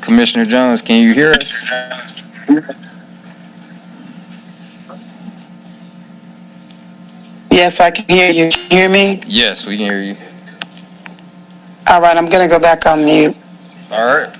Commissioner Jones, can you hear us? Yes, I can hear you. Can you hear me? Yes, we can hear you. All right, I'm going to go back on mute. All right.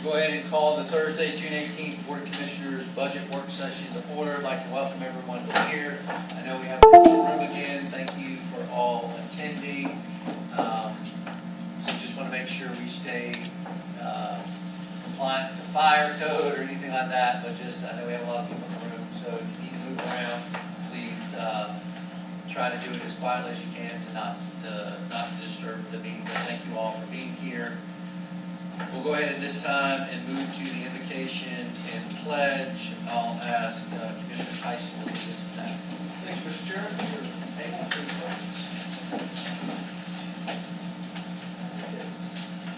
Go ahead and call the Thursday, June 18th Board of Commissioners Budget Work Session to order. I'd like to welcome everyone here. I know we have a full room again. Thank you for all attending. So just want to make sure we stay compliant to fire code or anything like that, but just, I know we have a lot of people in the room, so if you need to move around, please try to do it as quietly as you can to not disturb the meeting. But thank you all for being here. We'll go ahead at this time and move to the invocation and pledge. I'll ask Commissioner Tyson to lead us in that. Thank you, Mr. Chairman.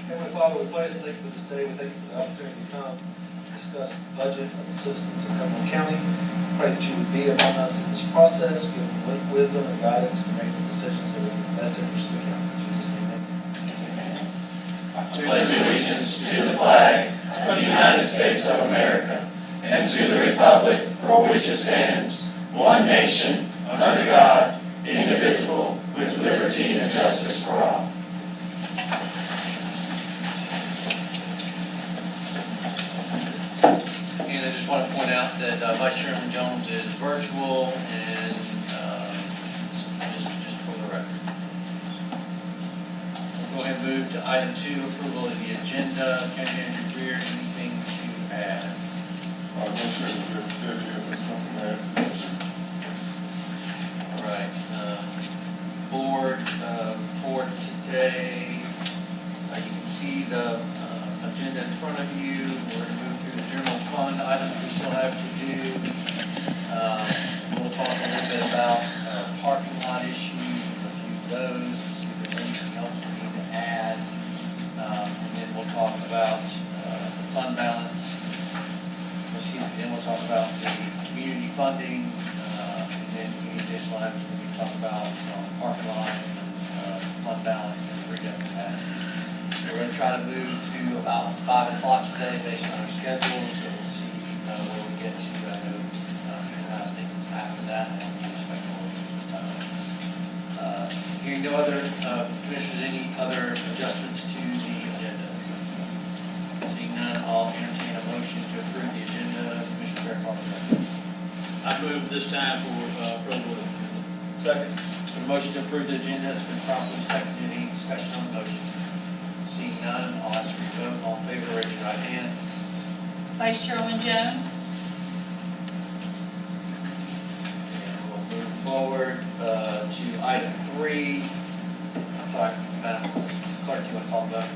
Heavenly Father, we praise and thank you for this day. We thank you for the opportunity to come discuss the budget of the citizens of Cumberland County. Pray that you would be among us in this process, give them wisdom and guidance to make the decisions that are in the best interest of the county. In Jesus' name, amen. I pledge allegiance to the flag of the United States of America and to the republic for which it stands, one nation, under God, indivisible, with liberty and justice for all. And I just want to point out that Vice Chairman Jones is virtual and just for the record. We'll go ahead and move to item 2, approval of the agenda. County Manager Greer, anything to add? Administrator, there's something to add to this. All right, board, for today, you can see the agenda in front of you. We're going to move through the general fund items we still have to do. We'll talk a little bit about parking lot issues, review those, and see if there's anything else we need to add. And then we'll talk about the fund balance. Excuse me, then we'll talk about the community funding, and then any additional items we can talk about parking lot, fund balance, and redundant capacity. We're going to try to move to about 5 o'clock today based on our schedule, so we'll see where we get to. I think it's after that, and we'll expect a little bit this time. Hearing no other, commissioners, any other adjustments to the agenda? Seeing none, I'll entertain a motion to approve the agenda. Commissioner Fairclough. I move this time for approval. Second. The motion to approve the agenda has been properly seconded. Any discussion on the motion? Seeing none, I'll ask for your vote. All in favor, raise your right hand. Vice Chairman Jones? And we'll move forward to item 3. I'm sorry, Madam Clerk, you want to call the vote?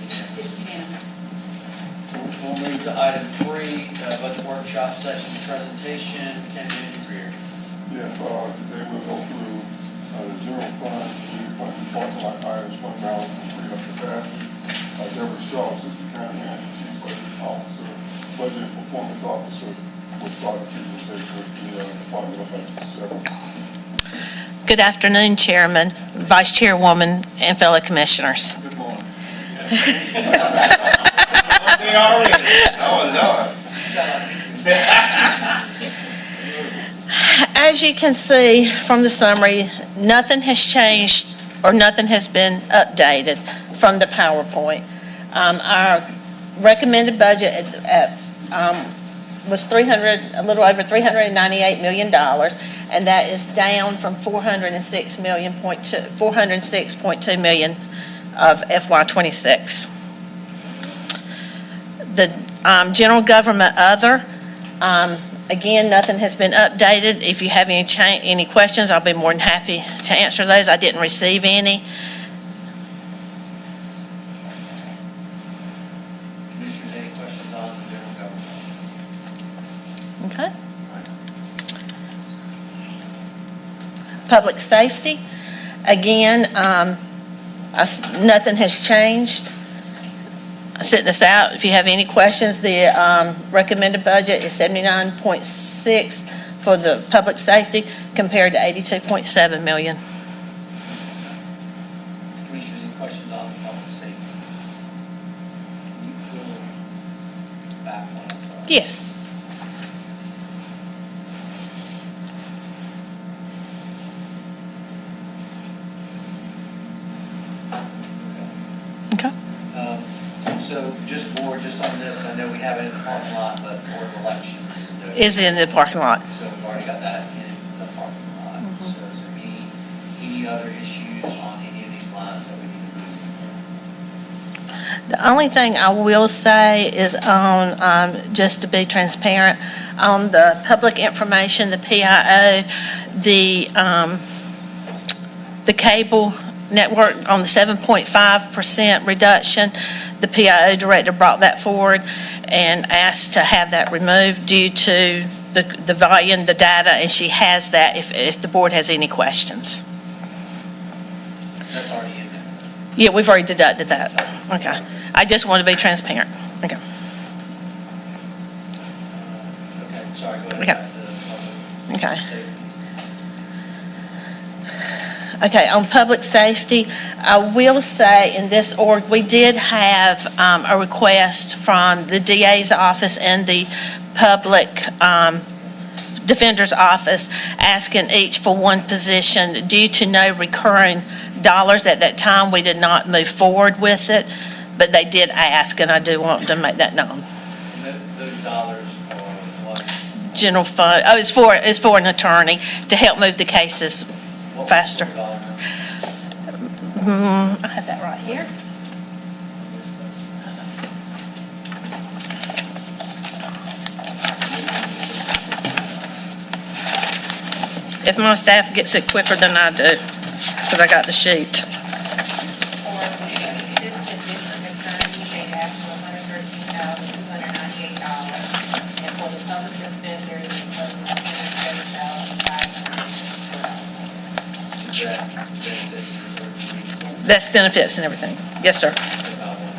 It's unanimous. We'll move to item 3, budget workshop session presentation. County Manager Greer. Yes, today we'll go through the general fund, community fund, and parking lot items, fund balance, and freed up capacity. Deborah Shaw, Assistant County Manager, Chief Budget Officer, Budget and Performance Officer, will start the presentation with the Department of Budget. Good afternoon, Chairman, Vice Chairwoman, and fellow commissioners. Good morning. They already. Oh, As you can see from the summary, nothing has changed or nothing has been updated from the PowerPoint. Our recommended budget was a little over $398 million, and that is down from $406.2 million of FY26. The general government other, again, nothing has been updated. If you have any questions, I'll be more than happy to answer those. I didn't receive any. Commissioners, any questions on the general government? Okay. Public safety, again, nothing has changed. I sent this out. If you have any questions, the recommended budget is 79.6 for the public safety compared to 82.7 million. Commissioners, any questions on the public safety? Can you fill back one? I'm sorry. Yes. Okay. So just on this, I know we have it in the parking lot, but Board of Elections is doing it. Is in the parking lot. So we've already got that in the parking lot. So is there any other issues on any of these lines that we need to move? The only thing I will say is on, just to be transparent, on the public information, the PIO, the cable network on the 7.5% reduction, the PIO director brought that forward and asked to have that removed due to the volume, the data, and she has that if the board has any questions. That's already in there. Yeah, we've already deducted that. Okay. I just want to be transparent. Okay. Okay, sorry, go ahead. Okay. Back to the public Okay. safety. Okay, on public safety, I will say in this org, we did have a request from the DA's office and the public defender's office asking each for one position. Due to no recurring dollars at that time, we did not move forward with it, but they did ask, and I do want to make that known. And those dollars are what? General fund, it's for an attorney to help move the cases What was faster. the dollar amount? I have that right here. If my staff gets it quicker than I do, because I got the sheet. For the assistant district attorney, they asked for $113,298. And for the public defender, they requested $137,512. That's benefits and everything. Yes, sir. About one.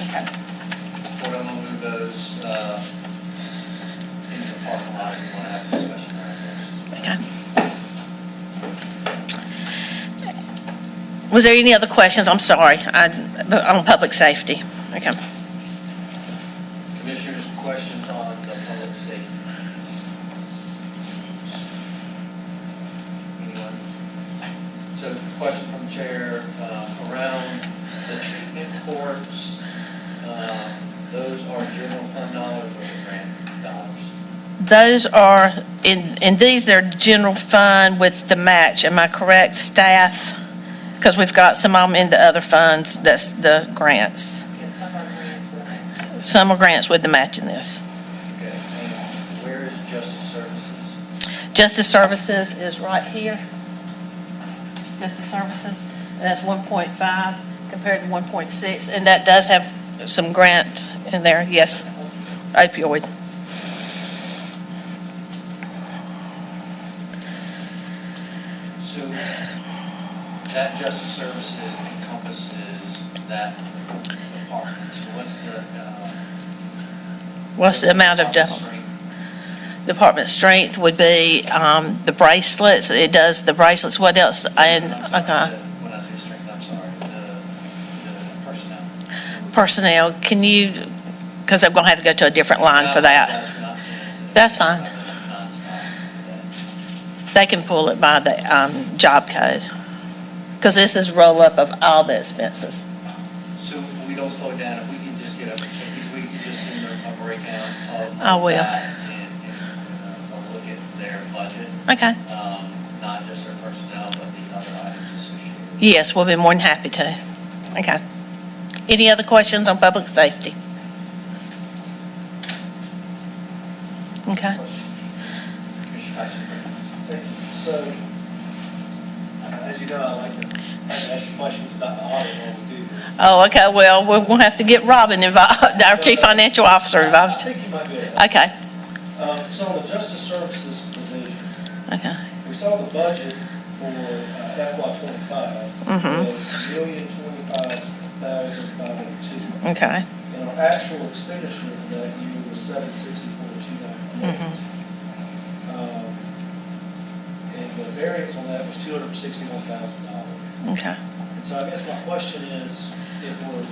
Okay. Board, I'm gonna move those, into the parking lot if you wanna have a discussion around those. Okay. Was there any other questions? I'm sorry, on public safety. Okay. Commissioners, questions on the public safety? Anyone? So, question from the chair, around the treatment courts, those are general fund dollars or grant dollars? Those are, in these, they're general fund with the match. Am I correct, staff? Because we've got some of them in the other funds, that's the grants. Some are grants with the match in this. Okay, and where is justice services? Justice Services is right here. Justice Services, and that's 1.5 compared to 1.6, and that does have some grant in there, yes, opioid. So that justice services encompasses that department. So What's the amount of department double? strength? Department strength would be the bracelets, it does the bracelets, what else? And, okay, When I say strength, I'm sorry, the personnel. personnel, can you, because I'm going to have to go to a different line for that. That's fine. They can pull it by the job code, because this is roll-up of all the expenses. So we don't slow it down, if we can just get if we could just send a breakout of I will. that and a look at their budget, Okay. not just their personnel, but the other items associated. Yes, we'll be more than happy to. Okay. Any other questions on public safety? Okay. Commissioner Tyson. Thank you. So, as you know, I like to ask you questions about the audit while we do this. Oh, okay, well, we're going to have to get Robin involved, our chief financial officer I involved. think you might be able to. Okay, So on the justice services provision, okay. we saw the budget for FY '25. Mhm. Was $1,025,582. Okay. And our actual expenditure for that year was $764,298. Mhm. And the variance on that was $261,000. Okay. And so I guess my question is, if we're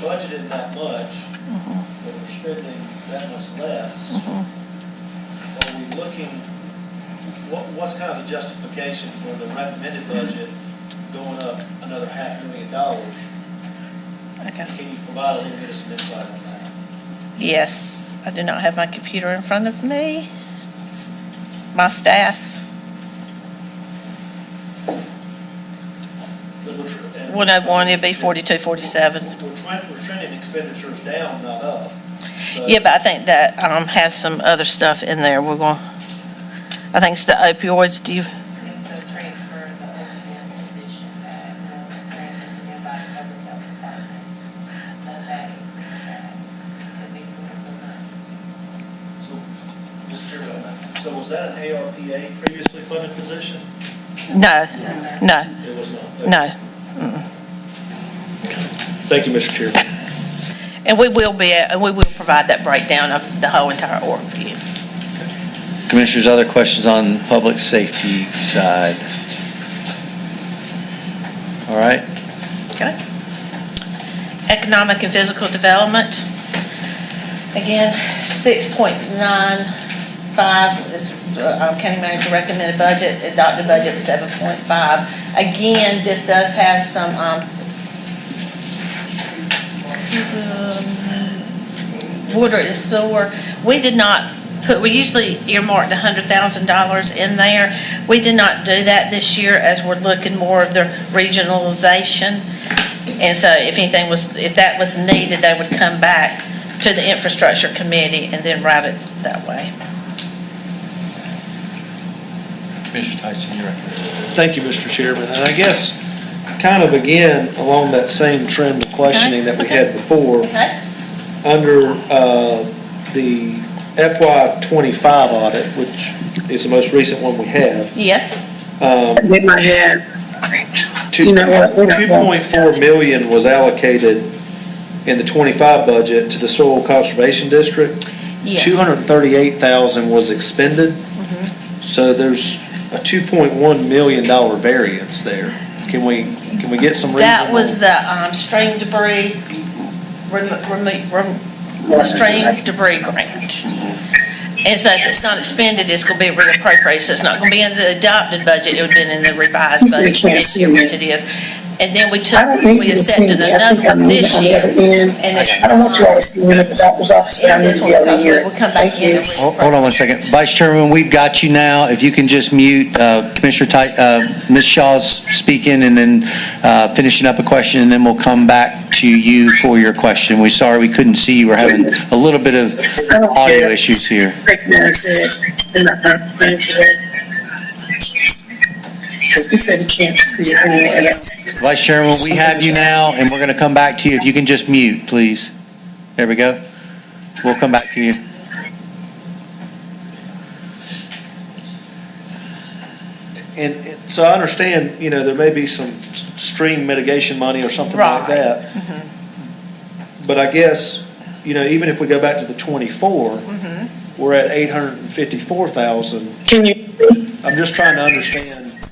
budgeted that much, Mhm. but we're spending that much less, Mhm. are we looking, what's kind of the justification for the recommended budget going up another $500,000? Okay. Can you provide a little bit of some insight on that? Yes, I do not have my computer in front of me. My staff, 101, it'd be 4247. We're trending expenditures down, not up. So- Yeah, but I think that has some other stuff in there. We're going, I think it's the opioids. Do you, It's the transfer of the OPM position that was granted by the public health department. So that increased that, because they grew the money. So, Mr. Chairman, so was that an ARPA previously funded position? no, no, It was not. no. Thank you, Mr. Chairman. And we will provide that breakdown of the whole entire org for you. Commissioners, other questions on public safety side? All right. Okay. Economic and physical development. Again, 6.95 is county manager recommended budget, adopted budget was 7.5. Again, this does have some water and sewer. We did not we usually earmarked $100,000 in there. We did not do that this year as we're looking more of the regionalization. And so if that was needed, they would come back to the infrastructure committee and then route it that way. Commissioner Tyson, your recommendation. Thank you, Mr. Chairman. And I guess, kind of again, along that same trend of questioning that we had before, Okay? under the FY '25 audit, which is the most recent one we have, Yes? They might have, you know what, we're not going- 2.4 million was allocated in the '25 budget to the Soil Conservation District. Yes. 238,000 was expended. So there's a $2.1 million variance there. Can we get some reason? That was the stream debris, the stream debris grant. And so if it's not expended, it's going to be reappropriated, so it's not going to be in the adopted budget, it would have been in the revised budget, which it is. And then we I don't need we you to see accepted me. I think another I'm one on the this year. other end. And it's, I don't want you all to see me at the doctor's office. I need to be able to hear We'll it. come back Thank in you. and Hold on one second. Vice Chairman, we've got you now. If you can just mute Ms. Shaw's speaking and then finishing up a question, and then we'll come back to you for your question. We're sorry we couldn't see you. We're having a little bit of audio issues here. He said he can't see it anyway else. Vice Chairman, we have you now, and we're going to come back to you. If you can just mute, please. There we go. We'll come back to you. And so I understand, there may be some stream mitigation money or something like Right. that. But I guess, even if we go back to the '24, we're at 854,000. Can you, I'm just trying to understand.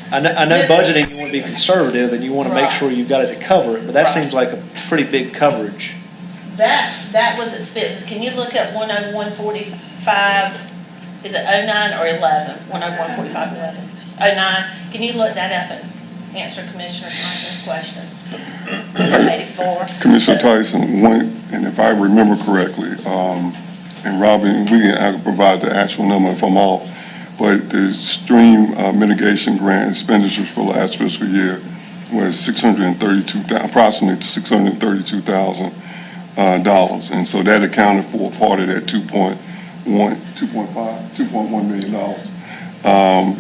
I know budgeting, you want to be conservative and you want to make sure you've got it to cover it, but that Right. seems like a pretty big coverage. That was expenses. Can you look up 10145? Is it 09 or 11? 10145 11. 09. Can you look that up and answer Commissioner Thompson's question? 84. Commissioner Tyson, and if I remember correctly, and Robin, we can provide the actual number if I'm off, but the stream mitigation grant expenditures for last fiscal year was approximately $632,000. And so that accounted for part of that $2.1 million.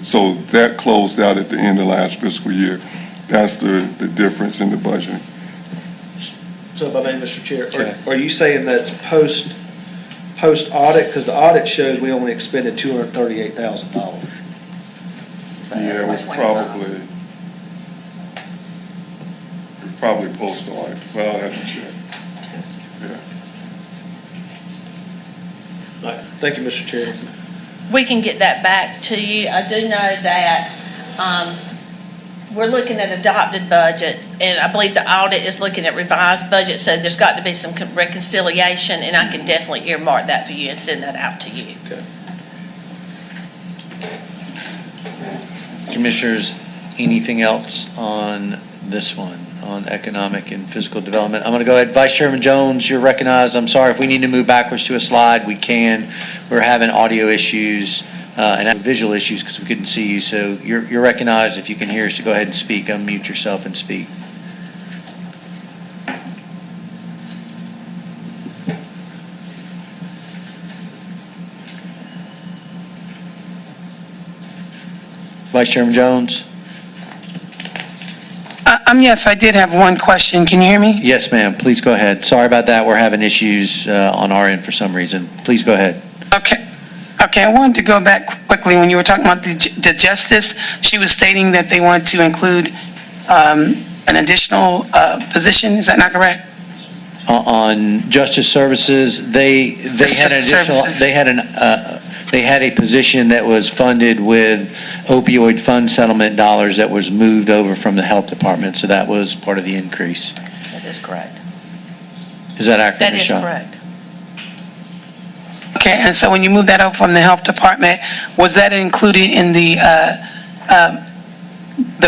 So that closed out at the end of last fiscal year. That's the difference in the budget. So if I may, Mr. Chair, Sure. are you saying that's post-audit? Because the audit shows we only expended $238,000. Yeah, it was probably post-audit, but I'll have to check. Yeah. All right. Thank you, Mr. Chair. We can get that back to you. I do know that we're looking at adopted budget, and I believe the audit is looking at revised budget, so there's got to be some reconciliation, and I can definitely earmark that for you and send that out to you. Okay. Commissioners, anything else on this one, on economic and physical development? I'm going to go ahead. Vice Chairman Jones, you're recognized. I'm sorry, if we need to move backwards to a slide, we can. We're having audio issues and visual issues because we couldn't see you. So you're recognized. If you can hear us, to go ahead and speak. Unmute yourself and speak. Vice Chairman Jones? yes, I did have one question. Can you hear me? Yes, ma'am. Please go ahead. Sorry about that. We're having issues on our end for some reason. Please go ahead. Okay, I wanted to go back quickly. When you were talking about the justice, she was stating that they wanted to include an additional position. Is that not correct? On justice services, they had an additional, Services. they had a position that was funded with opioid fund settlement dollars that was moved over from the health department, so that was part of the increase. That is correct. Is that accurate, That Ms. is Shaw? correct. Okay, and so when you moved that up from the health department, was that included in the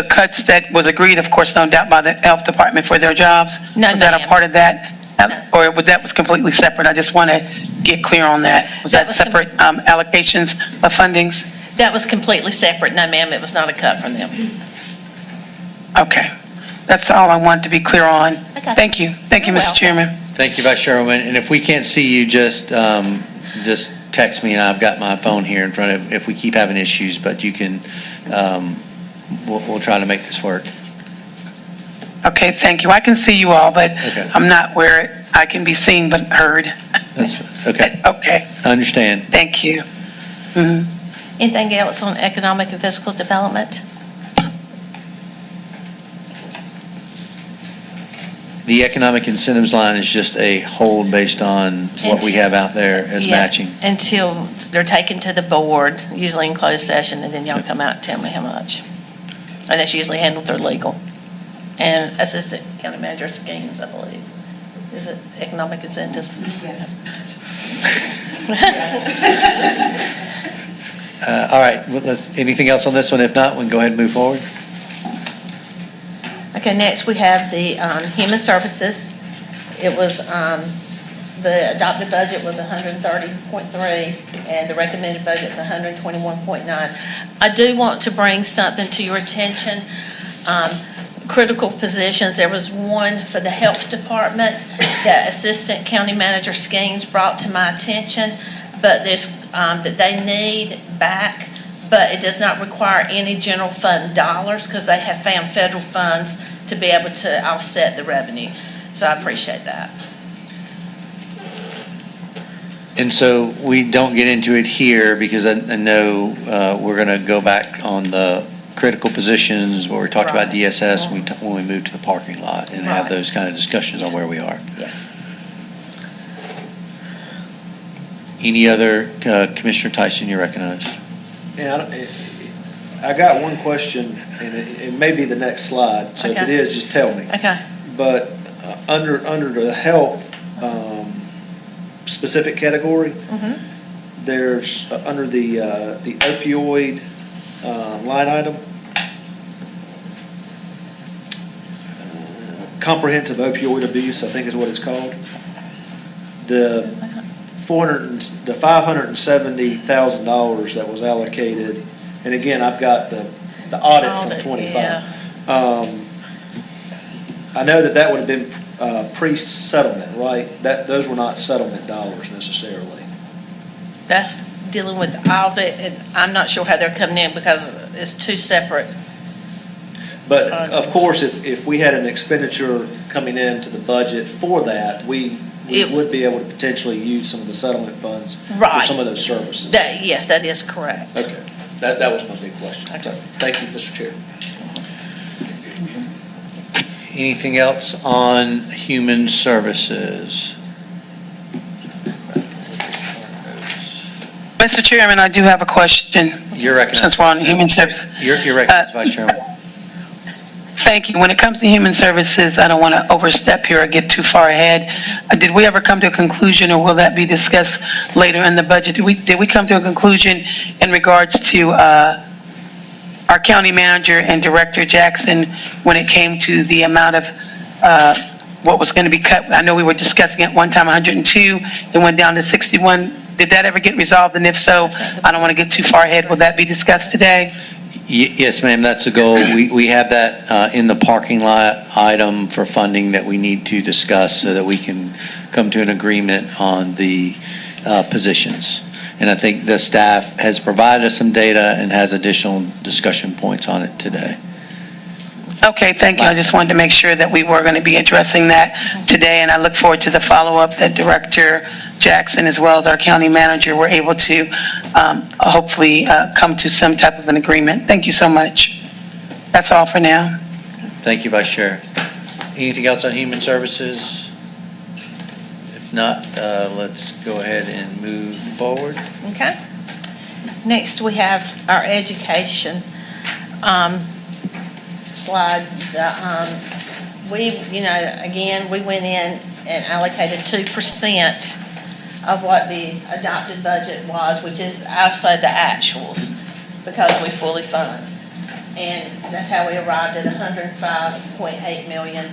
cuts that was agreed, of course, no doubt, by the health department for their jobs? No, Was that a ma'am. part of that Or that was completely separate? I just want to get clear on that. Was That that was separate allocations of fundings? That was completely separate. No, ma'am, it was not a cut from them. Okay. That's all I wanted to be clear on. Okay. Thank you. Thank you, You're Mr. welcome. Chairman. Thank you, Vice Chairwoman. And if we can't see you, just text me, and I've got my phone here in front of, if we keep having issues, but you can, we'll try to make this work. Okay, thank you. I can see you all, but Okay. I'm not where I can be seen but heard. That's, okay, Okay, I understand. thank you. Mhm. Anything else on economic and physical development? The economic incentives line is just a hold based on what we have out there as Yeah, matching. Until they're taken to the board, usually in closed session, and then y'all come out and tell me how much. And that's usually handled through legal. And Assistant County Manager Gaines, I believe. Is it economic incentives? Yes. All right, well, anything else on this one? If not, we can go ahead and move forward. Okay, next we have the Human Services. It was, the adopted budget was 130.3, and the recommended budget's 121.9. I do want to bring something to your attention. Critical positions, there was one for the Health Department that Assistant County Manager Skeens brought to my attention, but there's, that they need back, but it does not require any general fund dollars because they have found federal funds to be able to offset the revenue. So I appreciate that. And so we don't get into it here because I know we're going to go back on the critical positions where we talked about Right. DSS when we move to the parking lot and have Right. those kind of discussions on where we are. Yes. Any other, Commissioner Tyson, you recognize? Yeah, I got one question, and it may be the next slide, so if it Okay. is, just tell me. Okay. But under the health specific category, there's, under the opioid line item, comprehensive opioid abuse, I think is what it's called. The $570,000 that was allocated, and again, I've got the audit from Audit, 25. yeah. I know that would have been pre-settlement, right? Those were not settlement dollars necessarily. That's dealing with audit, and I'm not sure how they're coming in because it's two separate. But of course, if we had an expenditure coming into the budget for that, we would be able to potentially use some of the settlement funds for Right. some of those services. Yes, that is correct. Okay, that was my big question. Okay. Thank you, Mr. Chair. Anything else on human services? Mr. Chairman, I do have a question You're recognized. since we're on human services. You're recognized, Vice Chairman. Thank you. When it comes to human services, I don't want to overstep here or get too far ahead. Did we ever come to a conclusion, or will that be discussed later in the budget? Did we come to a conclusion in regards to our county manager and Director Jackson when it came to the amount of what was going to be cut? I know we were discussing at one time 102, then went down to 61. Did that ever get resolved? And if so, I don't want to get too far ahead. Will that be discussed today? Yes, ma'am, that's the goal. We have that in the parking lot item for funding that we need to discuss so that we can come to an agreement on the positions. And I think the staff has provided us some data and has additional discussion points on it today. Okay, thank you. I just wanted to make sure that we were going to be addressing that today, and I look forward to the follow-up that Director Jackson, as well as our county manager, were able to hopefully come to some type of an agreement. Thank you so much. That's all for now. Thank you, Vice Chair. Anything else on human services? If not, let's go ahead and move forward. Okay. Next, we have our education slide. We went in and allocated 2% of what the adopted budget was, which is outside the actuals, because we fully fund. And that's how we arrived at $105.8 million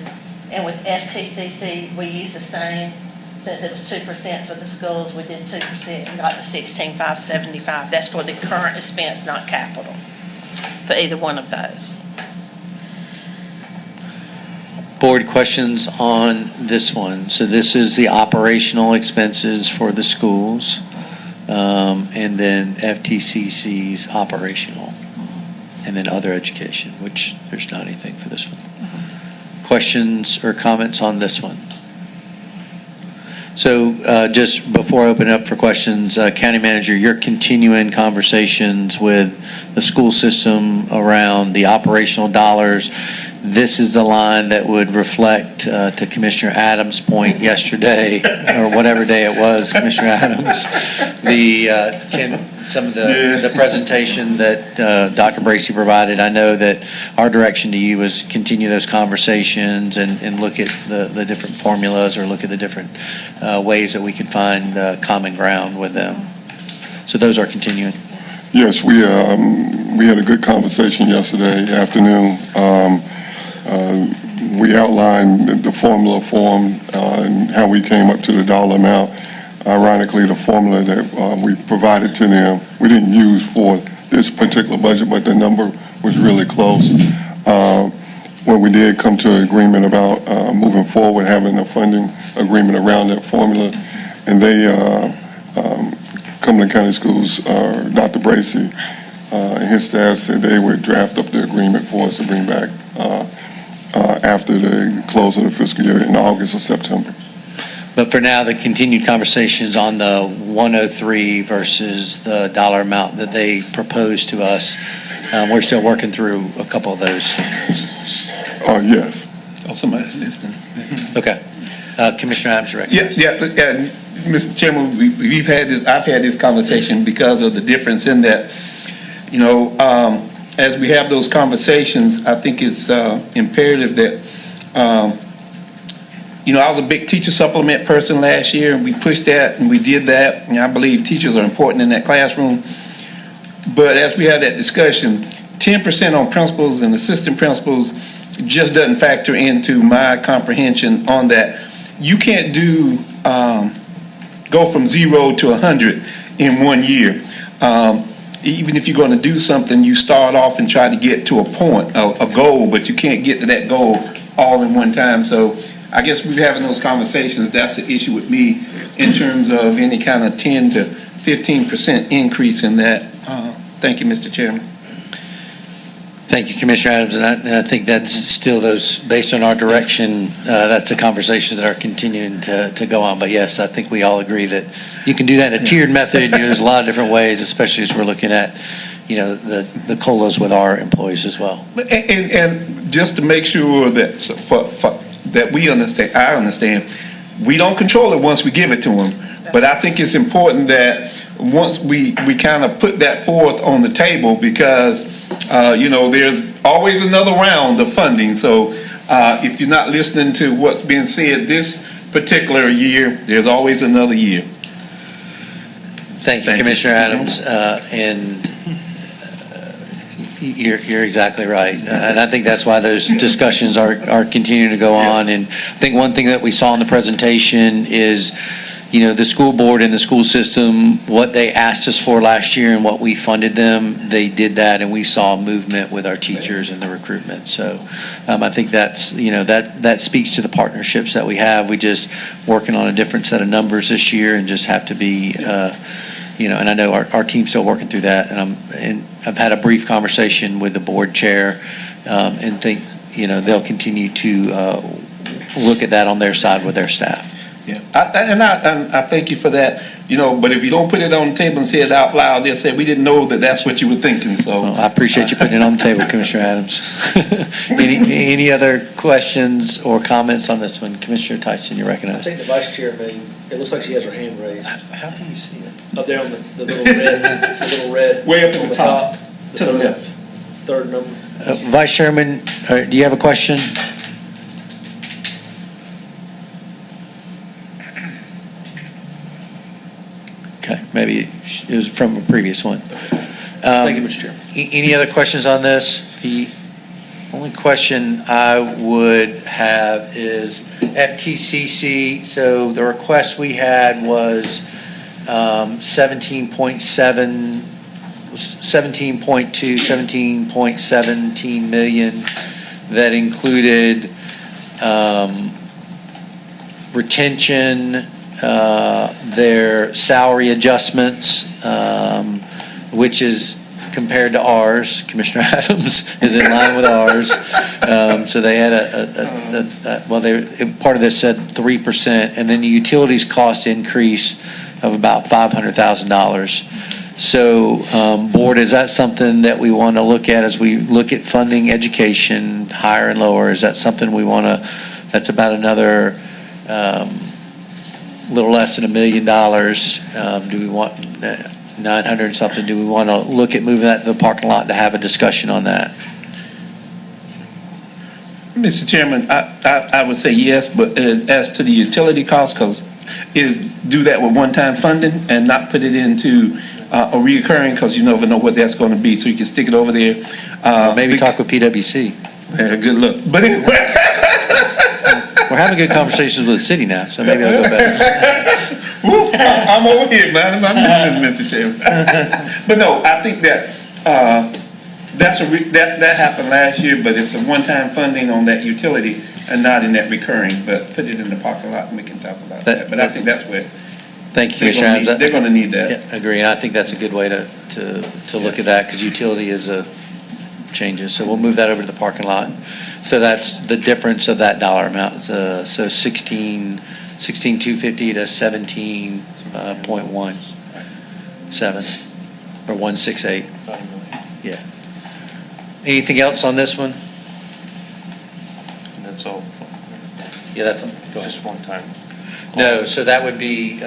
And with FTCC, we used the same, since it was 2% for the schools, we did 2% and got the 16,575. That's for the current expense, not capital, for either one of those. Board questions on this one? So this is the operational expenses for the schools, and then FTCC's operational, and then other education, which there's not anything for this one. Questions or comments on this one? So just before I open up for questions, County Manager, you're continuing conversations with the school system around the operational dollars. This is the line that would reflect, to Commissioner Adams' point yesterday, or whatever day it was, Commissioner Adams, some of the presentation that Dr. Bracy provided. I know that our direction to you was continue those conversations and look at the different formulas, or look at the different ways that we can find common ground with them. So those are continuing. Yes, we had a good conversation yesterday afternoon. We outlined the formula form and how we came up to the dollar amount. Ironically, the formula that we provided to them, we didn't use for this particular budget, but the number was really close. What we did come to an agreement about moving forward, having a funding agreement around that formula, and they, Cumberland County Schools, Dr. Bracy and his staff said they would draft up the agreement for us to bring back after the close of the fiscal year in August or September. But for now, the continued conversations on the 103 versus the dollar amount that they proposed to us, we're still working through a couple of those. Yes. Oh, somebody's listening. Okay. Commissioner Adams, direct. Mr. Chairman, I've had this conversation because of the difference in that, as we have those conversations, I think it's imperative that, I was a big teacher supplement person last year, and we pushed that and we did that, and I believe teachers are important in that classroom. But as we had that discussion, 10% on principals and assistant principals just doesn't factor into my comprehension on that. You can't go from 0 to 100 in 1 year. Even if you're going to do something, you start off and try to get to a point, a goal, but you can't get to that goal all in one time. So I guess we're having those conversations. That's the issue with me in terms of any kind of 10 to 15% increase in that. Thank you, Mr. Chairman. Thank you, Commissioner Adams, and I think that's still those, based on our direction, that's the conversations that are continuing to go on. But yes, I think we all agree that you can do that in a tiered method. There's a lot of different ways, especially as we're looking at, the COLAs with our employees as well. And just to make sure that that we understand, I understand, we don't control it once we give it to them. But I think it's important that once we kind of put that forth on the table, because there's always another round of funding. So if you're not listening to what's being said this particular year, there's always another year. Thank you, Commissioner Adams, and you're exactly right. And I think that's why those discussions are continuing to go on. And I think one thing that we saw in the presentation is, the school board and the school system, what they asked us for last year and what we funded them, they did that, and we saw movement with our teachers and the recruitment. So I think that's, that speaks to the partnerships that we have. We just working on a different set of numbers this year and just have to be, and I know our team's still working through that. And I've had a brief conversation with the board chair and think, they'll continue to look at that on their side with their staff. Yeah, I thank you for that. But if you don't put it on the table and say it out loud, they'll say we didn't know that that's what you were thinking. So I appreciate you putting it on the table, Commissioner Adams. Any other questions or comments on this one, Commissioner Tyson? You recognize? I think the vice chair it looks like she has her hand raised. How can you see it? Up there on the little red. Way up at the top, to the left. Third number. Vice Chairman, do you have a question? Okay, maybe it was from a previous one. Thank you, Mr. Chairman. Any other questions on this? The only Only question I would have is FTCC, so the request we had was 17.7, 17.2, 17.17 million. That included retention, their salary adjustments, which is compared to ours. Commissioner Adams is in line with ours. So they had part of this said 3%, and then the utilities cost increase of about $500,000. So, board, is that something that we want to look at as we look at funding education, higher and lower? Is that something we want to, that's about another little less than $1 million. Do we want 900 something? Do we want to look at moving that to the parking lot to have a discussion on that? Mr. Chairman, I would say yes, but as to the utility cost, do that with one-time funding and not put it into a reoccurring, because you never know what that's going to be, so you can stick it over there. Maybe talk with PwC. Good luck. But anyway. We're having good conversations with the city now, so maybe I'll go better. I'm over here, man. I'm Mr. Chairman. But no, I think that that happened last year, but it's a one-time funding on that utility and not in that recurring. But put it in the parking lot and we can talk about that. But I think that's where. Thank you, Commissioner Adams. They're going to need that. Yeah, agree, and I think that's a good way to look at that, because utility is changes. So we'll move that over to the parking lot. So that's the difference of that dollar amount. So 16,250 to 17.17 or 168. Yeah. Anything else on this one? That's all. Yeah, that's all. Go ahead. Just one time. No, so that would be,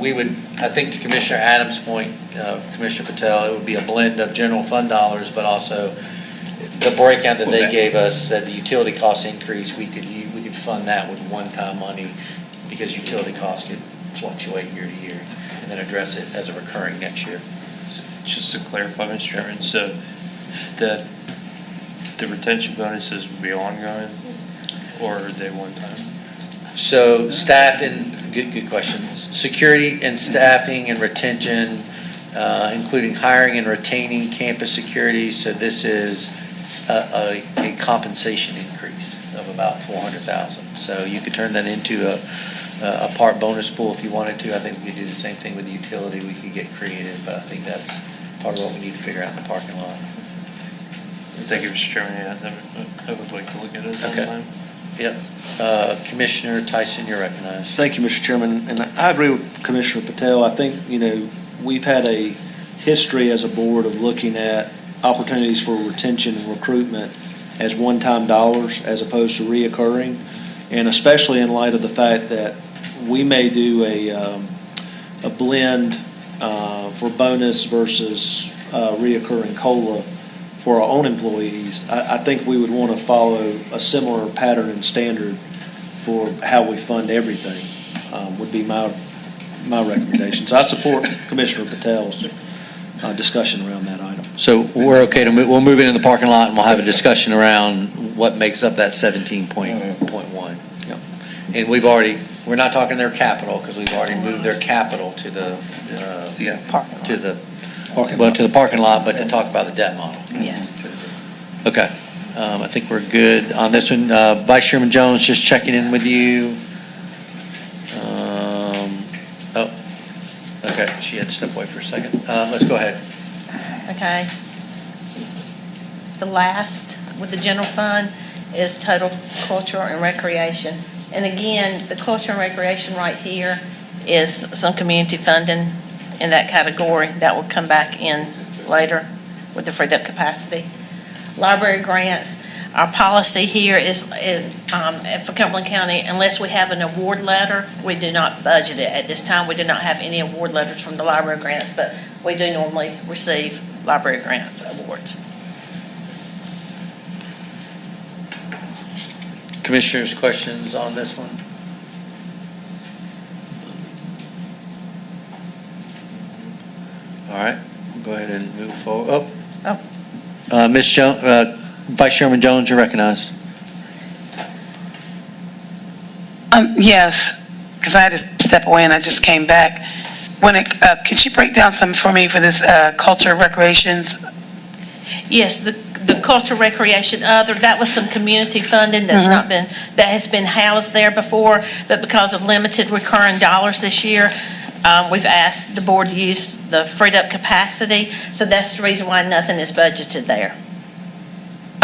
we would, I think to Commissioner Adams' point, Commissioner Patel, it would be a blend of general fund dollars, but also the breakout that they gave us said the utility cost increase, we could fund that with one-time money, because utility costs could fluctuate year to year, and then address it as a recurring next year. Just to clarify, Mr. Chairman, so that the retention bonuses will be ongoing, or are they one time? So staff and, good question. Security and staffing and retention, including hiring and retaining campus security. So this is a compensation increase of about $400,000. So you could turn that into a part bonus pool if you wanted to. I think we could do the same thing with the utility. We could get creative, but I think that's part of what we need to figure out in the parking lot. Thank you, Mr. Chairman. Yeah, I would like to look at it sometime. Yep. Commissioner Tyson, you're recognized. Thank you, Mr. Chairman. And I agree with Commissioner Patel. I think, we've had a history as a board of looking at opportunities for retention and recruitment as one-time dollars as opposed to reoccurring. And especially in light of the fact that we may do a blend for bonus versus reoccurring COLA for our own employees. I think we would want to follow a similar pattern and standard for how we fund everything, would be my recommendation. So I support Commissioner Patel's discussion around that item. So we're okay to move, we'll move it in the parking lot and we'll have a discussion around what makes up that 17.1. Yep. And we're not talking their capital, because we've already moved their capital to the Parking lot. to the parking lot, but to talk about the debt model. Yes. Okay. I think we're good on this one. Vice Chairman Jones, just checking in with you. Okay, she had to step away for a second. Let's go ahead. Okay. The last with the general fund is total culture and recreation. And again, the culture and recreation right here is some community funding in that category that will come back in later with the freed up capacity. Library grants, our policy here is for Cumberland County, unless we have an award letter, we do not budget it. At this time, we do not have any award letters from the library grants, but we do normally receive library grants awards. Commissioners, questions on this one? All right, we'll go ahead and move forward. Ms. Jones, Vice Chairman Jones, you're recognized. Yes, because I had to step away and I just came back. Can she break down some for me for this culture recreations? Yes, the cultural recreation other, that was some community funding that's not been, that has been housed there before, but because of limited recurring dollars this year, we've asked the board to use the freed up capacity, so that's the reason why nothing is budgeted there.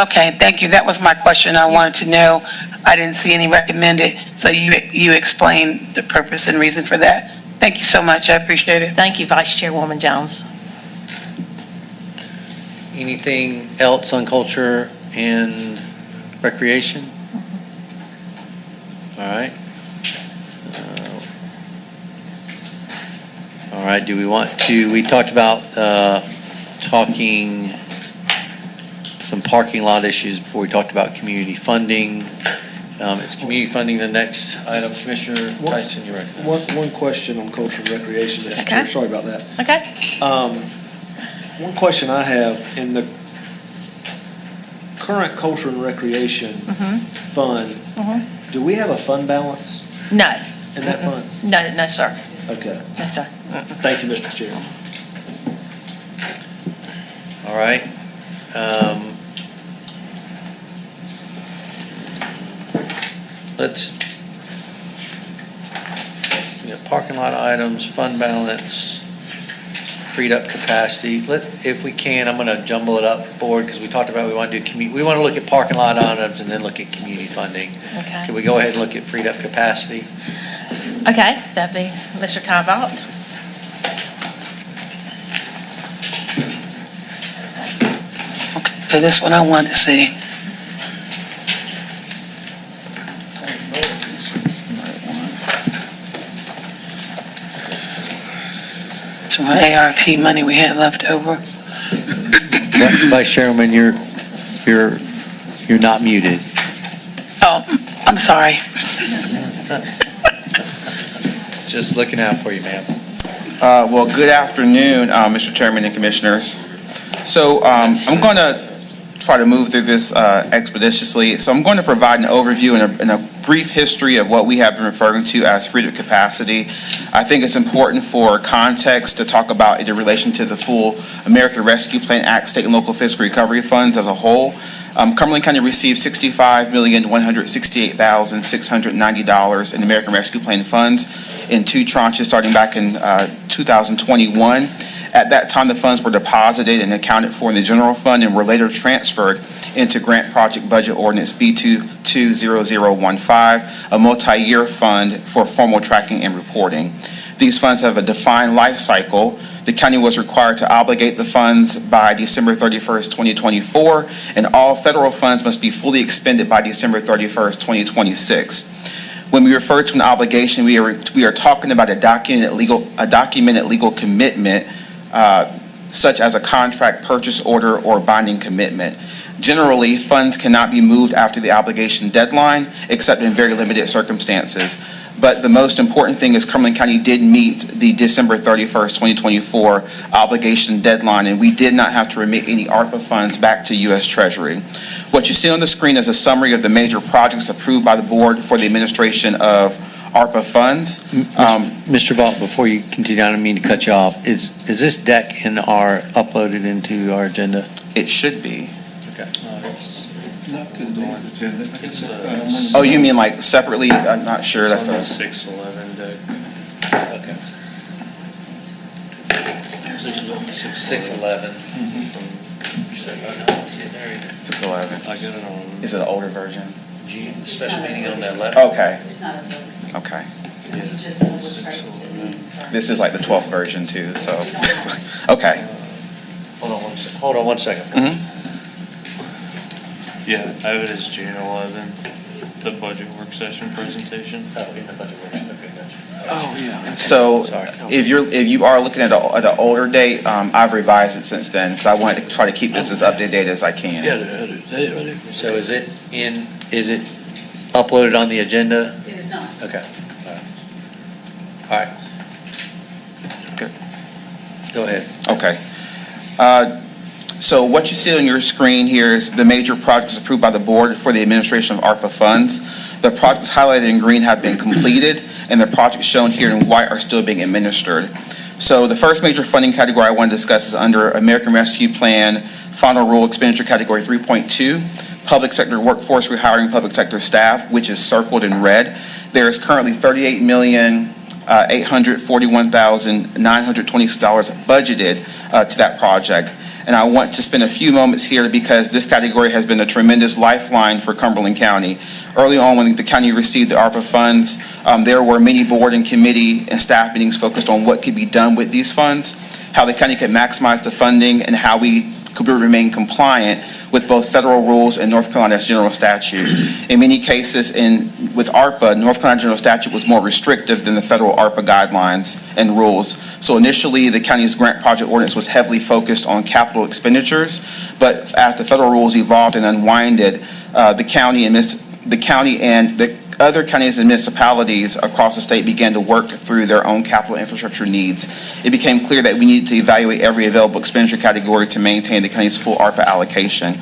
Okay, thank you. That was my question. I wanted to know. I didn't see any recommended, so you explained the purpose and reason for that. Thank you so much. I appreciate it. Thank you, Vice Chairwoman Jones. Anything else on culture and recreation? All right. All right, do we want to, we talked about talking some parking lot issues before we talked about community funding. Is community funding the next item? Commissioner Tyson, you recognize. One question on culture and recreation, Mr. Okay. Chair, sorry about that. Okay. One question I have, in the current culture and recreation fund, do we have a fund balance No. in that fund? No, sir. Okay, No, sir. thank you, Mr. Chair. All right. Let's, parking lot items, fund balance, freed up capacity. If we can, I'm going to jumble it up forward because we talked about we want to do we want to look at parking lot items and then look at community funding. Okay. Can we go ahead and look at freed up capacity? Okay, that'd be Mr. Tyvalt. So this one I wanted to see. So my ARP money we had left over. Vice Chairman, you're not muted. Oh, I'm sorry. Just looking out for you, ma'am. Well, good afternoon, Mr. Chairman and Commissioners. So I'm going to try to move through this expeditiously. So I'm going to provide an overview and a brief history of what we have been referring to as freed up capacity. I think it's important for context to talk about it in relation to the full American Rescue Plan Act, state and local fiscal recovery funds as a whole. Cumberland County received $65,168,690 in American Rescue Plan funds in two tranches starting back in 2021. At that time, the funds were deposited and accounted for in the general fund and were later transferred into Grant Project Budget Ordinance B220015, a multi-year fund for formal tracking and reporting. These funds have a defined life cycle. The county was required to obligate the funds by December 31st, 2024, and all federal funds must be fully expended by December 31st, 2026. When we refer to an obligation, we are talking about a documented legal commitment, such as a contract, purchase order, or binding commitment. Generally, funds cannot be moved after the obligation deadline, except in very limited circumstances. But the most important thing is Cumberland County did meet the December 31st, 2024 obligation deadline, and we did not have to remit any ARPA funds back to U.S. Treasury. What you see on the screen is a summary of the major projects approved by the board for the administration of ARPA funds. Mr. Vaught, before you continue, I don't mean to cut you off. Is this deck uploaded into our agenda? It should be. Okay. Not to the agenda. Oh, you mean like separately? I'm not sure. It's That's on a, the 611 deck. Okay. 611. 611. I got it on. Is it an older version? The special meeting on that left. Okay. It's not a vote. Okay. You just double check this. This is like the 12th version too, so. Okay. Hold on one second. Yeah, I have it as June 11, the budget work session presentation. Oh, in the budget workshop. Okay, gotcha. Oh, yeah. So Sorry. if you are looking at an older date, I've revised it since then, because I wanted to try to keep this as up-to-date as I can. So is it uploaded on the agenda? It is not. Okay. All right. Good. Go ahead. Okay. So what you see on your screen here is the major projects approved by the board for the administration of ARPA funds. The projects highlighted in green have been completed, and the projects shown here in white are still being administered. So the first major funding category I want to discuss is under American Rescue Plan Final Rule Expenditure Category 3.2, Public Sector Workforce Rehiring Public Sector Staff, which is circled in red. There is currently $38,841,926 budgeted to that project. And I want to spend a few moments here because this category has been a tremendous lifeline for Cumberland County. Early on, when the county received the ARPA funds, there were many board and committee and staff meetings focused on what could be done with these funds, how the county could maximize the funding, and how we could remain compliant with both federal rules and North Carolina's general statute. In many cases, with ARPA, North Carolina general statute was more restrictive than the federal ARPA guidelines and rules. So initially, the county's grant project ordinance was heavily focused on capital expenditures, but as the federal rules evolved and unwinded, the county and the other counties and municipalities across the state began to work through their own capital infrastructure needs. It became clear that we needed to evaluate every available expenditure category to maintain the county's full ARPA allocation.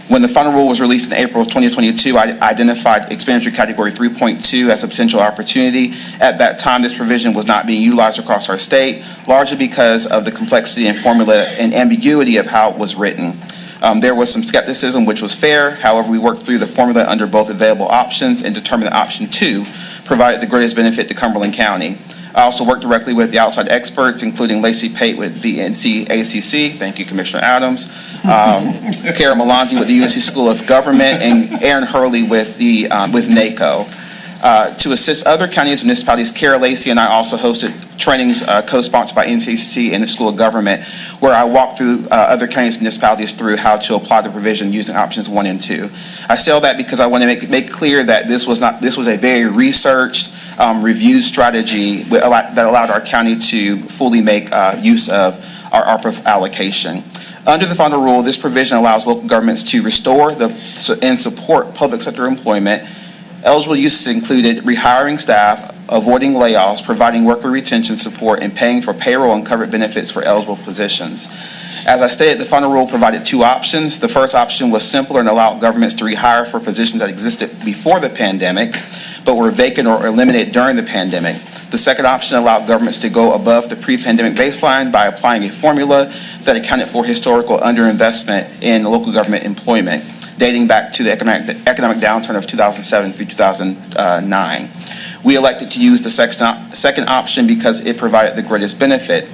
When the final rule was released in April of 2022, I identified expenditure category 3.2 as a potential opportunity. At that time, this provision was not being utilized across our state, largely because of the complexity and formula and ambiguity of how it was written. There was some skepticism, which was fair. However, we worked through the formula under both available options and determined that option 2 provided the greatest benefit to Cumberland County. I also worked directly with the outside experts, including Lacey Pate with the NCACC. Thank you, Commissioner Adams. Kara Malanzi with the UNC School of Government, and Aaron Hurley with NACO. To assist other counties and municipalities, Kara Lacey and I also hosted trainings co-sponsored by NCACC and the School of Government, where I walked through other counties and municipalities through how to apply the provision using options 1 and 2. I say all that because I want to make clear that this was a very researched, reviewed strategy that allowed our county to fully make use of our ARPA allocation. Under the final rule, this provision allows local governments to restore and support public sector employment. Eligible uses included rehiring staff, avoiding layoffs, providing worker retention support, and paying for payroll and covered benefits for eligible positions. As I stated, the final rule provided 2 options. The first option was simpler and allowed governments to rehire for positions that existed before the pandemic, but were vacant or eliminated during the pandemic. The second option allowed governments to go above the pre-pandemic baseline by applying a formula that accounted for historical underinvestment in local government employment, dating back to the economic downturn of 2007 through 2009. We elected to use the second option because it provided the greatest benefit.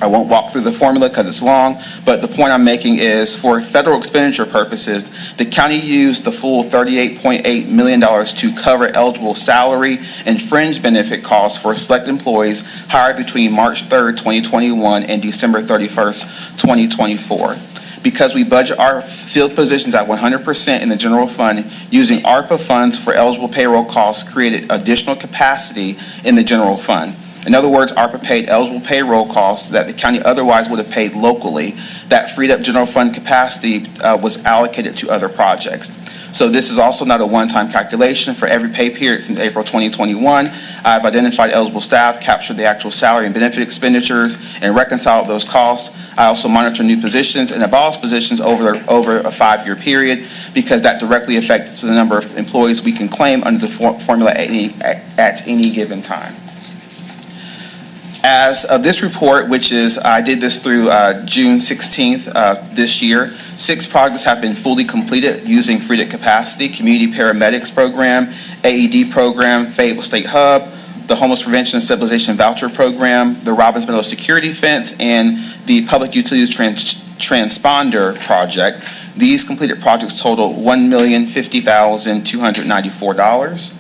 I won't walk through the formula because it's long, but the point I'm making is for federal expenditure purposes, the county used the full $38.8 million to cover eligible salary and fringe benefit costs for select employees hired between March 3rd, 2021 and December 31st, 2024. Because we budget our field positions at 100% in the general fund, using ARPA funds for eligible payroll costs created additional capacity in the general fund. In other words, ARPA paid eligible payroll costs that the county otherwise would have paid locally. That freed up general fund capacity was allocated to other projects. So this is also not a one-time calculation. For every pay period since April 2021, I've identified eligible staff, captured the actual salary and benefit expenditures, and reconciled those costs. I also monitor new positions and abolish positions over a 5-year period because that directly affects the number of employees we can claim under the formula at any given time. As of this report, which is, I did this through June 16th this year, 6 projects have been fully completed using freed up capacity: Community Paramedics Program, AED Program, Fayetteville State Hub, the Homeless Prevention and Stabilization Voucher Program, the Robbins Meadows Security Fence, and the Public Utilities Transponder Project. These completed projects total $1,050,294.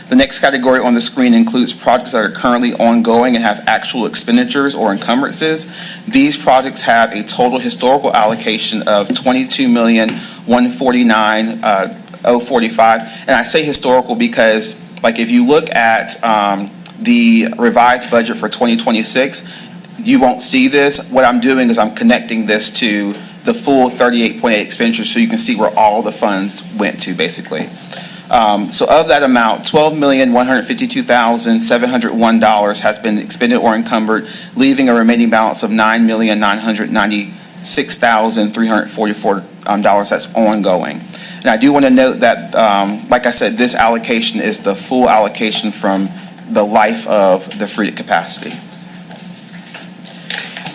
The next category on the screen includes projects that are currently ongoing and have actual expenditures or encumbrances. These projects have a total historical allocation of $22,149,045. And I say historical because, like, if you look at the revised budget for 2026, you won't see this. What I'm doing is I'm connecting this to the full 38.8 expenditures so you can see where all the funds went to, basically. So of that amount, $12,152,701 has been expended or encumbered, leaving a remaining balance of $9,990,000 $6,344 that's ongoing. And I do want to note that, like I said, this allocation is the full allocation from the life of the free capacity.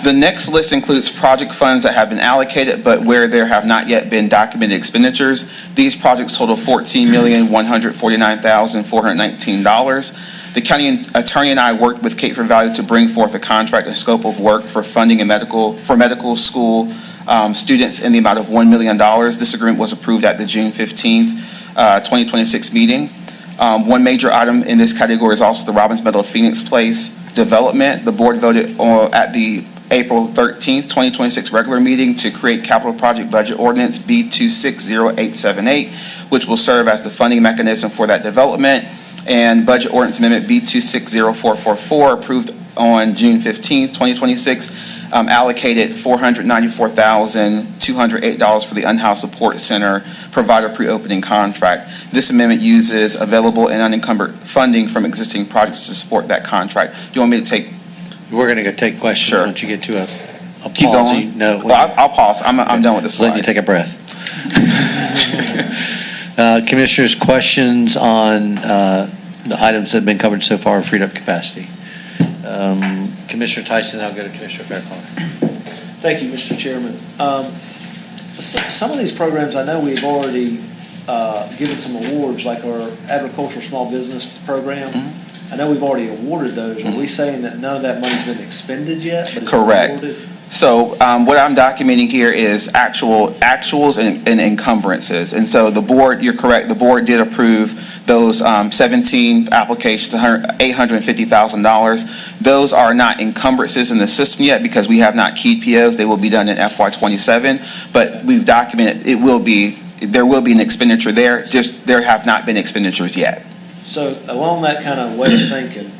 The next list includes project funds that have been allocated, but where there have not yet been documented expenditures. These projects total $14,149,419. The county attorney and I worked with Cape Fear Valley to bring forth a contract and scope of work for funding for medical school students in the amount of $1 million. This agreement was approved at the June 15th, 2026 meeting. One major item in this category is also the Robbins Meadow Phoenix Place development. The board voted at the April 13th, 2026 regular meeting to create capital project budget ordinance B260878, which will serve as the funding mechanism for that development. And budget ordinance amendment B260444, approved on June 15th, 2026, allocated $494,208 for the Unhoused Support Center provider pre-opening contract. This amendment uses available and unencumbered funding from existing projects to support that contract. Do you want me to take? We're going to go take questions. Sure. Once you get to a Keep pause. going? No. Well, I'll pause. I'm done with the slide. Let you take a breath. Commissioners, questions on the items that have been covered so far, freed up capacity? Commissioner Tyson, I'll go to Commissioner Fairclough. Thank you, Mr. Chairman. Some of these programs, I know we've already given some awards, like our agricultural small business program. Mm-hmm. I know we've already awarded those. Are we saying that none of that money's been expended yet? But it's been Correct. awarded? So what I'm documenting here is actuals and encumbrances. And so the board, you're correct, the board did approve those 17 applications, $850,000. Those are not encumbrances in the system yet because we have not keyed POs. They will be done in FY27, but we've documented there will be an expenditure there, just there have not been expenditures yet. So along that kind of way of thinking,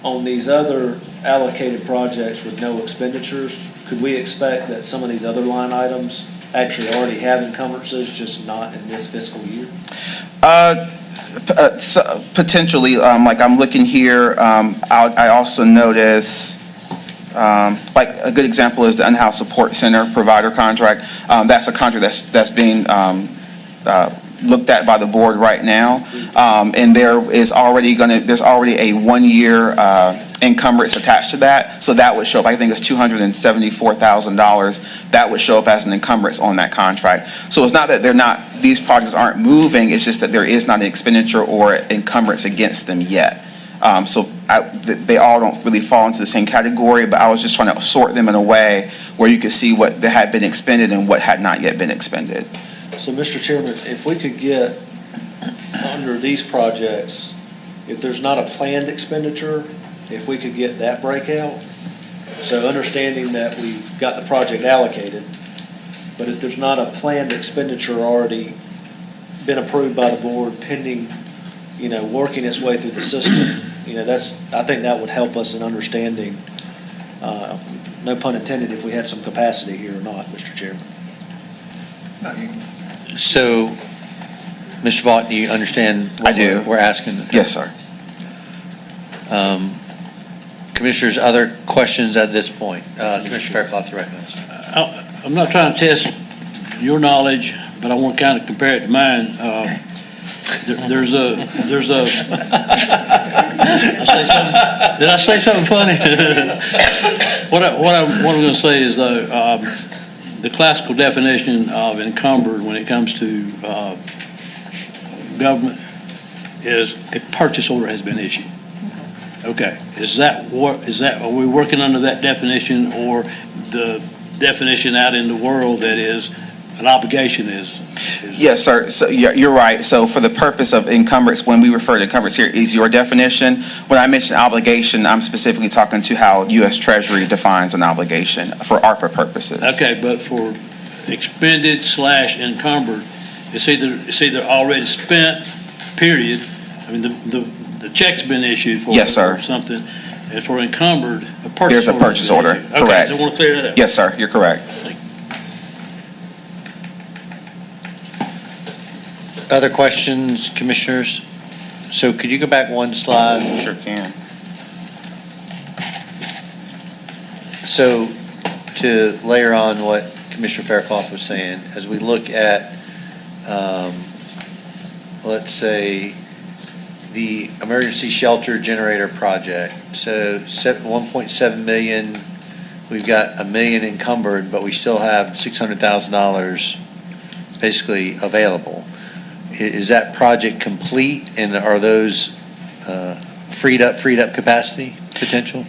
on these other allocated projects with no expenditures, could we expect that some of these other line items actually already have encumbrances, just not in this fiscal year? Potentially, like I'm looking here, I also notice, like a good example is the Unhoused Support Center provider contract. That's a contract that's being looked at by the board right now, and there's already a 1 year encumbrance attached to that, so that would show up. I think it's $274,000. That would show up as an encumbrance on that contract. So it's not that these projects aren't moving. It's just that there is not an expenditure or encumbrance against them yet. They all don't really fall into the same category, but I was just trying to sort them in a way where you could see what had been expended and what had not yet been expended. So, Mr. Chairman, if we could get under these projects, if there's not a planned expenditure, if we could get that breakout, so understanding that we've got the project allocated, but if there's not a planned expenditure already been approved by the board pending, working its way through the system, I think that would help us in understanding, no pun intended, if we had some capacity here or not, Mr. Chairman. So, Mr. Vaught, do you understand what I do. we're asking? Yes, sir. Commissioners, other questions at this point? Commissioner Fairclough, you recognize. I'm not trying to test your knowledge, but I want to kind of compare it to mine. There's a. Did I say something funny? What I'm going to say is though, the classical definition of encumbered when it comes to government is a purchase order has been issued. Okay, are we working under that definition, or the definition out in the world that is an obligation is? Yes, sir. So you're right. So for the purpose of encumbrance, when we refer to encumbrance here, is your definition. When I mention obligation, I'm specifically talking to how U.S. Treasury defines an obligation for ARPA purposes. Okay, but for expended / encumbered, it's either already spent, period. I mean, the check's been issued for. Yes, sir. Or something. And for encumbered, a purchase order. There's a purchase order. Okay, Correct. so I want to clear that up. Yes, sir. You're correct. Other questions, commissioners? So could you go back one slide? Sure can. So to layer on what Commissioner Faircloth was saying, as we look at, let's say, the emergency shelter generator project, so 1.7 million, we've got $1 million encumbered, but we still have $600,000 basically available. Is that project complete, and are those freed up capacity potential?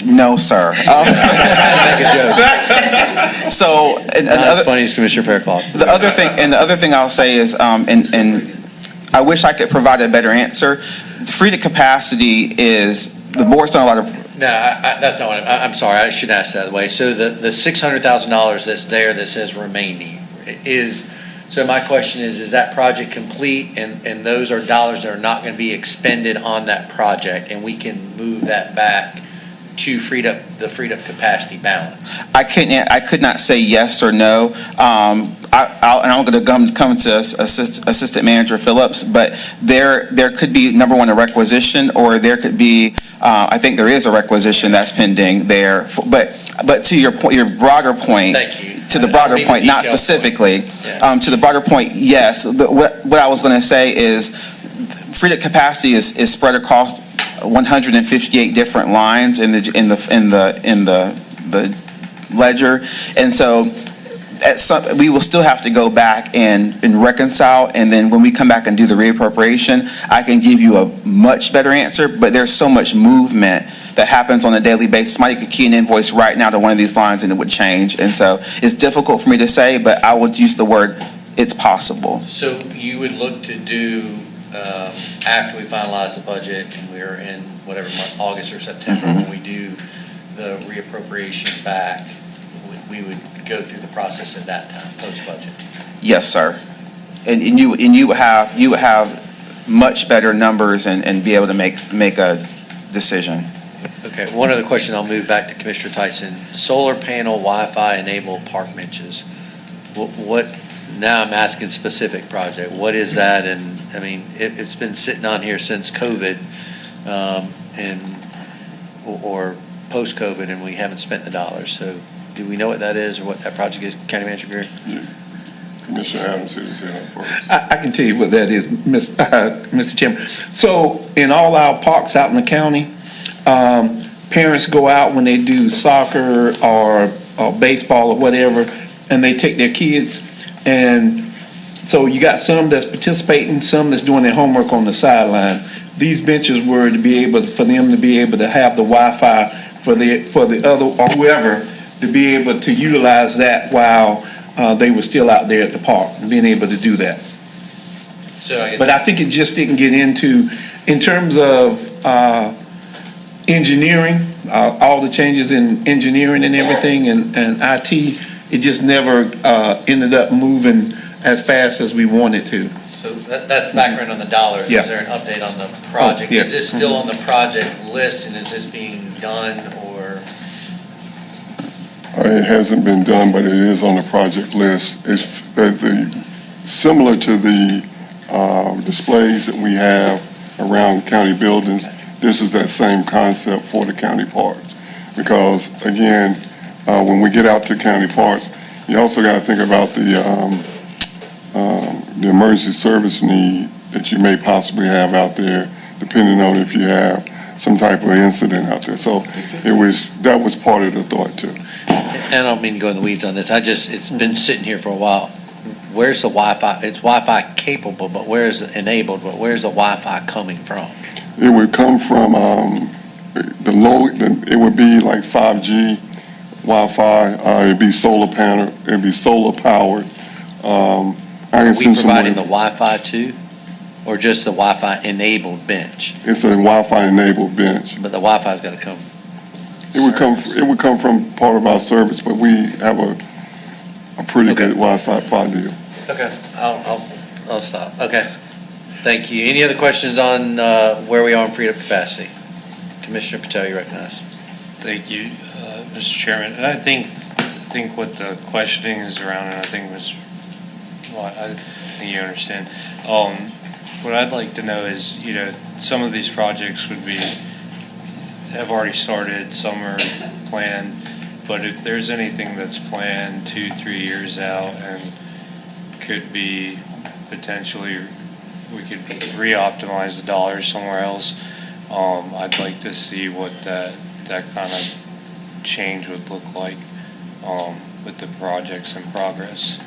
No, sir. Make a joke. So, and Not as other, funny as Commissioner Faircloth. the other thing I'll say is, and I wish I could provide a better answer. Freed up capacity is, the board's done a lot of. No, that's not what I'm sorry, I should ask that way. So the $600,000 that's there that says remaining is, so my question is that project complete, and those are dollars that are not going to be expended on that project, and we can move that back to the freed up capacity balance? I could not say yes or no. And I'm going to come to Assistant Manager Phillips, but there could be, number one, a requisition, or there could be, I think there is a requisition that's pending there. But to your point, your broader point. Thank you. To the broader point, not specifically. To the broader point, yes. What I was going to say is, freed up capacity is spread across 158 different lines in the ledger, and so we will still have to go back and reconcile, and then when we come back and do the reappropriation, I can give you a much better answer. But there's so much movement that happens on a daily basis. Somebody could key an invoice right now to one of these lines and it would change, and so it's difficult for me to say, but I would use the word it's possible. So you would look to do, after we finalize the budget, and we're in whatever month, August or September, when we do the reappropriation back, we would go through the process at that time, post-budget? Yes, sir. And you would have much better numbers and be able to make a decision. Okay, one other question, I'll move back to Commissioner Tyson. Solar panel Wi-Fi enabled park benches. What, now I'm asking specific project, what is that? And I mean, it's been sitting on here since COVID, or post-COVID, and we haven't spent the dollars. So do we know what that is, or what that project is, County Manager Greer? Yeah. Commissioner Adams hit his hand up first. I can tell you what that is, Mr. Chairman. So in all our parks out in the county, parents go out when they do soccer or baseball or whatever, and they take their kids, and so you got some that's participating, some that's doing their homework on the sideline. These benches were to be able, for them to be able to have the Wi-Fi for the other, or whoever, to be able to utilize that while they were still out there at the park, being able to do that. So But I think it just didn't get into, in terms of engineering, all the changes in engineering and everything, and IT, it just never ended up moving as fast as we wanted to. So that's the background on the dollars. Yeah. Is there an update on the project? Yeah. Is this still on the project list, and is this being done, or? It hasn't been done, but it is on the project list. It's similar to the displays that we have around county buildings. This is that same concept for the county parks. Because again, when we get out to county parks, you also got to think about the emergency service need that you may possibly have out there, depending on if you have some type of incident out there. So that was part of the thought too. And I don't mean to go in the weeds on this. It's been sitting here for a while. Where's the Wi-Fi? It's Wi-Fi capable, but where's it enabled? But where's the Wi-Fi coming from? It would come from it would be like 5G Wi-Fi. It'd be solar panel. It'd be solar powered. Are we providing the Wi-Fi too, or just the Wi-Fi enabled bench? It's a Wi-Fi enabled bench. But the Wi-Fi's got to come. It would come from part of our service, but we have a pretty good Wi-Fi deal. Okay, I'll stop. Okay, thank you. Any other questions on where we are in freed up capacity? Commissioner Patel, you recognize. Thank you, Mr. Chairman. And I think what the questioning is around, and I think I think you understand. What I'd like to know is, some of these projects have already started, some are planned, But if there's anything that's planned 2-3 years out and could be potentially, we could re-optimize the dollars somewhere else, I'd like to see what that kind of change would look like with the projects in progress.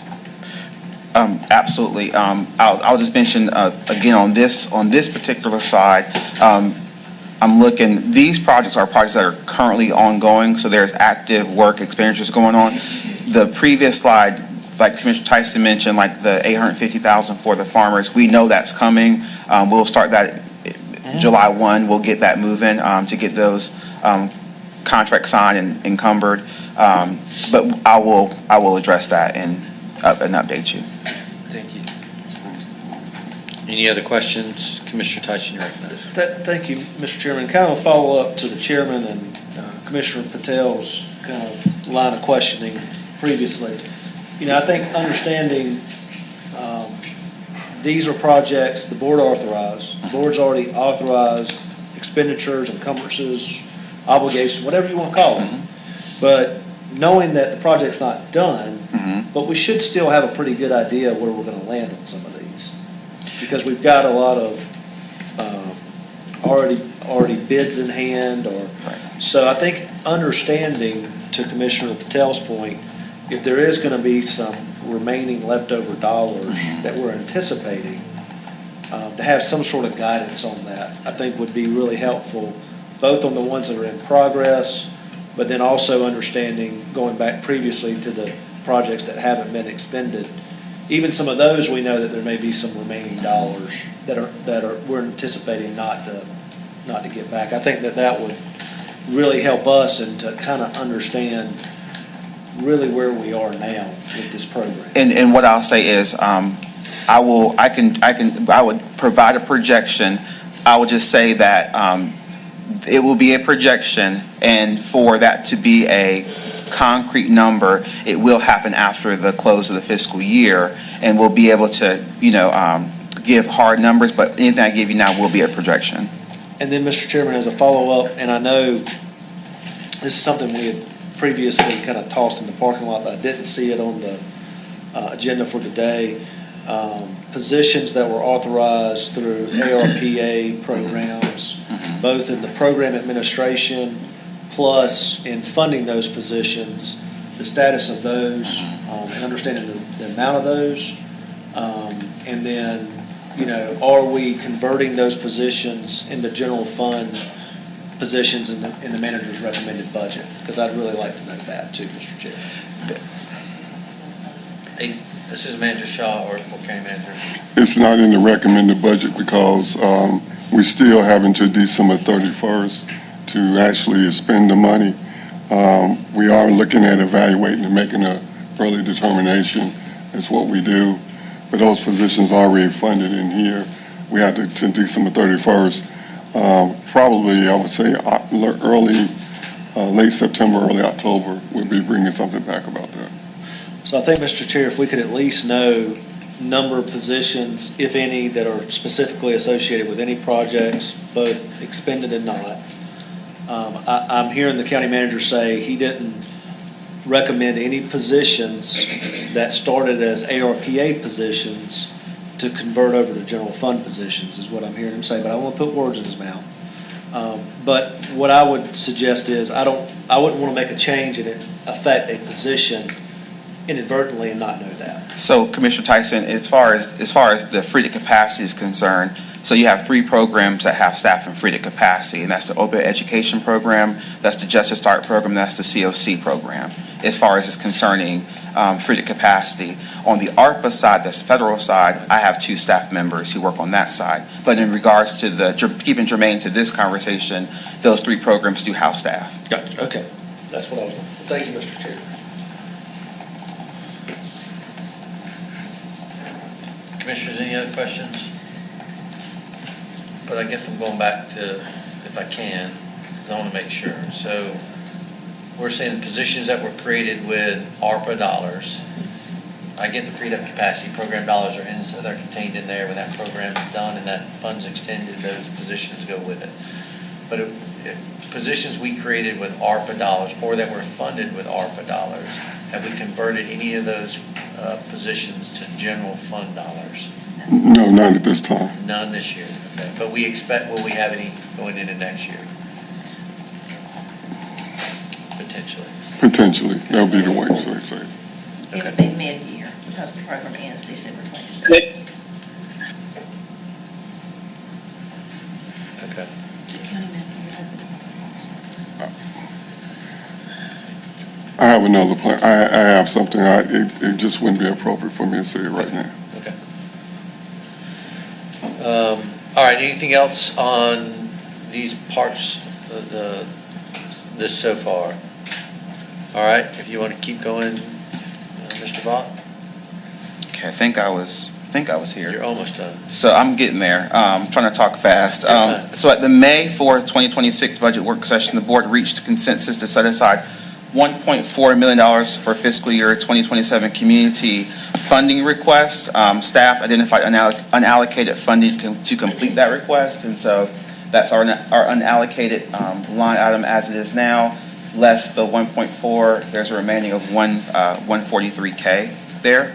Absolutely. I'll just mention, again, on this particular side, I'm looking, these projects are projects that are currently ongoing, so there's active work expenditures going on. The previous slide, like Commissioner Tyson mentioned, like the $850,000 for the farmers, we know that's coming. We'll start that July 1, we'll get that moving to get those contracts signed and encumbered. But I will address that and update you. Thank you. Any other questions? Commissioner Tyson, you're recognized. Thank you, Mr. Chairman. Kind of a follow-up to the chairman and Commissioner Patel's kind of line of questioning previously. You know, I think understanding these are projects the board authorized. The board's already authorized expenditures, encumbrances, obligations, whatever you want to call them. But knowing that the project's not done, but we should still have a pretty good idea where we're going to land on some of these. Because we've got a lot of already bids in hand, so I think understanding, to Commissioner Patel's point, if there is going to be some remaining leftover dollars that we're anticipating, to have some sort of guidance on that, I think would be really helpful, both on the ones that are in progress, but then also understanding, going back previously to the projects that haven't been expended, even some of those, we know that there may be some remaining dollars that we're anticipating not to get back. I think that would really help us and to kind of understand really where we are now with this program. And what I'll say is, I would provide a projection. I would just say that it will be a projection, and for that to be a concrete number, it will happen after the close of the fiscal year, and we'll be able to, give hard numbers, but anything I give you now will be a projection. And then, Mr. Chairman, as a follow-up, and I know this is something we had previously kind of tossed in the parking lot, but I didn't see it on the agenda for today. Positions that were authorized through ARPA programs, both in the program administration plus in funding those positions, the status of those, and understanding the amount of those, and then, are we converting those positions into general fund positions in the manager's recommended budget? Because I'd really like to know that too, Mr. Chair. This is Manager Shaw or County Manager. It's not in the recommended budget because we're still having to December 31st to actually spend the money. We are looking at evaluating and making an early determination. That's what we do. But those positions are already funded in here. We have to December 31st. Probably, I would say, late September, early October, we'll be bringing something back about that. So I think, Mr. Chair, if we could at least know number of positions, if any, that are specifically associated with any projects, both expended and not. I'm hearing the county manager say he didn't recommend any positions that started as ARPA positions to convert over to general fund positions, is what I'm hearing him say, but I don't want to put words in his mouth. But what I would suggest is I wouldn't want to make a change and it affect a position inadvertently and not know that. So, Commissioner Tyson, as far as the freed capacity is concerned, so you have 3 programs that have staff in freed capacity, and that's the Open Education Program, that's the Justice Start Program, that's the COC program, as far as it's concerning freed capacity. On the ARPA side, that's the federal side, I have 2 staff members who work on that side. But in regards to keeping germane to this conversation, those 3 programs do house staff. Gotcha. Okay. That's what I was. Thank you, Mr. Chair. Commissioners, any other questions? But I guess I'm going back to, if I can, because I want to make sure. So we're saying positions that were created with ARPA dollars. I get the freed up capacity program dollars are in, so they're contained in there. When that program is done and that fund's extended, those positions go with it. positions we created with ARPA dollars or that were funded with ARPA dollars, have we converted any of those positions to general fund dollars? No, not at this time. None this year, okay. But we expect, will we have any going into next year? Potentially. Potentially. That'll be the way, so they say. It would be mid-year because the program ends December 26th. Okay. I have another plan. I have something. It just wouldn't be appropriate for me to say it right now. Okay. All right, anything else on these parts of this so far? All right, if you want to keep going, Mr. Vaught? Okay, I think I was here. You're almost done. So I'm getting there. Trying to talk fast. fine. So at the May 4th, 2026 budget work session, the board reached consensus to set aside $1.4 million for fiscal year 2027 community funding request. Staff identified unallocated funding to complete that request, and so that's our unallocated line item as it is now, less the 1.4. There's a remaining of 143K there.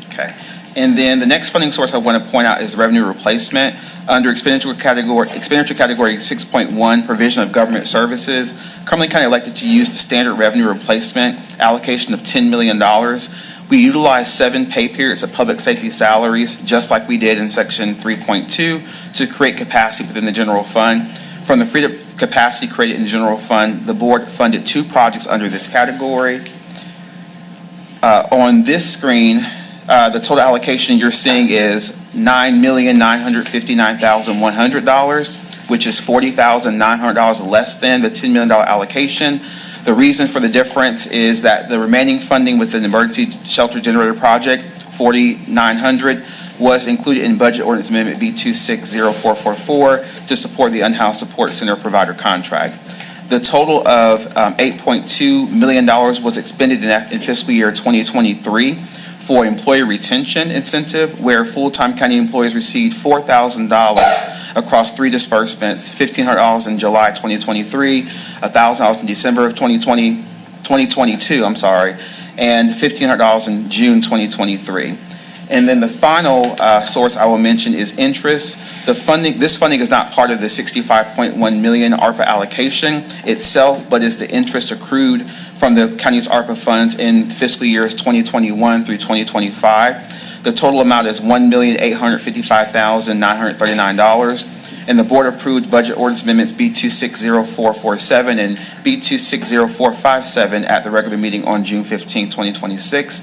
Okay. And then the next funding source I want to point out is revenue replacement. Under expenditure category 6.1, provision of government services, Cumberland County elected to use the standard revenue replacement allocation of $10 million. We utilized 7 pay periods of public safety salaries, just like we did in section 3.2, to create capacity within the general fund. From the freed up capacity created in the general fund, the board funded 2 projects under this category. On this screen, the total allocation you're seeing is $9,959,100, which is $40,900 less than the $10 million allocation. The reason for the difference is that the remaining funding within the emergency shelter generator project, $4,900, was included in Budget Ordinance Amendment B260444 to support the Unhoused Support Center provider contract. The total of $8.2 million was expended in fiscal year 2023 for employee retention incentive, where full-time county employees received $4,000 across 3 disbursements, $1,500 in July 2023, $1,000 in December of 2022, and $1,500 in June 2023. And then the final source I will mention is interest. This funding is not part of the $65.1 million ARPA allocation itself, but is the interest accrued from the county's ARPA funds in fiscal years 2021 through 2025. The total amount is $1,855,939, and the board approved Budget Ordinance Amendments B260447 and B260457 at the regular meeting on June 15, 2026.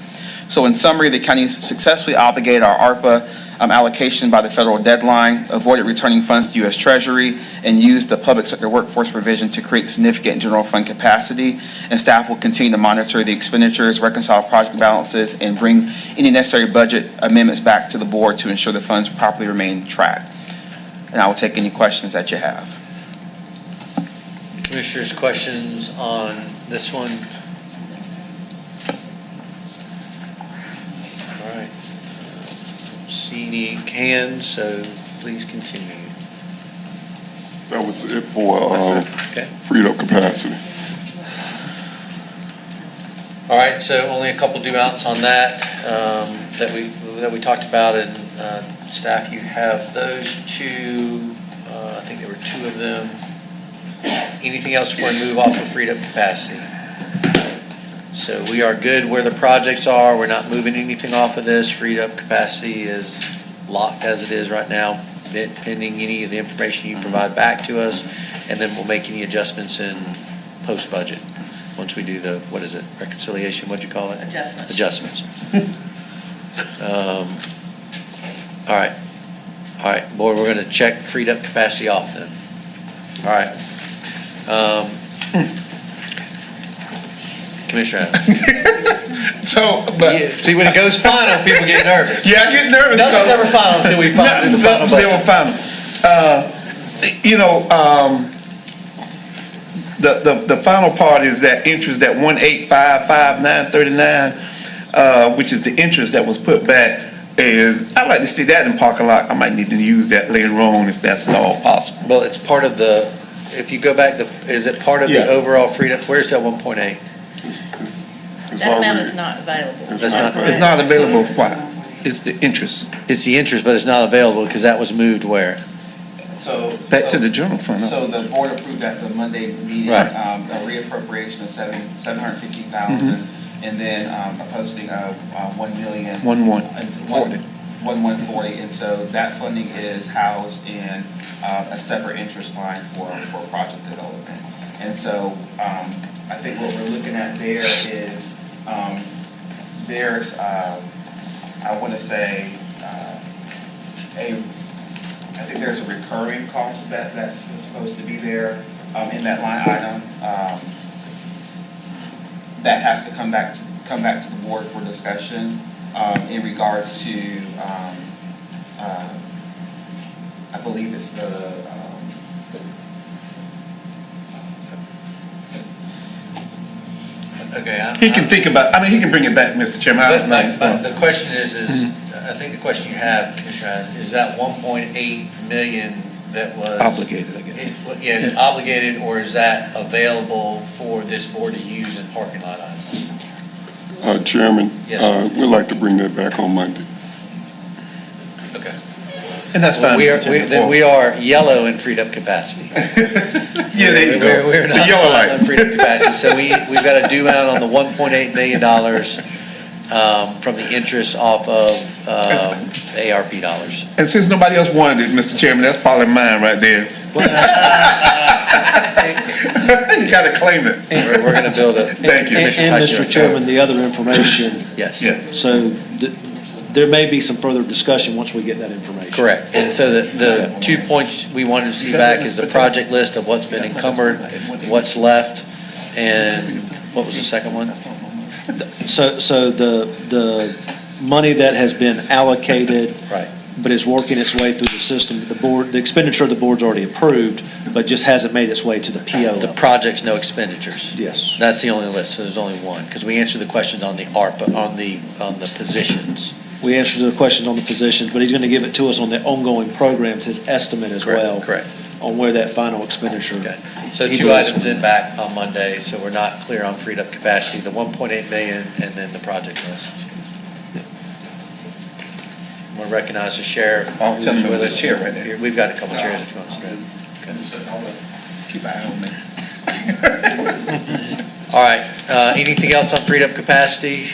So in summary, the county successfully obligated our ARPA allocation by the federal deadline, avoided returning funds to U.S. Treasury, and used the public sector workforce provision to create significant general fund capacity. And staff will continue to monitor the expenditures, reconcile project balances, and bring any necessary budget amendments back to the board to ensure the funds properly remain tracked. And I will take any questions that you have. Commissioners, questions on this one? All right. See any hands, so please continue. That was it for Okay. freed up capacity. All right, so only a couple due outs on that, that we talked about, and staff, you have those 2, I think there were 2 of them. Anything else before we move off of freed up capacity? So we are good where the projects are, we're not moving anything off of this. Freed up capacity is locked as it is right now, pending any of the information you provide back to us, and then we'll make any adjustments in post-budget. Once we do the, what is it, reconciliation, what'd you call it? Adjustments. All right, board, we're gonna check freed up capacity off then. All right. Commissioner Adams. So, but. See, when it goes final, people get nervous. Yeah, I get nervous. Nothing's ever final until we find the final budget. Nothing's ever final. The final part is that interest, that 1,855,939, which is the interest that was put back is, I'd like to see that in parking lot. I might need to use that later on if that's at all possible. Well, it's part of the, if you go back, is it part of the Yeah. overall freedom, where's that 1.8? It's That amount already- is not available. That's not- It's not available, why? It's the interest. It's the interest, but it's not available because that was moved where? So. Back to the general fund. So the board approved at the Monday meeting, Right. a reappropriation of $750,000, and then a posting of 1 million. 1,140. 1,140, and so that funding is housed in a separate interest line for project development. And so I think what we're looking at there is, there's, I want to say, I think there's a recurring cost that's supposed to be there in that line item that has to come back to the board for discussion in regards to, I believe it's the, Okay. He can think about, I mean, he can bring it back, Mr. Chairman. But the question is, I think the question you have, Commissioner, is that 1.8 million that was? Obligated, I guess. Yeah, is it obligated, or is that available for this board to use in parking lot items? Chairman, Yes. we'd like to bring that back on Monday. Okay. And that's Well, fine. Mr. Chairman. then we are yellow in freed up capacity. Yeah, there you go. We're The not yellow fine light. on freed up capacity, so we've got a due amount on the $1.8 million from the interest off of ARP dollars. And since nobody else wanted it, Mr. Chairman, that's probably mine right there. You gotta claim it. We're going to build a. Thank you. And Tyson, Mr. Chairman, the other information, Yes. Yeah. so there may be some further discussion once we get that information. Correct. And so the 2 points we wanted to see back is the project list of what's been encumbered, what's left, and what was the second one? So the money that has been allocated, Right. but is working its way through the system, the expenditure of the board's already approved, but just hasn't made its way to the PO The level. project's no expenditures. Yes. That's the only list, so there's only one, because we answered the questions on the ARPA, on the positions. We answered the questions on the positions, but he's going to give it to us on the ongoing programs, his estimate as well. Correct. On where that final expenditure. Okay. So He two believes- items in back on Monday, so we're not clear on freed up capacity, the 1.8 million and then the project list. I'm going to recognize the sheriff. I'll tell him who's with there's a us. chair right there. We've got a couple chairs if you want to sit. Okay. Keep an eye on me. All right, anything else on freed up capacity?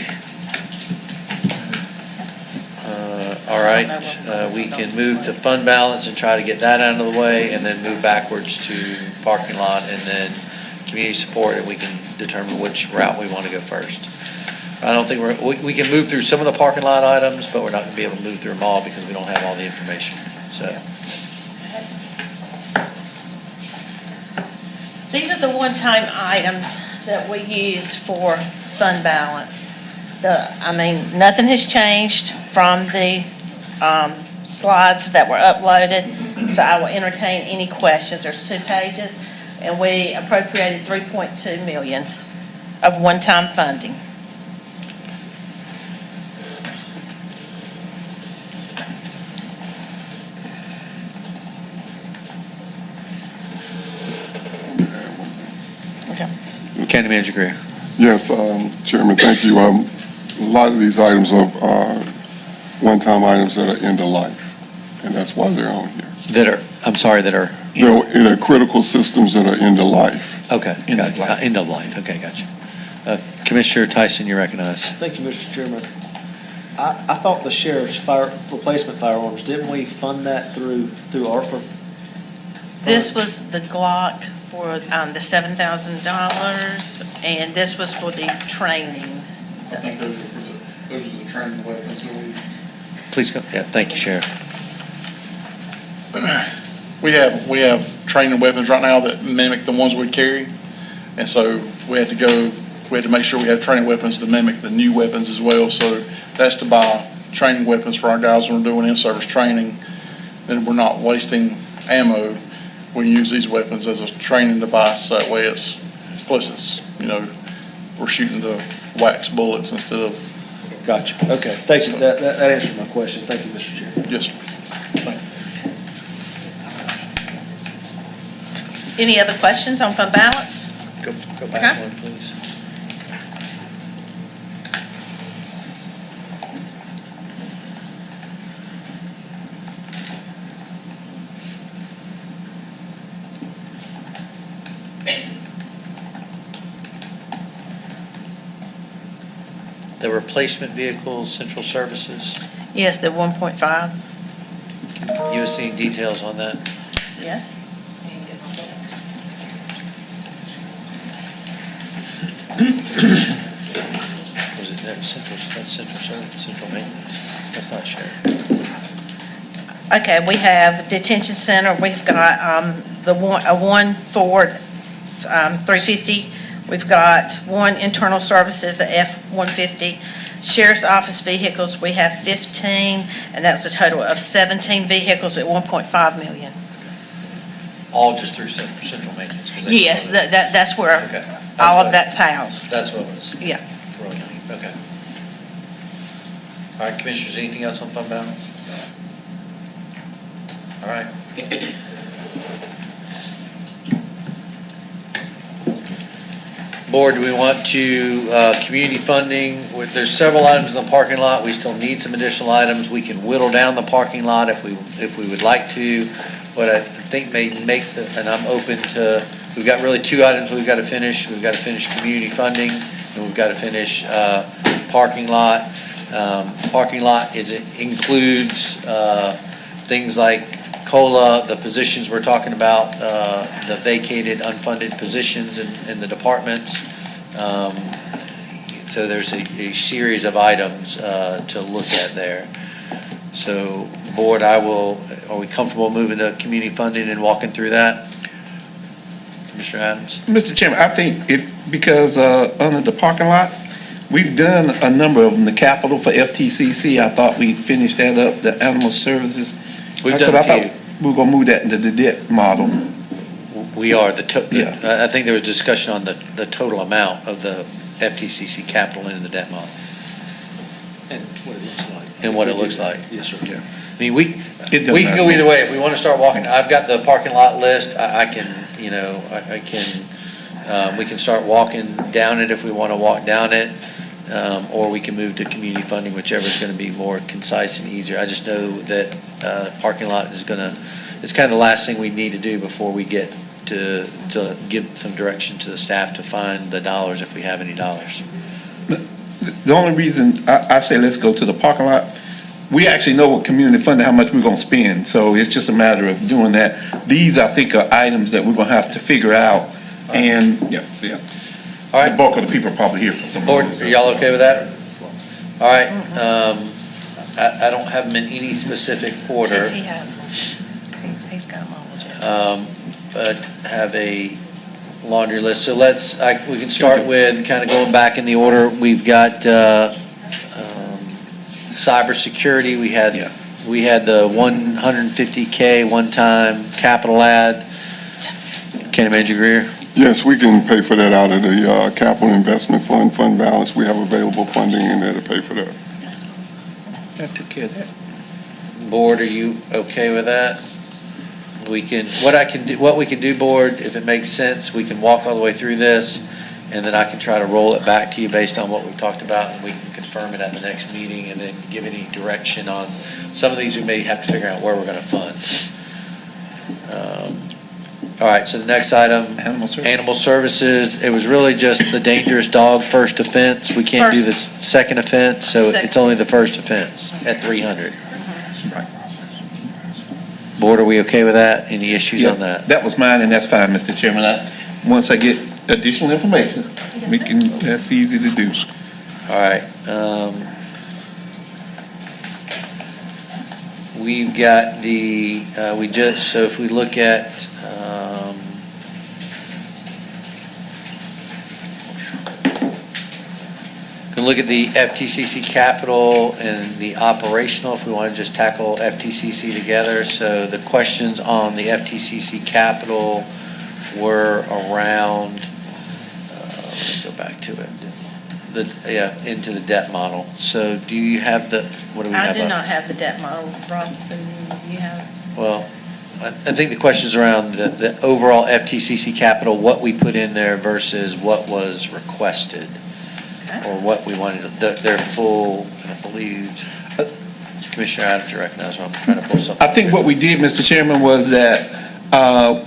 All right, we can move to fund balance and try to get that out of the way, and then move backwards to parking lot and then community support, and we can determine which route we want to go first. I don't think we can move through some of the parking lot items, but we're not going to be able to move through them all because we don't have all the information, so. These are the one-time items that we used for fund balance. Nothing has changed from the slides that were uploaded, so I will entertain any questions. There's 2 pages, and we appropriated $3.2 million of one-time funding. Okay. County Manager Greer. Yes, Chairman, thank you. A lot of these items are one-time items that are end of life, and that's why they're on here. They're They're in a critical systems that are end of life. okay. End of life. End of life, okay, gotcha. Commissioner Tyson, you're recognized. Thank you, Mr. Chairman. I thought the sheriff's replacement firearms, didn't we fund that through ARPA? This was the Glock for the $7,000, and this was for the training. I think those are the training weapons that Please go, yeah, thank you, Sheriff. we have training weapons right now that mimic the ones we carry. And so we had to make sure we had training weapons to mimic the new weapons as well. So that's to buy training weapons for our guys when we're doing in-service training. Then we're not wasting ammo. We use these weapons as a training device. That way we're shooting the wax bullets instead of Gotcha. Okay, thank you. That answered my question. Thank you, Mr. Chairman. Yes, sir. Any other questions on fund balance? Go Okay. back one, please. The replacement vehicles, central services, Yes, the 1.5. give us any details on that? Yes. Was it that central, that's central service, central maintenance? That's not shared. Okay, we have detention center, we've got a one Ford 350, we've got one internal services, the F-150. Sheriff's office vehicles, we have 15, and that was a total of 17 vehicles at 1.5 million. All just through central maintenance? 'cause they- Yes, that's where Okay. all what- of that's housed. That's what was Yeah. throwing me, okay. All right, Commissioners, anything else on fund balance? All right. Board, do we want to, community funding, there's several items in the parking lot, we still need some additional items, we can whittle down the parking lot if we would like to. What I think may make, and I'm open to, we've got really two items we've got to finish. We've got to finish community funding, and we've got to finish parking lot. Parking lot includes things like COLA, the positions we're talking about, the vacated, unfunded positions in the departments. So there's a series of items to look at there. So, Board, are we comfortable moving to community funding and walking through that? Commissioner Adams? Mr. Chairman, I think because under the parking lot, we've done a number of them, the capital for FTCC, I thought we finished that up, the animal services. We've done a I thought few. we were gonna move that into the debt model. We are. Yeah. I think there was discussion on the total amount of the FTCC capital into the debt model And what it looks like. and what it looks like. Yes, sir. Yeah. I mean, we It doesn't can go matter. either way. If we want to start walking, I've got the parking lot list. I can, I can, we can start walking down it if we want to walk down it. Or we can move to community funding, whichever is going to be more concise and easier. I just know that parking lot is it's kind of the last thing we need to do before we get to give some direction to the staff to find the dollars if we have any dollars. The only reason I say let's go to the parking lot, we actually know what community funding, how much we're gonna spend, so it's just a matter of doing that. These, I think, are items that we're gonna have to figure out, and, yeah. All right. The bulk of the people are probably here for some of Board, those. are y'all okay with that? All right, I don't have them in any specific order. He has one. He's got them all, Jim. But have a laundry list. So we can start with kind of going back in the order. We've got cybersecurity. We had the 150K one-time capital add. County Manager Greer? Yes, we can pay for that out of the capital investment fund balance. We have available funding in there to pay for that. That took care of that. Board, are you okay with that? What we can do, Board, if it makes sense, we can walk all the way through this, and then I can try to roll it back to you based on what we've talked about, and we can confirm it at the next meeting, and then give any direction on some of these we may have to figure out where we're gonna fund. All right, so the next item, animal services. It was really just the dangerous dog first offense. We can't do the second offense, so it's only the first offense at 300. Board, are we okay with that? Any issues on that? That was mine, and that's fine, Mr. Chairman. Once I get additional information, that's easy to do. All right. We've got so if we look at, can look at the FTCC capital and the operational, if we want to just tackle FTCC together. So the questions on the FTCC capital were around, let me go back to it. into the debt model. So do you have what do we have? I do not have the debt model, Rob, and you have. Well, I think the question's around the overall FTCC capital, what we put in there versus what was requested, or what we wanted, their full, I believe, Commissioner Adams, you recognize what I'm trying to pull something. I think what we did, Mr. Chairman, was that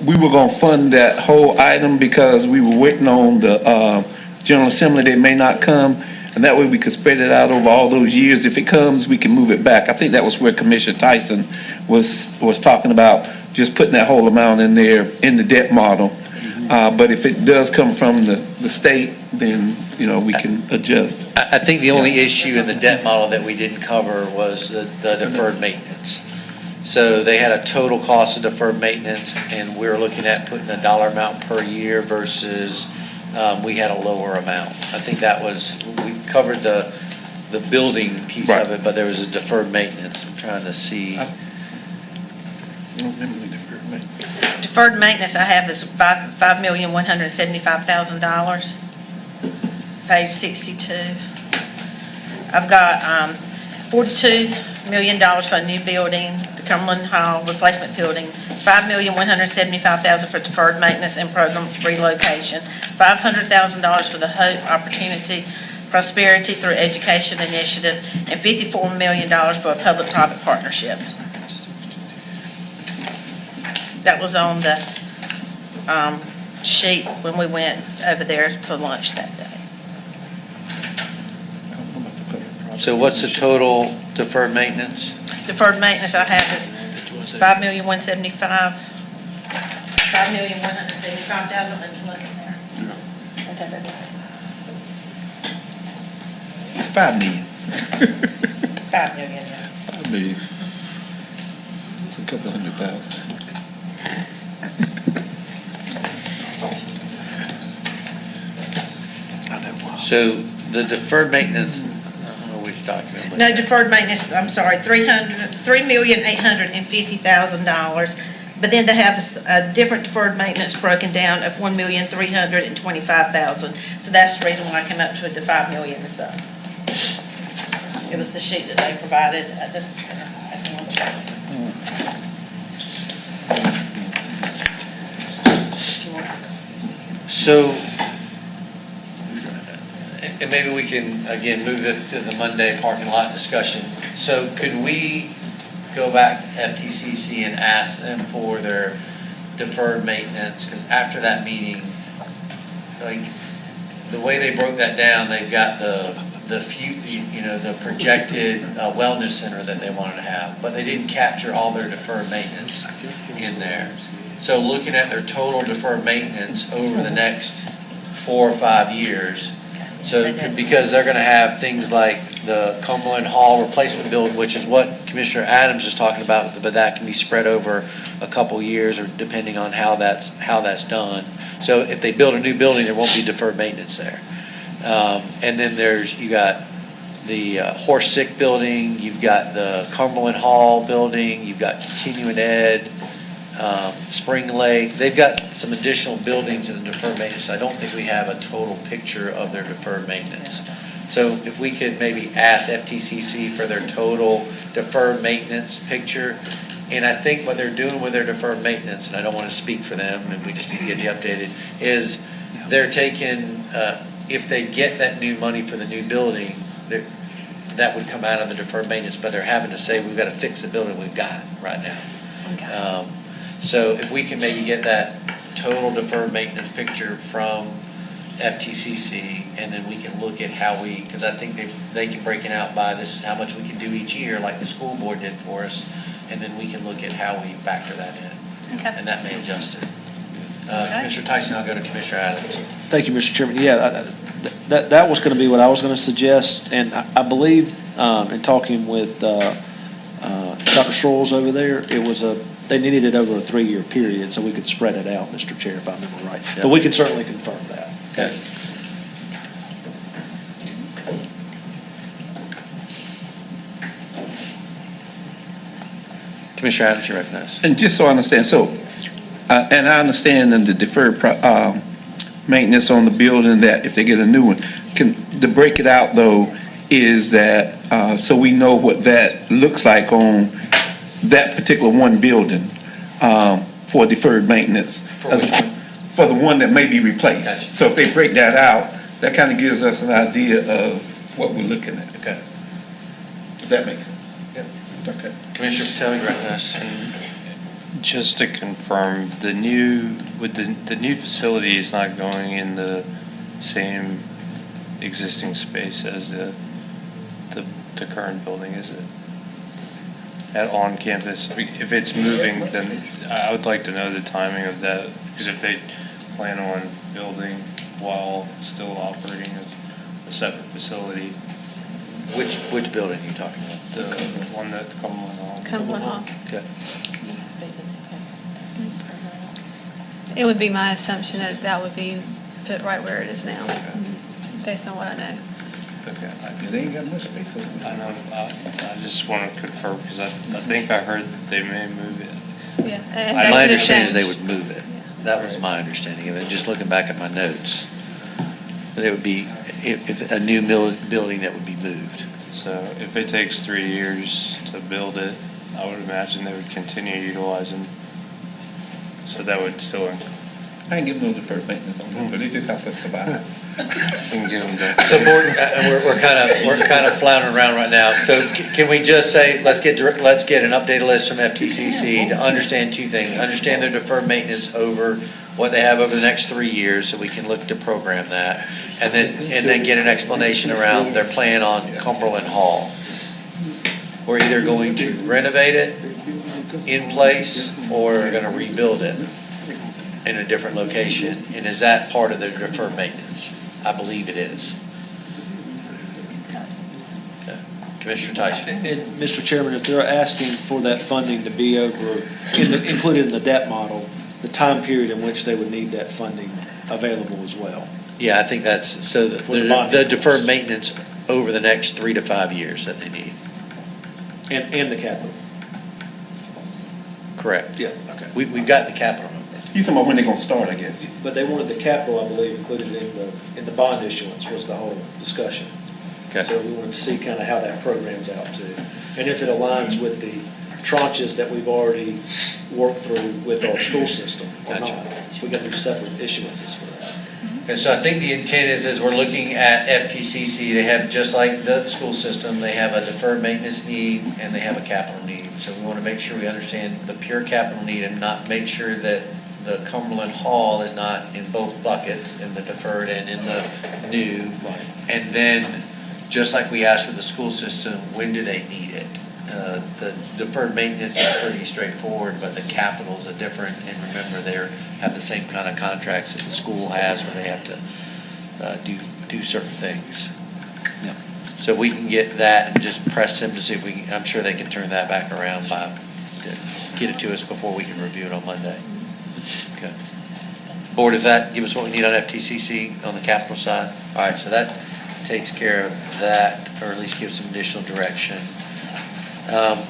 we were going to fund that whole item because we were waiting on the General Assembly. They may not come, and that way we could spread it out over all those years. If it comes, we can move it back. I think that was where Commissioner Tyson was talking about, just putting that whole amount in there in the debt model. But if it does come from the state, then, we can adjust. I think the only issue in the debt model that we didn't cover was the deferred maintenance. So they had a total cost of deferred maintenance, and we were looking at putting a dollar amount per year versus we had a lower amount. I think that was, we covered the building piece of it, but there was a deferred maintenance. I'm trying to see. I don't remember the deferred maintenance. Deferred maintenance I have is $5,175,000, page 62. I've got $42 million for a new building, the Cumberland Hall replacement building, $5,175,000 for deferred maintenance and program relocation, $500,000 for the Hope Opportunity Prosperity through Education Initiative, and $54 million for a public-private partnership. That was on the sheet when we went over there for lunch that day. So what's the total deferred maintenance? Deferred maintenance I have is $5,175,000. $5,175,000. Let me look in there. Okay, that is $5 million. $5 million, yeah. $5 million. It's a couple $100,000. So the deferred maintenance, I don't know which document. No, deferred maintenance, I'm sorry, $3,850,000. But then they have a different deferred maintenance broken down of $1,325,000. So that's the reason why I came up to the $5 million or so. It was the sheet that they provided at the So, and maybe we can, again, move this to the Monday parking lot discussion. So could we go back to FTCC and ask them for their deferred maintenance? Because after that meeting, like, the way they broke that down, they've got the projected wellness center that they wanted to have, but they didn't capture all their deferred maintenance in there. So looking at their total deferred maintenance over the next 4 or 5 years, so because they're going to have things like the Cumberland Hall replacement build, which is what Commissioner Adams is talking about, but that can be spread over a couple years, or depending on how that's done. So if they build a new building, there won't be deferred maintenance there. And then you got the Horse Sick building, you've got the Cumberland Hall building, you've got Continuing Ed, Spring Lake. They've got some additional buildings in the deferred maintenance. I don't think we have a total picture of their deferred maintenance. So if we could maybe ask FTCC for their total deferred maintenance picture. And I think what they're doing with their deferred maintenance, and I don't want to speak for them, and we just need to get you updated, is they're taking, if they get that new money for the new building, that would come out of the deferred maintenance, but they're having to say, we've got to fix the building we've got right now. Okay. So if we can maybe get that total deferred maintenance picture from FTCC, and then we can look at how because I think they can break it out by this is how much we can do each year, like the school board did for us, and then we can look at how we factor that in. Okay. And that may adjust it. Commissioner Tyson, I'll go to Commissioner Adams. Thank you, Mr. Chairman. Yeah, that was going to be what I was going to suggest, and I believe in talking with Dr. Schroels over there, they needed it over a 3-year period so we could spread it out, Mr. Chair, if I remember right. Yeah. But we can certainly confirm that. Okay. Commissioner Adams, you recognize. And just so I understand, and I understand in the deferred maintenance on the building that if they get a new one, to break it out though is that, so we know what that looks like on that particular one building, for deferred maintenance. For which one? For the one that may be replaced. Gotcha. So if they break that out, that kind of gives us an idea of what we're looking at. Okay. If that makes sense. Yep. Okay. Commissioner Patel, you recognize? Just to confirm, the new facility is not going in the same existing space as the current building, is it? On campus? If it's moving, then I would like to know the timing of that, because if they plan on building while still operating as a separate facility, Which building are you talking about? the one that Cumberland Hall. Okay. It would be my assumption that that would be put right where it is now, based on what I know. Okay. Yeah, they ain't got much space over there. I know, I just want to confirm, because I think I heard that they may move it. Yeah. My understanding is they would move it. That was my understanding of it, just looking back at my notes. That it would be if a new building that would be moved. So if it takes 3 years to build it, I would imagine they would continue utilizing. So that would still, I ain't getting no deferred maintenance on them, but they just have to survive. we can give them that. So board, we're kind of floundering around right now. So can we just say, let's get an updated list from FTCC to understand two things. Understand their deferred maintenance over what they have over the next 3 years, so we can look to program that. And then get an explanation around their plan on Cumberland Hall. We're either going to renovate it in place or we're going to rebuild it in a different location. And is that part of the deferred maintenance? I believe it is. Okay. Commissioner Tyson. And Mr. Chairman, if they're asking for that funding to be over, included in the debt model, the time period in which they would need that funding available as well. Yeah, I think that's, so the deferred maintenance over the next 3 to 5 years that they need. And the capital. Correct. Yeah, okay. We've got the capital number. You talking about when they're gonna start, I guess? But they wanted the capital, I believe, included in the bond issuance was the whole discussion. Okay. So we wanted to see kind of how that programs out too. And if it aligns with the tranches that we've already worked through with our school system or Gotcha. not. We got to do separate issuances for that. And so I think the intent is we're looking at FTCC, they have, just like the school system, they have a deferred maintenance need and they have a capital need. So we want to make sure we understand the pure capital need and not make sure that the Cumberland Hall is not in both buckets, in the deferred and in the new. And then, just like we asked for the school system, when do they need it? The deferred maintenance is pretty straightforward, but the capital is a different, and remember, they have the same kind of contracts that the school has where they have to do certain things. Yeah. So if we can get that and just press them to see if we can, I'm sure they can turn that back around get it to us before we can review it on Monday. Okay. Board, does that give us what we need on FTCC on the capital side? All right, so that takes care of that, or at least gives some additional direction.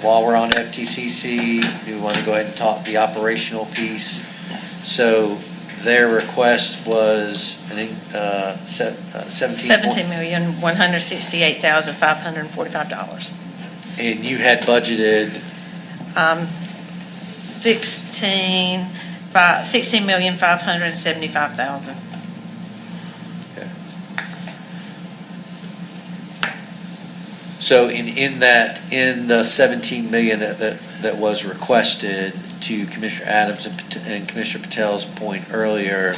While we're on FTCC, do we want to go ahead and talk the operational piece? So their request was $17,168,545. And you had budgeted, $16,575,000. so in the 17 million that was requested, to Commissioner Adams and Commissioner Patel's point earlier,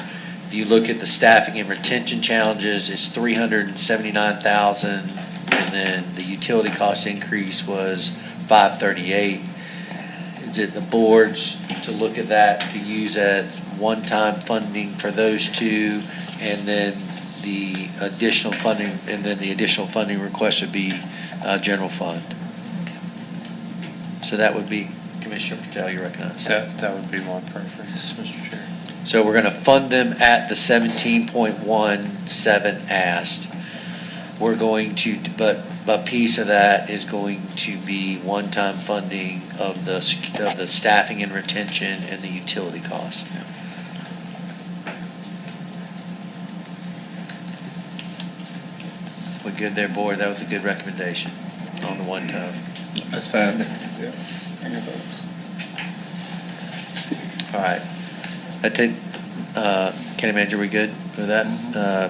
if you look at the staffing and retention challenges, it's 379,000, and then the utility cost increase was 538. Is it the board's to look at that, to use as one-time funding for those two, and then the additional funding request would be general fund? So that would be, Commissioner Patel, you recognize? That would be my preference, Mr. Chair. So we're going to fund them at the 17.17 asked. We're going to, but a piece of that is going to be one-time funding of the staffing and retention and the utility cost. good there, board? That was a good recommendation on the one-time. That's fine. All right. I take, County Manager, we good with that?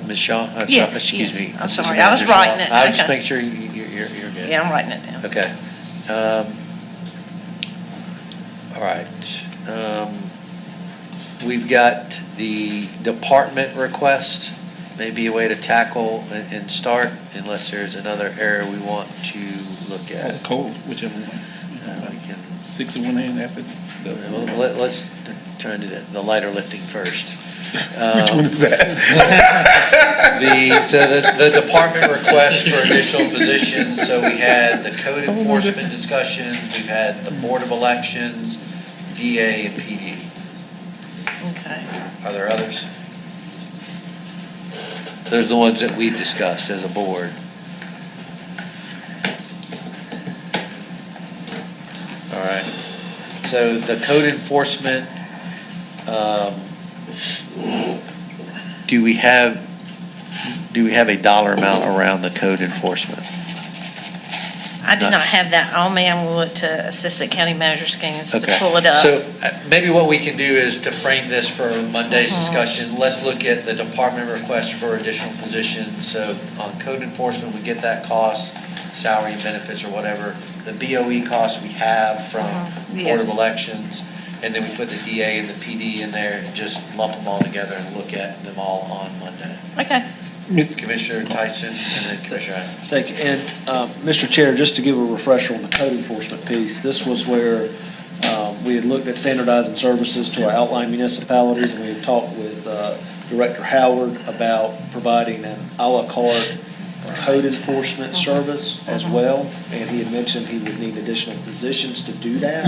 Ms. Shaw? Yes, Excuse yes. me. I'm Assistant sorry. I was Manager Shaw. writing it. I'll just Okay. make sure you're good. Yeah, I'm writing it down. Okay. All right. We've got the department request, maybe a way to tackle and start, unless there's another area we want to look at. Cold, whichever one. We can, 6 in one hand after let's try and do the lighter lifting first. Which one is that? The department request for additional positions, so we had the code enforcement discussion, we've had the Board of Elections, DA, and PD. Okay. Are there others? Those are the ones that we've discussed as a board. All right. So the code enforcement, do we have a dollar amount around the code enforcement? I do not have that on me. I'm going to look to Assistant County Manager Skins to Okay. pull it up. So maybe what we can do is to frame this for Monday's discussion, let's look at the department request for additional positions. So on code enforcement, we get that cost, salary, benefits, or whatever. The BOE cost we have from Board of Yes. Elections. And then we put the DA and the PD in there and just lump them all together and look at them all on Monday. Okay. Commissioner Tyson and then Commissioner Adams. Thank you. And, Mr. Chair, just to give a refresher on the code enforcement piece, this was where we had looked at standardizing services to our outlying municipalities, and we had talked with Director Howard about providing an à la carte code enforcement service as well, and he had mentioned he would need additional positions to do that.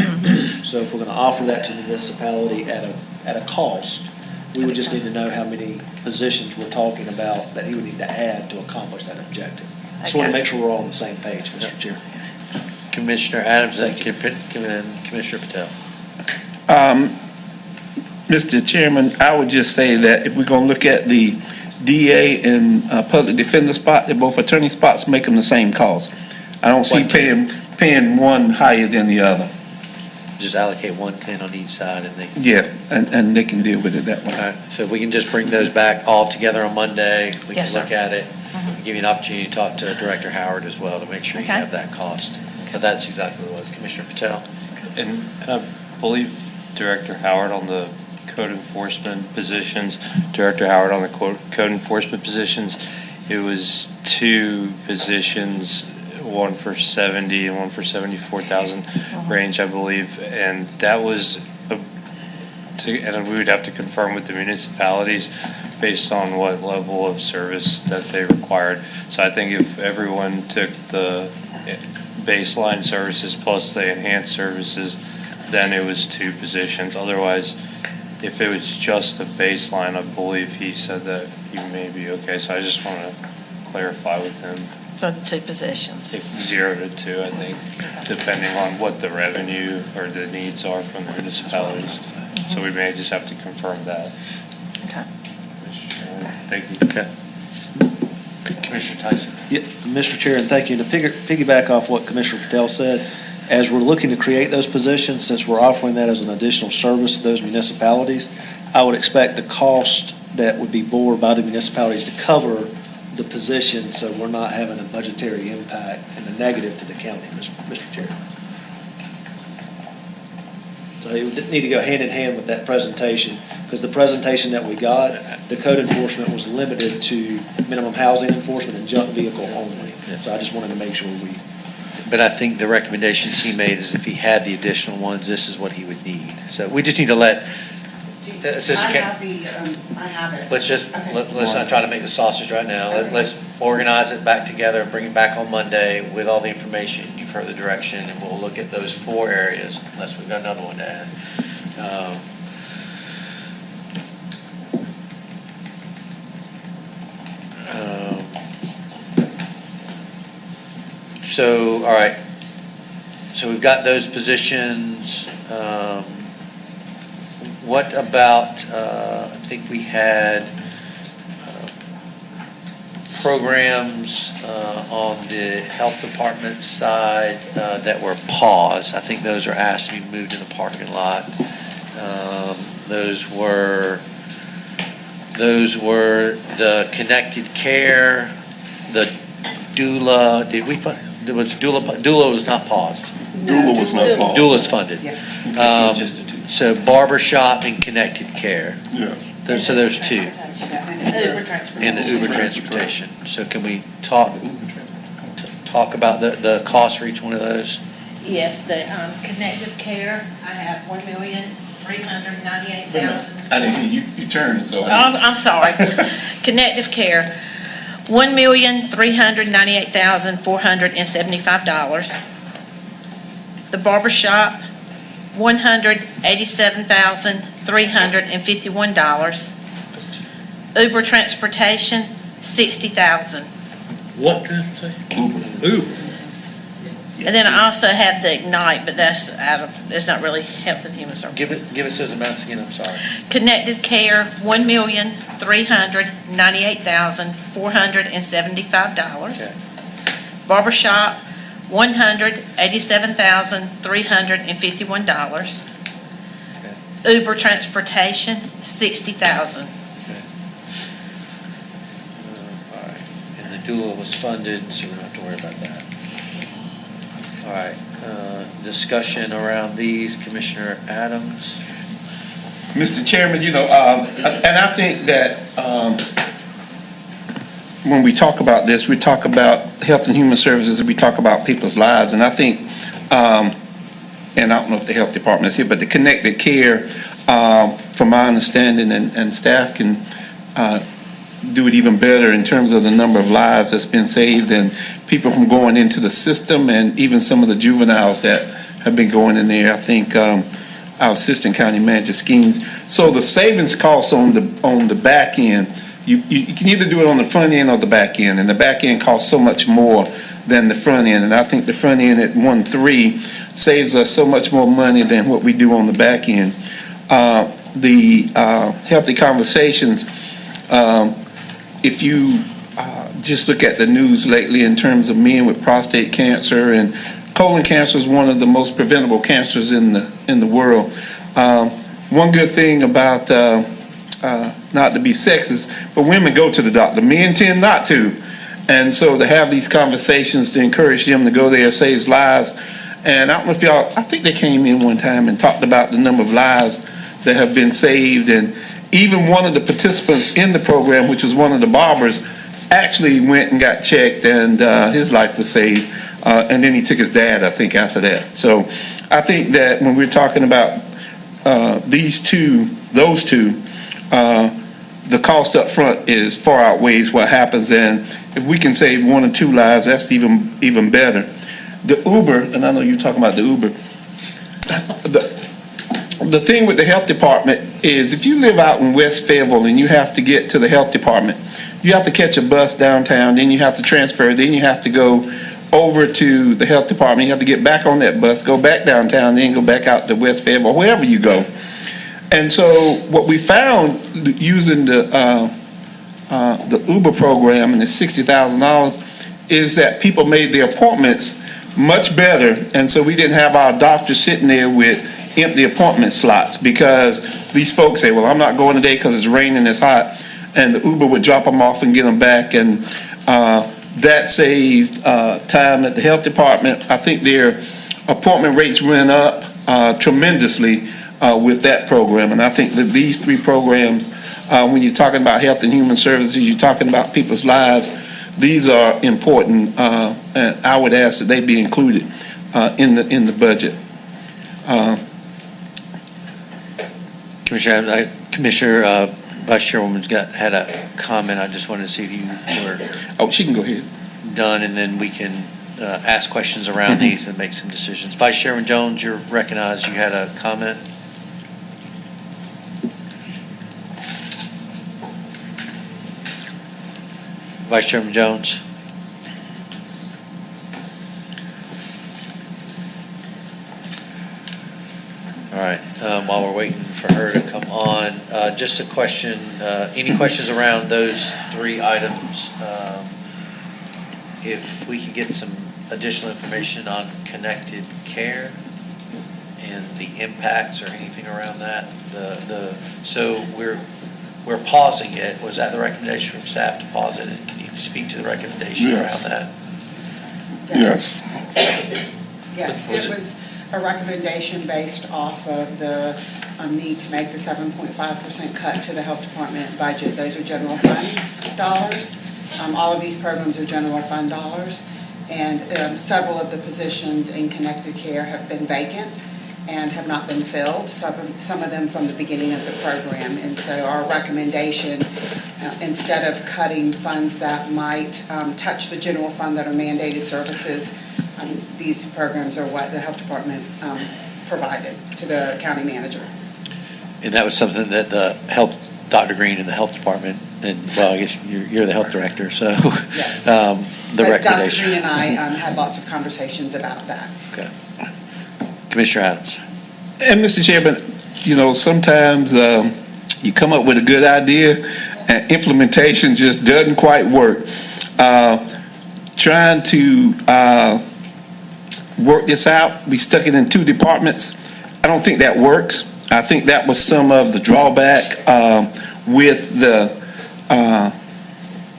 So if we're going to offer that to the municipality at a cost, we would just need to know how many positions we're talking about that he would need to add to accomplish that objective. Just want to make sure we're all on the same page, Mr. Chair. Commissioner Adams and Commissioner Patel. Mr. Chairman, I would just say that if we're going to look at the DA and public defender spot, they're both attorney spots, make them the same cost. I don't see paying one higher than the other. Just allocate 110 on each side and they. Yeah, and they can deal with it that way. All right, so if we can just bring those back all together on Monday, we can Yes, look sir. at it. Give you an opportunity to talk to Director Howard as well to make sure you Okay. have that cost. But that's exactly what it was. Commissioner Patel? And I believe Director Howard on the code enforcement positions, it was 2 positions, one for 70 and one for 74,000 range, I believe. And that was, and we would have to confirm with the municipalities based on what level of service that they required. So I think if everyone took the baseline services plus the enhanced services, then it was 2 positions. Otherwise, if it was just a baseline, I believe he said that he may be okay. So I just want to clarify with him. So the 2 positions. 0 to 2, I think, depending on what the revenue or the needs are from the municipalities. So we may just have to confirm that. Okay. Thank you. Okay. Commissioner Tyson? Yeah, Mr. Chair, and thank you. To piggyback off what Commissioner Patel said, as we're looking to create those positions, since we're offering that as an additional service to those municipalities, I would expect the cost that would be borne by the municipalities to cover the position, so we're not having a budgetary impact and a negative to the county, Mr. Chair. So it would need to go hand in hand with that presentation, because the presentation that we got, the code enforcement was limited to minimum housing enforcement and junk vehicle only. So I just wanted to make sure we. But I think the recommendations he made is if he had the additional ones, this is what he would need. So we just need to let, Assistant I have it. let's just, Okay. let's not try to make the sausage right now. Let's organize it back together and bring it back on Monday with all the information. You've heard the direction, and we'll look at those 4 areas, unless we've got another one to add. So, all right. So we've got those positions. What about, I think we had, programs on the health department side that were paused. I think those are asked to be moved in the parking lot. Those were the connected care, the doula. Doula was not paused. Doula was not paused. Doula's funded. So barber shop and connected care. Yes. So there's two. Uber transportation. And the Uber transportation. So can we talk about the cost for each one of those? Yes, the connected care, I have $1,398,000. I didn't hear you turned, so. I'm sorry. Connective care, $1,398,475. The barber shop, $187,351. Uber transportation, $60,000. What transportation? Uber. And then I also have the Ignite, but that's it's not really Health and Human Services. Give us those amounts again, I'm sorry. Connected care, $1,398,475. Barbershop, $187,351. Uber transportation, $60,000. All right. And the doula was funded, so we don't have to worry about that. All right. Discussion around these, Commissioner Adams. Mr. Chairman, and I think that when we talk about this, we talk about Health and Human Services, we talk about people's lives, and I think, and I don't know if the Health Department is here, but the connected care, from my understanding, and staff can do it even better in terms of the number of lives that's been saved and people from going into the system, and even some of the juveniles that have been going in there. I think our Assistant County Manager Skeens. So the savings costs on the back end, you can either do it on the front end or the back end, and the back end costs so much more than the front end. And I think the front end at 1.3 saves us so much more money than what we do on the back end. The Healthy Conversations, if you just look at the news lately in terms of men with prostate cancer, and colon cancer is one of the most preventable cancers in the world. One good thing about, not to be sexist, but women go to the doctor. Men tend not to. And so to have these conversations to encourage them to go there saves lives. And I don't know if y'all, I think they came in one time and talked about the number of lives that have been saved. And even one of the participants in the program, which was one of the barbers, actually went and got checked, and his life was saved. And then he took his dad, I think, after that. So I think that when we're talking about those two, the cost up front is far outweighs what happens. And if we can save 1 or 2 lives, that's even better. The Uber, and I know you're talking about the Uber, the thing with the health department is if you live out in West Fayetteville and you have to get to the health department, you have to catch a bus downtown, then you have to transfer, then you have to go over to the health department, you have to get back on that bus, go back downtown, then go back out to West Fayetteville, wherever you go. And so what we found using the Uber program and the $60,000 is that people made their appointments much better. And so we didn't have our doctors sitting there with empty appointment slots, because these folks say, well, I'm not going today because it's raining, it's hot. And the Uber would drop them off and get them back. And that saved time at the health department. I think their appointment rates went up tremendously with that program. And I think that these 3 programs, when you're talking about Health and Human Services, you're talking about people's lives, these are important, and I would ask that they be included in the budget. Commissioner Vice Chairwoman's had a comment. I just wanted to see if you were. Oh, she can go ahead. Done, and then we can ask questions around these and make some decisions. Vice Chairman Jones, you're recognized. You had a comment. Vice Chairman Jones. All right, while we're waiting for her to come on, just a question, any questions around those 3 items? if we could get some additional information on connected care and the impacts or anything around that, so we're pausing it. Was that the recommendation from staff to pause it? And can you speak to the recommendation Yes. around that? Yes. Yes, it was a recommendation based off of the need to make the 7.5% cut to the health department budget. Those are general fund dollars. All of these programs are general fund dollars. And several of the positions in connected care have been vacant and have not been filled, some of them from the beginning of the program. And so our recommendation, instead of cutting funds that might touch the general fund that are mandated services, these programs are what the health department provided to the county manager. And that was something that Dr. Green and the health department, and well, I guess you're the health director, so Yes. the But recommendation. Dr. Green and I had lots of conversations about that. Okay. Commissioner Adams. And Mr. Chairman, sometimes you come up with a good idea and implementation just doesn't quite work. Trying to work this out, we stuck it in two departments. I don't think that works. I think that was some of the drawback with the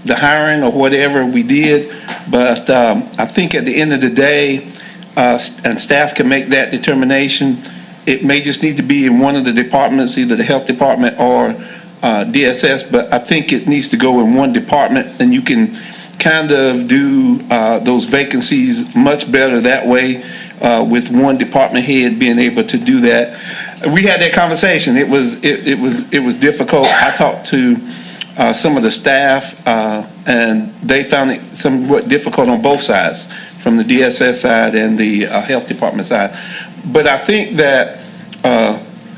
hiring or whatever we did. But I think at the end of the day, and staff can make that determination, it may just need to be in one of the departments, either the health department or DSS, but I think it needs to go in one department, and you can kind of do those vacancies much better that way, with one department head being able to do that. We had that conversation. It was difficult. I talked to some of the staff, and they found it somewhat difficult on both sides, from the DSS side and the health department side. But I think that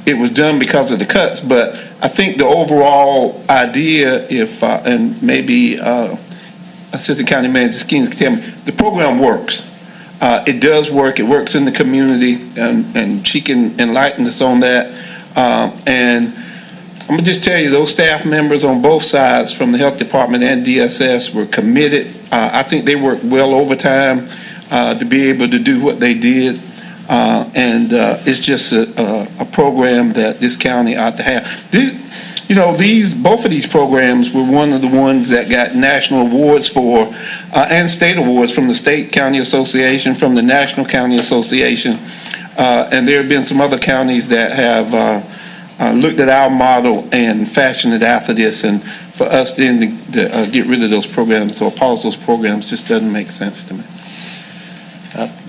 it was done because of the cuts. But I think the overall idea, and maybe Assistant County Manager Skeens can tell me, the program works. It does work. It works in the community, and she can enlighten us on that. And I'm going to just tell you, those staff members on both sides, from the health department and DSS, were committed. I think they worked well overtime to be able to do what they did. And it's just a program that this county ought to have. Both of these programs were one of the ones that got national awards for, and state awards from the State County Association, from the National County Association. And there have been some other counties that have looked at our model and fashioned it after this. And for us then to get rid of those programs or pause those programs just doesn't make sense to me.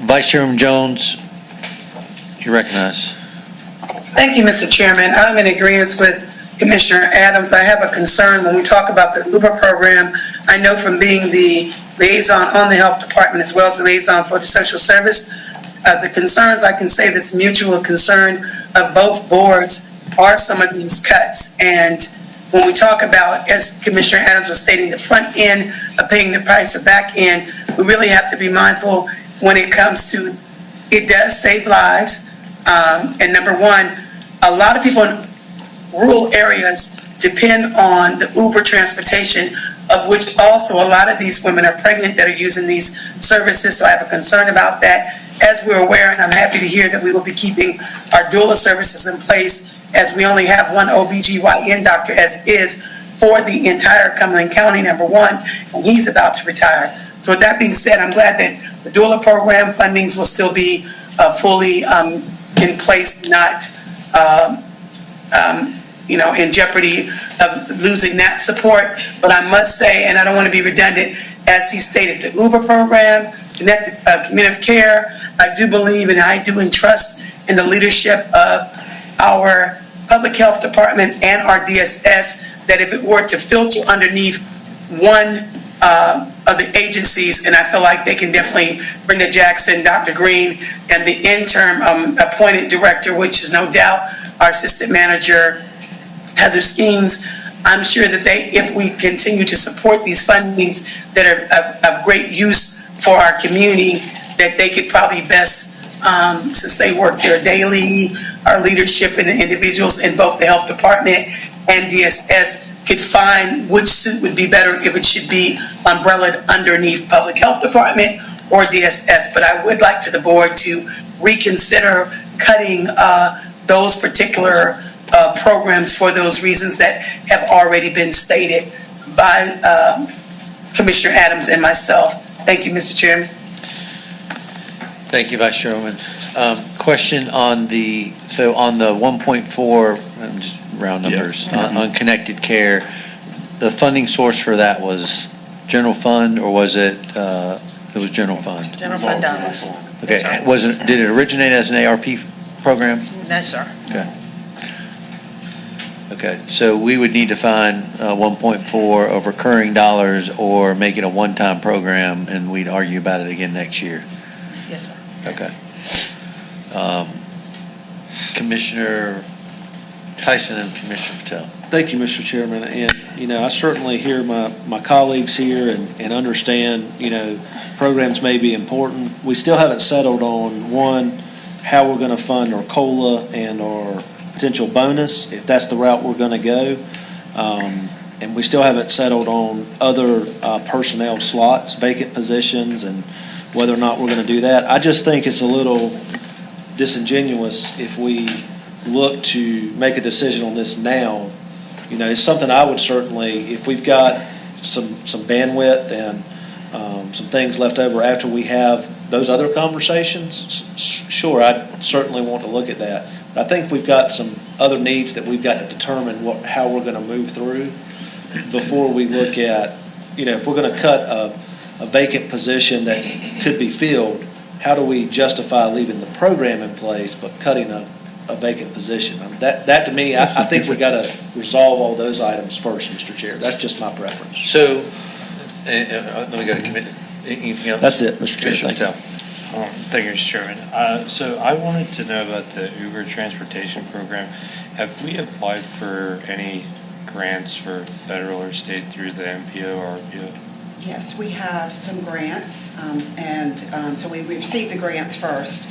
Vice Chairman Jones, you recognize. Thank you, Mr. Chairman. I'm in agreement with Commissioner Adams. I have a concern when we talk about the Uber program. I know from being the liaison on the health department as well as the liaison for the social service, the concerns, I can say this mutual concern of both boards are some of these cuts. And when we talk about, as Commissioner Adams was stating, the front end of paying the price or back end, we really have to be mindful when it comes to, it does save lives. And number one, a lot of people in rural areas depend on the Uber transportation, of which also a lot of these women are pregnant that are using these services. So I have a concern about that. As we're aware, and I'm happy to hear that we will be keeping our doula services in place, as we only have one OBGYN doctor as is for the entire Cumberland County, number one, and he's about to retire. So with that being said, I'm glad that the doula program fundings will still be fully in place, not in jeopardy of losing that support. But I must say, and I don't want to be redundant, as he stated, the Uber program, connected community care, I do believe and I do entrust in the leadership of our public health department and our DSS, that if it were to filter underneath one of the agencies, and I feel like they can definitely, Brenda Jackson, Dr. Green, and the interim appointed director, which is no doubt our assistant manager, Heather Skeens. I'm sure that if we continue to support these fundings that are of great use for our community, that they could probably best, since they work there daily, our leadership and the individuals in both the health department and DSS could find which suit would be better, if it should be umbrellaed underneath Public Health Department or DSS. But I would like for the board to reconsider cutting those particular programs for those reasons that have already been stated by Commissioner Adams and myself. Thank you, Mr. Chairman. Thank you, Vice Chairman. Question on the 1.4, just round numbers, on connected care, the funding source for that was general fund, or was it was general fund? General fund dollars. Okay, Yes, sir. did it originate as an ARP program? No, sir. Okay. Okay, so we would need to find 1.4 of recurring dollars or make it a one-time program, and we'd argue about it again next year. Yes, sir. Okay. Commissioner Tyson and Commissioner Patel. Thank you, Mr. Chairman. And, I certainly hear my colleagues here and understand, programs may be important. We still haven't settled on, one, how we're going to fund our COLA and our potential bonus, if that's the route we're going to go. And we still haven't settled on other personnel slots, vacant positions, and whether or not we're going to do that. I just think it's a little disingenuous if we look to make a decision on this now. It's something I would certainly, if we've got some bandwidth and some things left over after we have those other conversations, sure, I'd certainly want to look at that. But I think we've got some other needs that we've got to determine how we're going to move through before we look at, if we're going to cut a vacant position that could be filled, how do we justify leaving the program in place but cutting a vacant position? I mean, that to me, I think we got to resolve all those items first, Mr. Chair. That's just my preference. So, let me go to committee. Anything else? That's it, Mr. Chair. Commissioner Thank you. Patel. Thank you, Mr. Chairman. So I wanted to know about the Uber transportation program. Have we applied for any grants for federal or state through the MPO or RPO? Yes, we have some grants, so we received the grants first,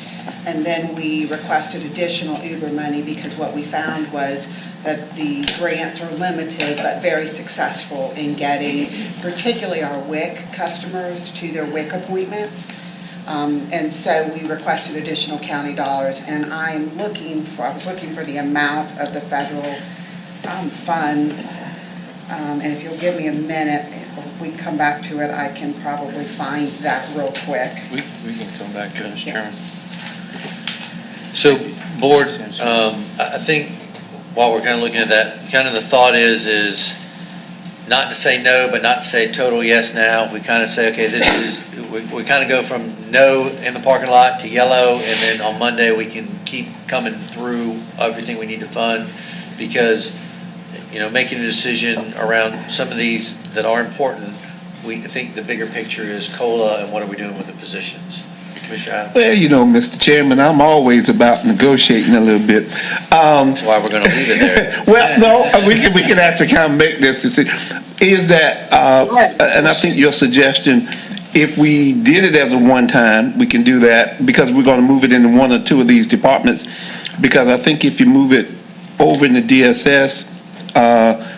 and then we requested additional Uber money because what we found was that the grants are limited but very successful in getting particularly our WIC customers to their WIC appointments. And so we requested additional county dollars, and I was looking for the amount of the federal funds, and if you'll give me a minute, if we come back to it, I can probably find that real quick. We can come back to it, Mr. Chairman. So, board, I think while we're kind of looking at that, kind of the thought is not to say no, but not to say total yes now. We kind of say, okay, we kind of go from no in the parking lot to yellow, and then on Monday we can keep coming through everything we need to fund, because making a decision around some of these that are important, we think the bigger picture is COLA and what are we doing with the positions. Commissioner Adams? Well, Mr. Chairman, I'm always about negotiating a little bit. That's why we're going to leave it there. Well, no, we can actually kind of make this decision. Is that, and I think your suggestion, if we did it as a one-time, we can do that because we're going to move it into one or two of these departments. Because I think if you move it over in the DSS,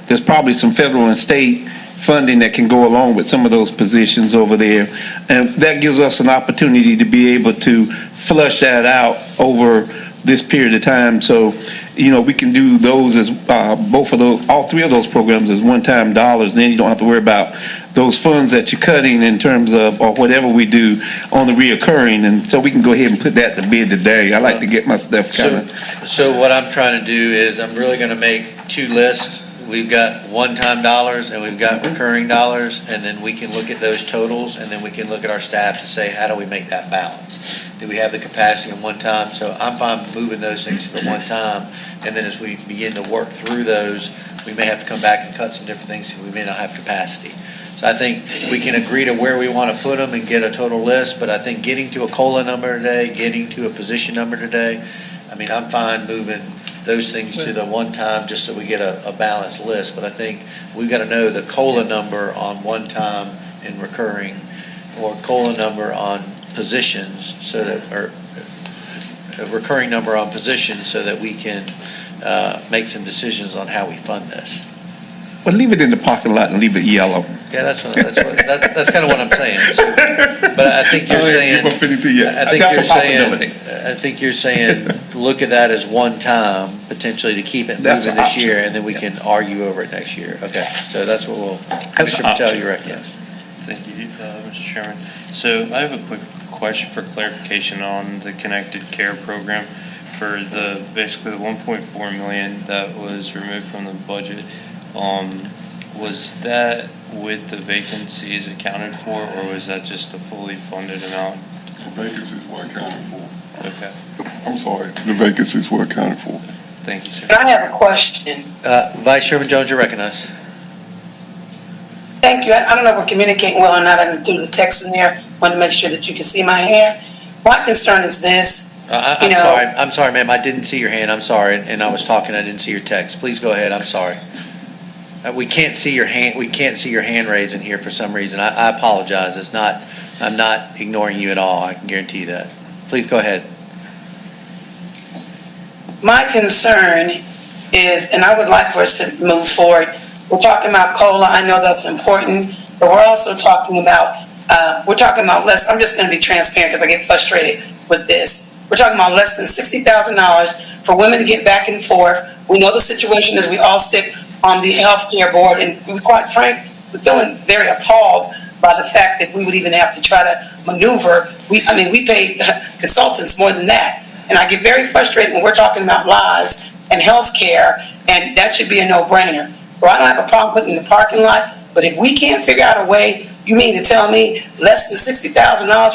there's probably some federal and state funding that can go along with some of those positions over there. And that gives us an opportunity to be able to flush that out over this period of time. So, we can do those as all three of those programs as one-time dollars. And then you don't have to worry about those funds that you're cutting in terms of, or whatever we do on the reoccurring. And so we can go ahead and put that to bed today. I like to get my stuff kind of. So what I'm trying to do is I'm really going to make two lists. We've got one-time dollars and we've got recurring dollars, and then we can look at those totals, and then we can look at our staff to say, how do we make that balance? Do we have the capacity in one time? So I'm fine moving those things to the one time, and then as we begin to work through those, we may have to come back and cut some different things because we may not have capacity. So I think we can agree to where we want to put them and get a total list, but I think getting to a COLA number today, getting to a position number today, I'm fine moving those things to the one time just so we get a balanced list. But I think we've got to know the COLA number on one time and recurring, or COLA number on positions, so that, or a recurring number on positions, so that we can make some decisions on how we fund this. Well, leave it in the parking lot and leave it yellow. Yeah, that's kind of what I'm saying. So, but I think you're saying, Give up anything yet. I think That's you're a saying, possibility. I think you're saying, look at that as one time, potentially to keep it That's moving an this year, option. and then we can argue over it next year. Okay, so that's what we'll, an Commissioner Patel, option. you recognize. Thank you, Mr. Chairman. So I have a quick question for clarification on the Connected Care program for basically the 1.4 million that was removed from the budget. Was that with the vacancies accounted for, or was that just a fully funded amount? The vacancies were accounted for. Okay, I'm sorry, the vacancies were accounted for. thank you, sir. I have a question. Vice Chairman Jones, you're recognized. Thank you. I don't know if we're communicating well or not. I threw the text in there. Want to make sure that you can see my hand. My concern is this. I'm sorry, ma'am, I didn't see your hand, I'm sorry, and I was talking, I didn't see your text. Please go ahead, I'm sorry. We can't see your hand raised in here for some reason. I apologize. I'm not ignoring you at all. I can guarantee you that. Please go ahead. My concern is, and I would like for us to move forward, we're talking about COLA, I know that's important, but we're also talking about, less, I'm just going to be transparent because I get frustrated with this. We're talking about less than $60,000 for women to get back and forth. We know the situation is we all sit on the healthcare board, and to be quite frank, we're feeling very appalled by the fact that we would even have to try to maneuver. We pay consultants more than that. And I get very frustrated when we're talking about lives and healthcare, and that should be a no-brainer. Well, I don't have a problem putting it in the parking lot, but if we can't figure out a way, you mean to tell me less than $60,000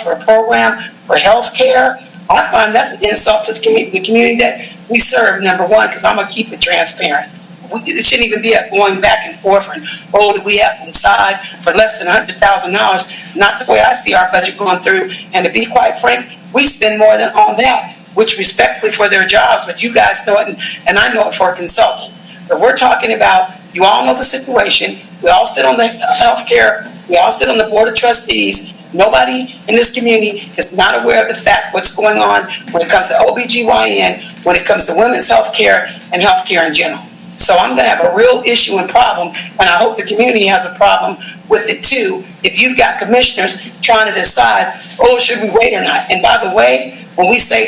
for a program for healthcare? I find that's an insult to the community that we serve, number one, because I'm going to keep it transparent. It shouldn't even be a going back and forth and, do we have to decide for less than $100,000? Not the way I see our budget going through. And to be quite frank, we spend more than on that, which respectfully for their jobs, but you guys know it, and I know it for consultants. But we're talking about, you all know the situation. We all sit on the healthcare. We all sit on the board of trustees. Nobody in this community is not aware of the fact what's going on when it comes to OBGYN, when it comes to women's healthcare and healthcare in general. So I'm going to have a real issue and problem, and I hope the community has a problem with it too. If you've got commissioners trying to decide, should we wait or not? And by the way, when we say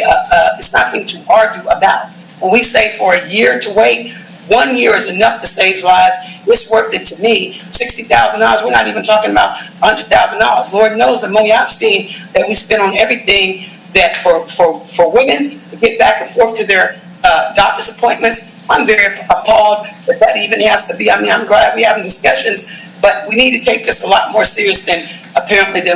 it's nothing to argue about, when we say for a year to wait, 1 year is enough to save lives. It's worth it to me. $60,000. We're not even talking about $100,000. Lord knows the money I've seen that we spend on everything that for women to get back and forth to their doctor's appointments. I'm very appalled that even has to be. I'm glad we're having discussions, but we need to take this a lot more serious than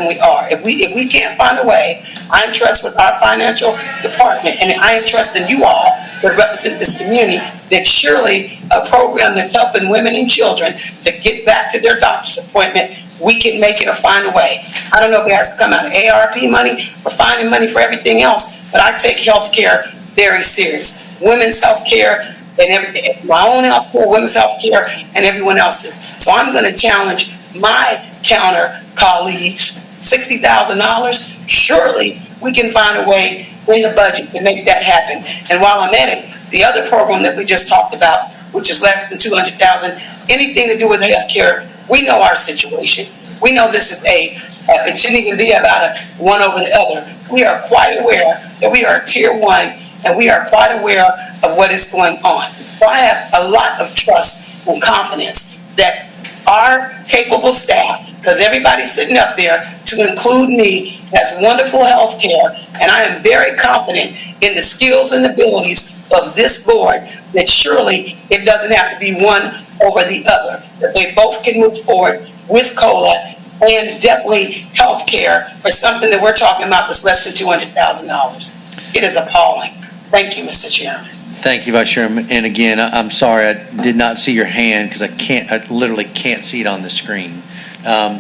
we are. If we can't find a way, I entrust with our financial department, and I entrust in you all that represent this community, that surely a program that's helping women and children to get back to their doctor's appointment, we can make it or find a way. I don't know if it has to come out of ARP money or finding money for everything else, but I take health care very serious. Women's health care, and my own health care, women's health care, and everyone else's. So I'm going to challenge my counter colleagues, $60,000, surely we can find a way in the budget to make that happen. And while I'm at it, the other program that we just talked about, which is less than $200,000, anything to do with health care, we know our situation. We know this is it shouldn't even be about one over the other. We are quite aware that we are tier one, and we are quite aware of what is going on. So I have a lot of trust and confidence that our capable staff, because everybody's sitting up there, to include me, has wonderful health care, and I am very confident in the skills and abilities of this board, that surely it doesn't have to be one over the other, that they both can move forward with COLA and definitely health care for something that we're talking about that's less than $200,000. It is appalling. Thank you, Mr. Chairman. Thank you, Vice Chairman. And again, I'm sorry, I did not see your hand because I literally can't see it on the screen.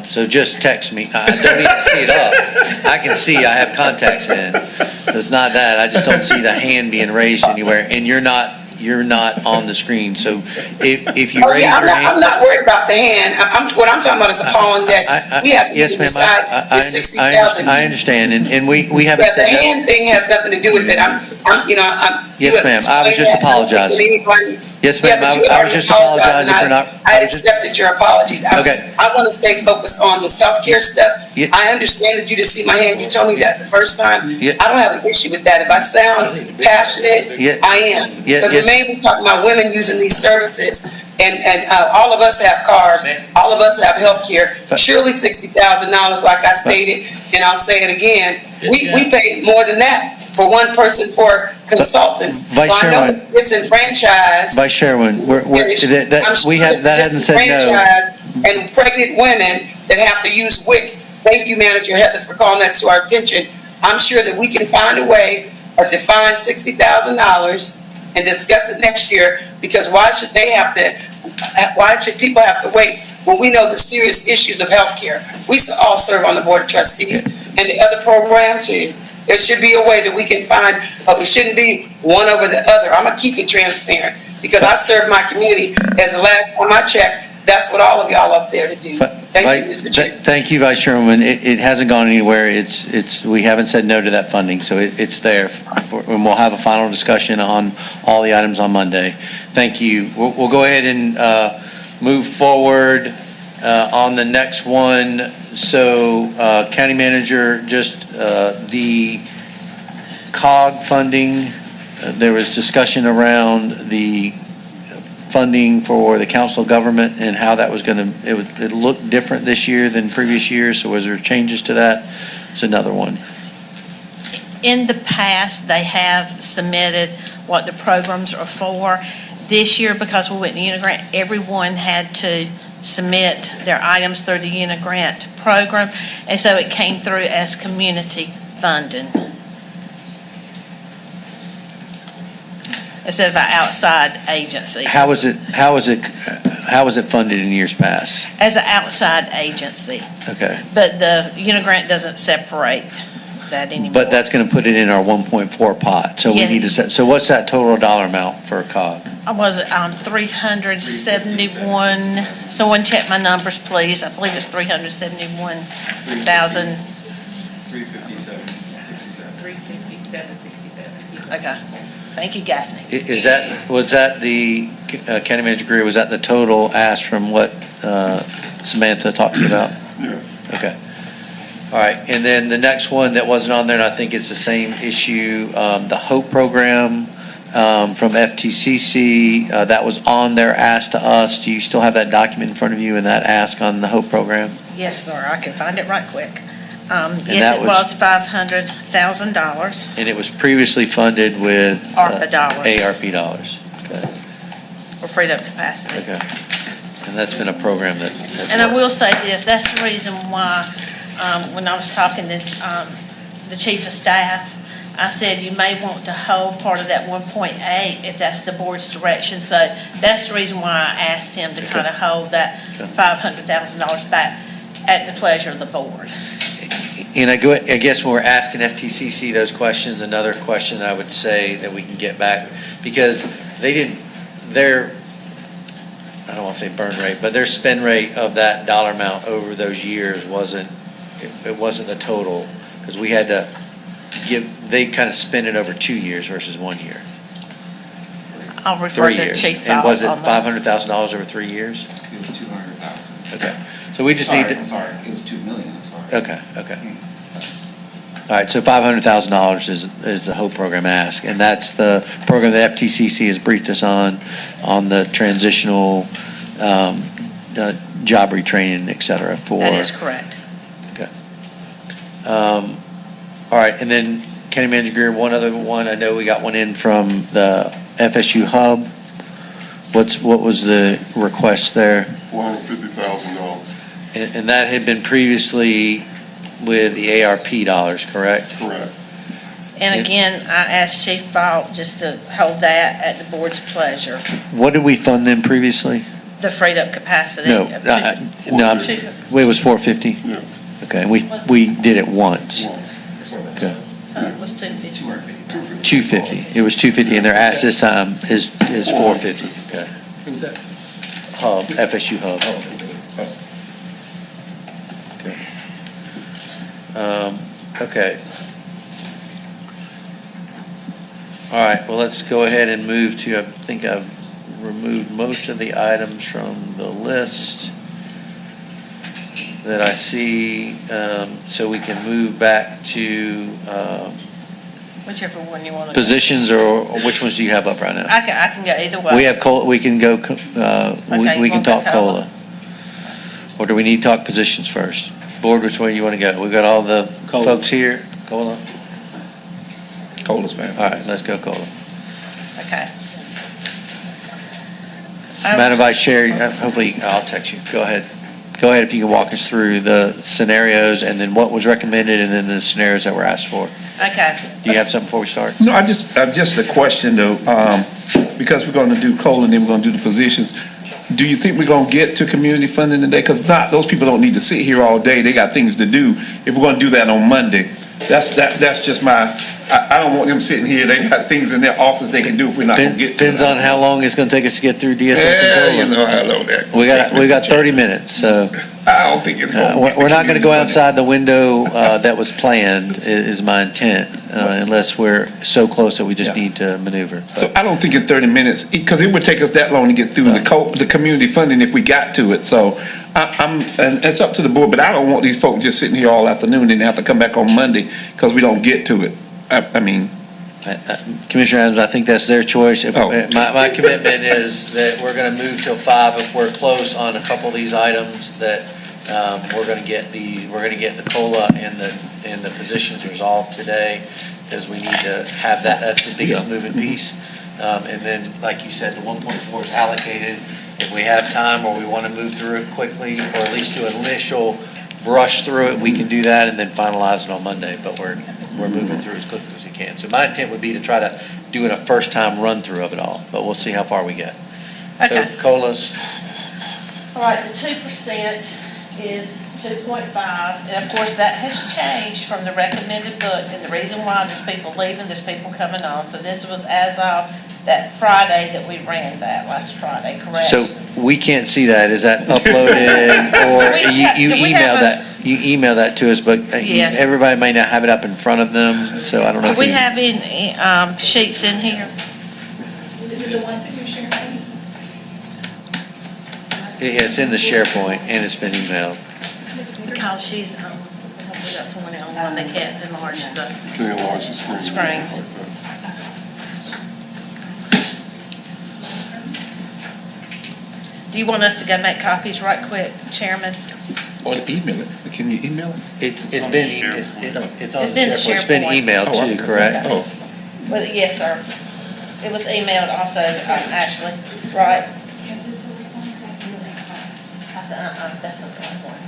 So just text me. I don't even see it up. I can see I have contacts in. So it's not that. I just don't see the hand being raised anywhere. And you're not on the screen. So if you raise your hand. I'm not worried about the hand. What I'm talking about is appalling that we have to decide the $60,000. I understand. And we haven't said that. The hand thing has nothing to do with it. Yes, ma'am. I was just apologizing. Yes, Yeah, ma'am, but you I was already just apologized, apologizing for and not. I accepted your apology. Okay. I want to stay focused on the self-care stuff. Yeah. I understand that you didn't see my hand. You told me that the first time. Yeah. I don't have an issue with that. If I sound passionate, Yeah. I am. Yeah, Because yes. we're mainly talking about women using these services, and all of us have cars, all of us have health care. Surely $60,000, like I stated, and I'll say it again, we pay more than that for one person for consultants. Vice So I know Chairman. that it's disenfranchised. Vice Chairman, that hasn't said no. And pregnant women that have to use WIC. Thank you, Manager Heather, for calling that to our attention. I'm sure that we can find a way or to find $60,000 and discuss it next year, because why should people have to wait when we know the serious issues of healthcare? We all serve on the Board of Trustees and the other programs too. There should be a way that we can find, it shouldn't be one over the other. I'm gonna keep it transparent, because I serve my community. As the last time I checked, that's what all of y'all up there to do. Thank you, Mr. Chair. Thank you, Vice Chairman. It hasn't gone anywhere. We haven't said no to that funding, so it's there. And we'll have a final discussion on all the items on Monday. Thank you. We'll go ahead and move forward on the next one. So, County Manager, just the COG funding, there was discussion around the funding for the Council of Government and how that was it looked different this year than previous years. So was there changes to that? It's another one. In the past, they have submitted what the programs are for. This year, because we went to Unigrant, everyone had to submit their items through the Unigrant program, and so it came through as community funding instead of an outside agency. How was it funded in years past? As an outside agency, Okay. but the Unigrant doesn't separate that anymore. But that's going to put it in our 1.4 pot. So we Yeah. need to set, so what's that total dollar amount for a COG? I was 371, someone check my numbers, please. I believe it's 371,000. 357.67. Okay. Thank you, Gaffney. Was that the, County Manager Greer, was that the total ask from what Samantha talked about? Yes. Okay. All right, and then the next one that wasn't on there, and I think it's the same issue, the HOPE program from FTCC, that was on their ask to us. Do you still have that document in front of you and that ask on the HOPE program? Yes, sir, I can find it right quick. that Yes, it was- was $500,000, And it was previously funded with ARPA dollars, ARP dollars. Okay. for freed up capacity. Okay. And that's been a program that. And I will say this, that's the reason why, when I was talking to the chief of staff, I said you may want to hold part of that 1.8 if that's the board's direction. So that's the reason why I asked him to kind of hold that $500,000 back at the pleasure of the board. And I guess when we're asking FTCC those questions, another question that I would say that we can get back, because I don't want to say burn rate, but their spend rate of that dollar amount over those years wasn't the total, because we had to they kind of spent it over 2 years versus 1 year. I'll refer 3 to years. Chief And Fowler was it on that. $500,000 over 3 years? It was 200,000. Okay, so we just need to. I'm sorry, it was 2 million, I'm sorry. Okay. All right, so $500,000 is the HOPE program ask, and that's the program that FTCC has briefed us on the transitional job retraining, et cetera, for. That is correct. Okay. All right, and then County Manager Greer, one other one, I know we got one in from the FSU Hub. What was the request there? $450,000. And that had been previously with the ARP dollars, correct? Correct. And again, I asked Chief Fowler just to hold that at the board's pleasure. What did we fund them previously? The freed up capacity. No, of it was 450? Yes. Okay, and we did it once. Okay. It was 250. 250. It was 250, and their ask this time is 450. Okay. Who's that? Hub, FSU Hub. Okay. All right, well, let's go ahead and move to, I think I've removed most of the items from the list that I see, so we can move back to Whichever one you want to. positions, or which ones do you have up right now? I can go either way. We have we can go, Okay, we can we'll go talk COLA. Or do we need to talk positions first? Board, which way you want to go? We've got all the COLA. folks here, COLA? Cola's fine. All right, let's go COLA. Okay. Madam Vice Chair, hopefully, I'll text you. Go ahead. Go ahead if you can walk us through the scenarios and then what was recommended and then the scenarios that were asked for. Okay. Do you have something before we start? No, just a question though, because we're gonna do COLA and then we're gonna do the positions. Do you think we're gonna get to community funding today? Because those people don't need to sit here all day. They got things to do. If we're gonna do that on Monday, that's just I don't want them sitting here. They got things in their office they can do if we're not gonna get to it. Depends on how long it's gonna take us to get through DSS and Yeah, COLA. you know how long that. We got 30 minutes, so. I don't think it's gonna. We're not going to go outside the window that was planned, is my intent, unless we're so close that we just need to maneuver. So I don't think in 30 minutes, because it would take us that long to get through the community funding if we got to it. So and it's up to the board, but I don't want these folks just sitting here all afternoon and have to come back on Monday because we don't get to it. I mean. Commissioner Adams, I think that's their choice. Oh. My commitment is that we're going to move till 5 if we're close on a couple of these items, that we're going to get the COLA and the positions resolved today, because we need to have that. That's the biggest moving piece. And then, like you said, the 1.4 is allocated. If we have time or we want to move through it quickly, or at least do an initial brush through it, we can do that and then finalize it on Monday. But we're moving through as quickly as we can. So my intent would be to try to do it a first-time run-through of it all, but we'll see how far we get. Okay. So COLAs. All right, the 2% is 2.5, and of course, that has changed from the recommended book, and the reason why, there's people leaving, there's people coming on, so this was as of that Friday that we ran that, last Friday, correct? So we can't see that. Is that uploaded, or you email that? You email that to us, but Yes. everybody may not have it up in front of them, so I don't know. Do if we you- have any sheets in here? Is it the ones that you're sharing? Yeah, it's in the SharePoint, and it's been emailed. Because she's, hopefully got someone online that can't enlarge the Can you enlarge the screen? screen. Do you want us to go make copies right quick, Chairman? Or email it. Can you email it? It's on the SharePoint. It's in the SharePoint. It's been SharePoint. emailed too, correct? Oh. Well, yes, sir. It was emailed also, Ashley, right? Is this the right one? Exactly. I said, that's not the right one,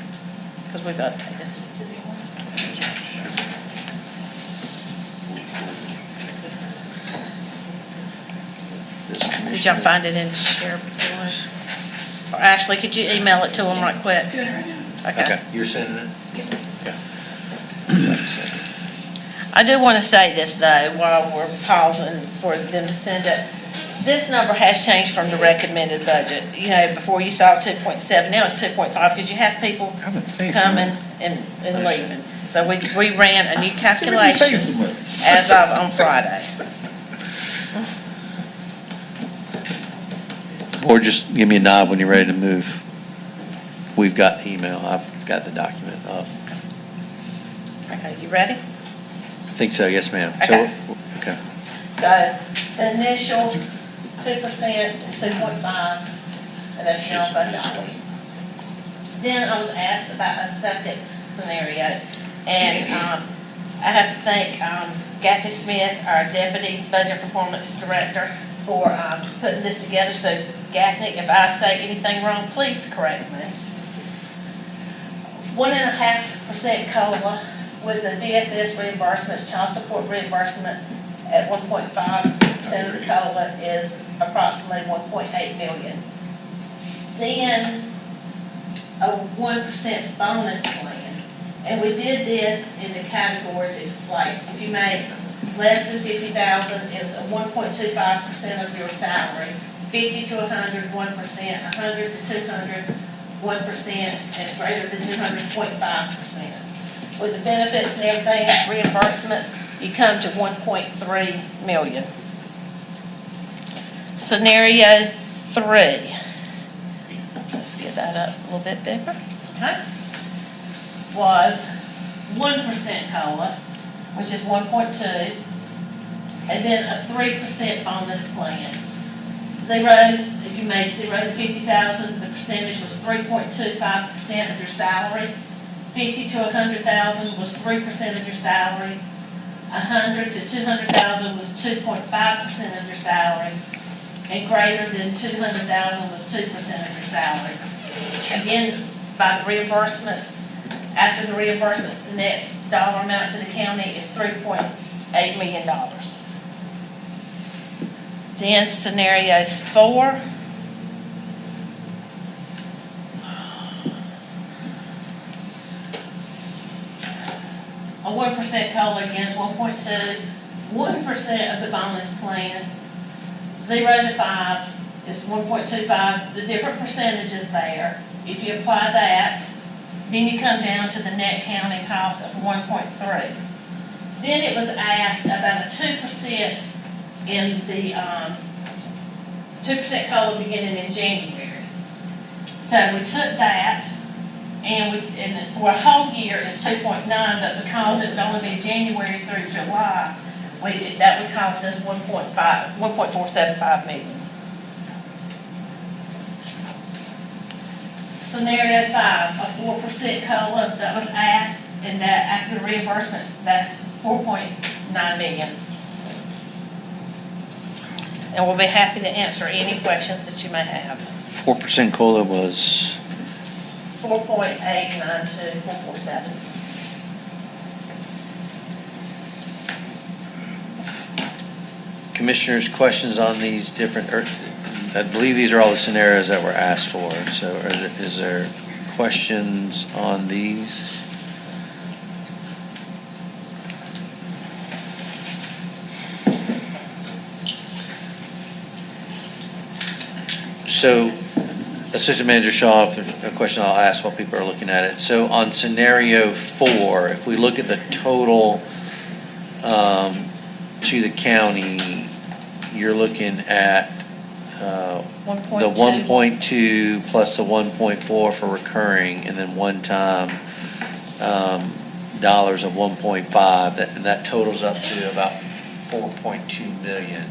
because we've updated. Is this the right one? Did y'all find it in SharePoint? Or Ashley, could you email it to them right quick? Okay, you're sending it? Okay. I do want to say this, though, while we're pausing for them to send it. This number has changed from the recommended budget. You know, before you saw 2.7, now it's 2.5, because you have people coming and leaving. So we ran a new calculation as of on Friday. Or just give me a nod when you're ready to move. We've got the email. I've got the document up. Okay, you ready? I think so, yes, ma'am. Okay. Okay. So the initial 2% is 2.5, and that's general fund dollars. Then I was asked about a septic scenario, and I have to thank Gaffney Smith, our Deputy Budget Performance Director, for putting this together. So Gaffney, if I say anything wrong, please correct me. 1.5% COLA with the DSS reimbursements, child support reimbursement at 1.5% of the COLA is approximately 1.8 million. Then a 1% bonus plan. And we did this in the categories, if you made less than 50,000, it's a 1.25% of your salary. 50 to 100, 1%, 100 to 200, 1%, and greater than 200, 0.5%. With the benefits and everything, reimbursements, you come to 1.3 million. Scenario 3, let's get that up a little bit bigger, okay, was 1% COLA, which is 1.2, and then a 3% bonus plan. Zero, if you made 0 to 50,000, the percentage was 3.25% of your salary. 50 to 100,000 was 3% of your salary. 100 to 200,000 was 2.5% of your salary. And greater than 200,000 was 2% of your salary. Again, by the reimbursements, after the reimbursements, the net dollar amount to the county is $3.8 million. Then scenario 4. A 1% COLA against 1.2, 1% of the bonus plan, 0 to 5 is 1.25, the different percentages there. If you apply that, then you come down to the net county cost of 1.3. Then it was asked about a 2% in the 2% COLA beginning in January. So we took that, and for a whole year it's 2.9, but because it would only be January through July, that would cost us 1.475 million. Scenario 5, a 4% COLA that was asked, and that after the reimbursements, that's 4.9 million. And we'll be happy to answer any questions that you may have. 4% COLA was 4.892447. Commissioners, questions on these different, I believe these are all the scenarios that were asked for. So is there questions on these? So, Assistant Manager Shaw, if there's a question I'll ask while people are looking at it. So on scenario 4, if we look at the total to the county, you're looking at the 1.2 plus the 1.4 for recurring, and then one-time dollars of 1.5, and that totals up to about 4.2 million.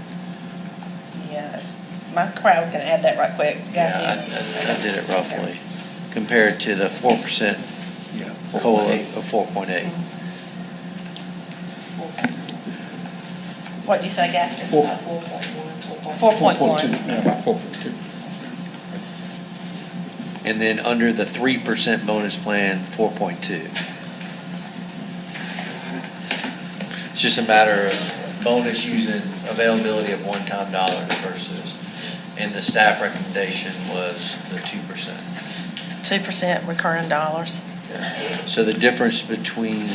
Yeah, my crowd can add that right quick. Yeah, I did it roughly, compared to the 4% COLA of 4.8. What'd you say, Gaffney? 4.1. Yeah, about 4.2. And then under the 3% bonus plan, 4.2. It's just a matter of bonus using availability of one-time dollars versus, and the staff recommendation was the 2%. 2% recurring dollars. So the difference between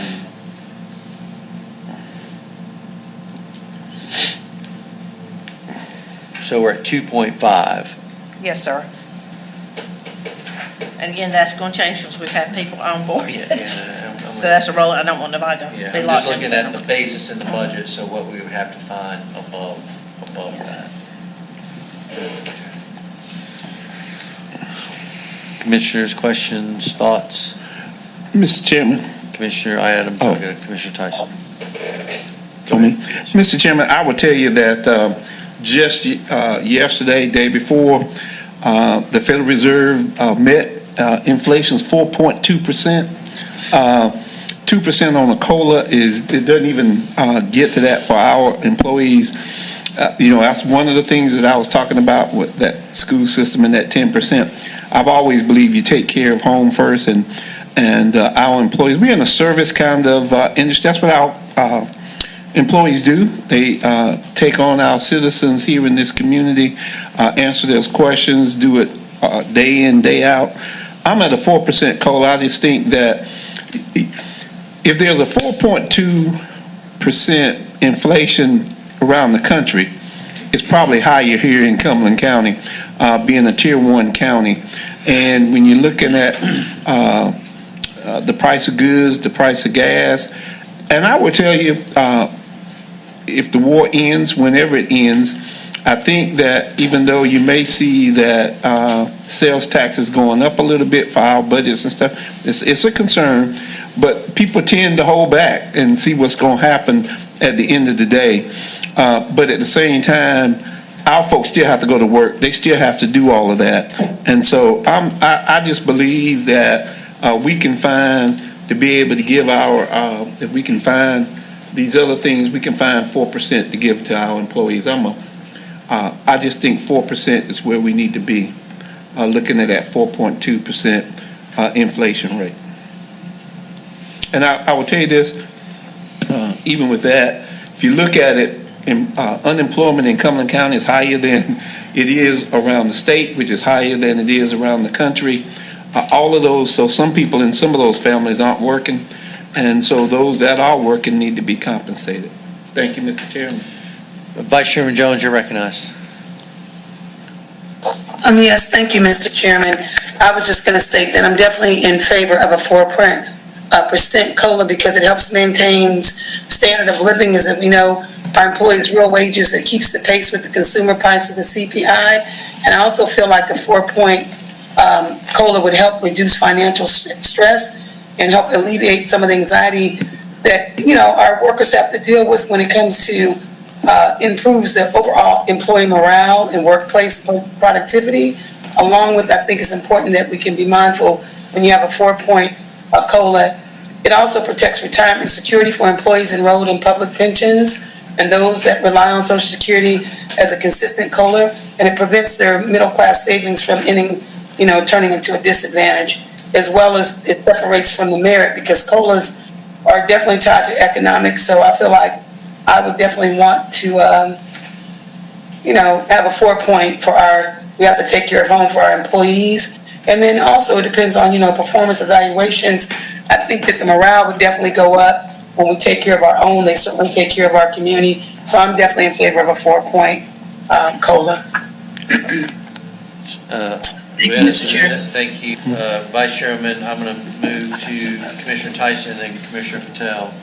so we're at 2.5. Yes, sir. And again, that's going to change because we've had people on board. So that's a roll. I don't want nobody to Yeah, be I'm locked just in. looking at the basis in the budget, so what we would have to find above Yes. that. Commissioners, questions, thoughts? Mr. Chairman. Commissioner Iadams, I'll go to Commissioner Tyson. For me. Mr. Chairman, I will tell you that just yesterday, day before, the Federal Reserve met inflation's 4.2%. 2% on a COLA it doesn't even get to that for our employees. That's one of the things that I was talking about with that school system and that 10%. I've always believed you take care of home first and our employees. We're in a service kind of industry. That's what our employees do. They take on our citizens here in this community, answer their questions, do it day in, day out. I'm at a 4% COLA. I just think that if there's a 4.2% inflation around the country, it's probably higher here in Cumberland County, being a Tier 1 county. And when you're looking at the price of goods, the price of gas, and I will tell you, if the war ends, whenever it ends, I think that even though you may see that sales tax is going up a little bit for our budgets and stuff, it's a concern, but people tend to hold back and see what's going to happen at the end of the day. But at the same time, our folks still have to go to work. They still have to do all of that. And so I just believe that we can find, to be able to give our, if we can find these other things, we can find 4% to give to our employees. I just think 4% is where we need to be, looking at that 4.2% inflation rate. And I will tell you this, even with that, if you look at it, unemployment in Cumberland County is higher than it is around the state, which is higher than it is around the country. All of those, so some people in some of those families aren't working, and so those that are working need to be compensated. Thank you, Mr. Chairman. Vice Chairman Jones, you're recognized. Yes, thank you, Mr. Chairman. I was just going to state that I'm definitely in favor of a 4% COLA because it helps maintain standard of living, as we know our employees' real wages, that keeps the pace with the consumer price of the CPI. And I also feel like a 4-point COLA would help reduce financial stress and help alleviate some of the anxiety that, our workers have to deal with when it comes to improves the overall employee morale and workplace productivity. Along with, I think it's important that we can be mindful when you have a 4-point COLA. It also protects retirement security for employees enrolled in public pensions and those that rely on Social Security as a consistent COLA, and it prevents their middle-class savings from turning into a disadvantage, as well as it separates from the merit, because COLAs are definitely tied to economics. So I feel like I would definitely want to, have a 4-point for we have to take care of home for our employees. And then also it depends on, performance evaluations. I think that the morale would definitely go up when we take care of our own. They certainly take care of our community. So I'm definitely in favor of a 4-point COLA. Thank you, Mr. Chair. Thank you. Vice Chairman, I'm going to move to Commissioner Tyson and then Commissioner Patel.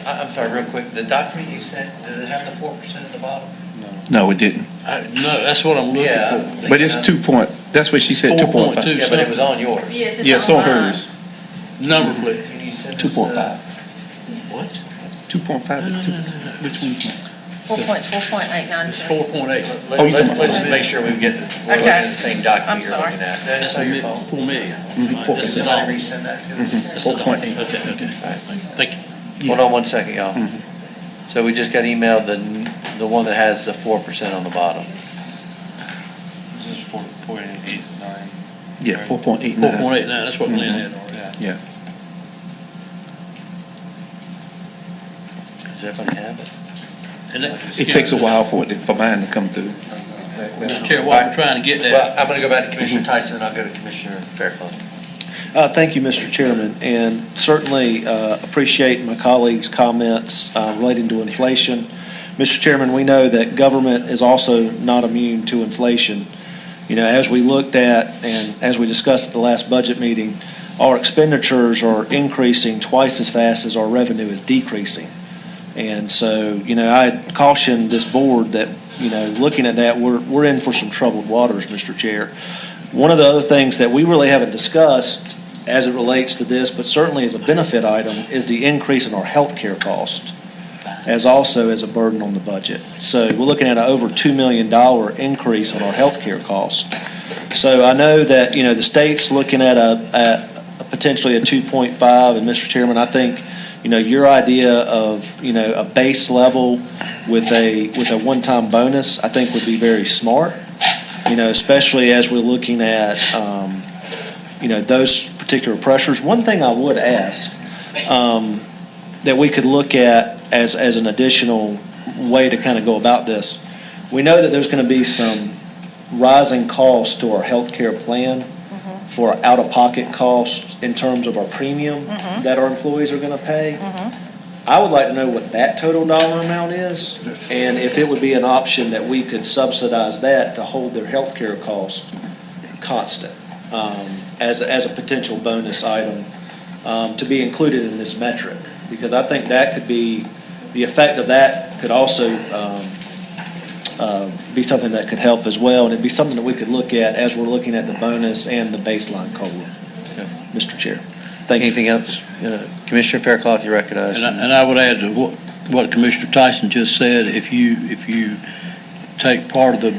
I'm sorry, real quick, the document you sent, did it have the 4% at the bottom? No, it didn't. No, that's what I'm looking for. But it's 2 point, that's what she said, 2.5. Yeah, but it was on yours. Yes, on hers. Number, please. 2.5. What? 2.5. Which one? 4 points, 4.892. It's 4.8. Let's just make sure we're looking at the same document you're looking at. That's not your fault. 4 million. Does somebody resend that to us? 4.8. Okay. Thank you. Hold on one second, y'all. So we just got emailed the one that has the 4% on the bottom. This is 4.89. Yeah, 4.89. 4.89, that's what Lynn had already. Yeah. Does everybody have it? It takes a while for mine to come through. Mr. Chair, while we're trying to get that. Well, I'm going to go back to Commissioner Tyson, and I'll go to Commissioner Fairclough. Thank you, Mr. Chairman, and certainly appreciate my colleagues' comments relating to inflation. Mr. Chairman, we know that government is also not immune to inflation. As we looked at and as we discussed at the last budget meeting, our expenditures are increasing twice as fast as our revenue is decreasing. And so, I had cautioned this board that, looking at that, we're in for some troubled waters, Mr. Chair. One of the other things that we really haven't discussed as it relates to this, but certainly as a benefit item, is the increase in our health care cost, as also as a burden on the budget. So we're looking at an over $2 million increase on our health care cost. So I know that, the state's looking at a potentially a 2.5, and Mr. Chairman, I think, your idea of, a base level with a one-time bonus, I think would be very smart, especially as we're looking at, those particular pressures. One thing I would ask that we could look at as an additional way to kind of go about this, we know that there's going to be some rising costs to our health care plan for out-of-pocket costs in terms of our premium that our employees are going to pay. I would like to know what that total dollar amount is, and if it would be an option that we could subsidize that to hold their health care cost constant as a potential bonus item to be included in this metric. Because I think that could be, the effect of that could also be something that could help as well, and it'd be something that we could look at as we're looking at the bonus and the baseline COLA, Mr. Chair. Thank you. Anything else? Commissioner Faircloth, you recognize. And I would add to what Commissioner Tyson just said, if you take part of the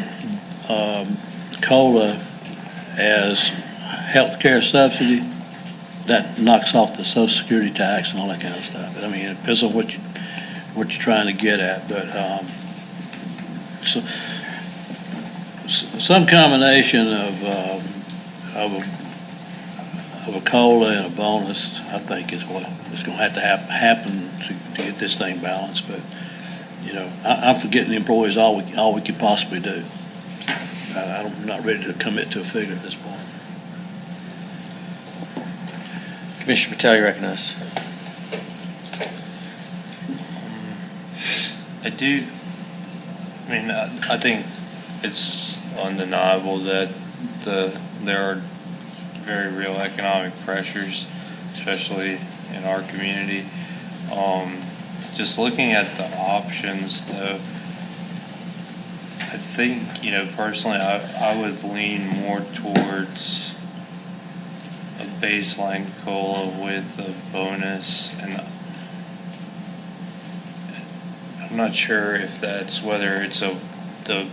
COLA as health care subsidy, that knocks off the Social Security tax and all that kind of stuff. I mean, it depends on what you're trying to get at, but so some combination of a COLA and a bonus, I think, is what is going to have to happen to get this thing balanced. But I'm for getting the employees all we can possibly do. I'm not ready to commit to a figure at this point. Commissioner Patel, you recognize. I do. I mean, I think it's undeniable that there are very real economic pressures, especially in our community. Just looking at the options, though, I think, personally, I would lean more towards a baseline COLA with a bonus, and I'm not sure if that's whether it's the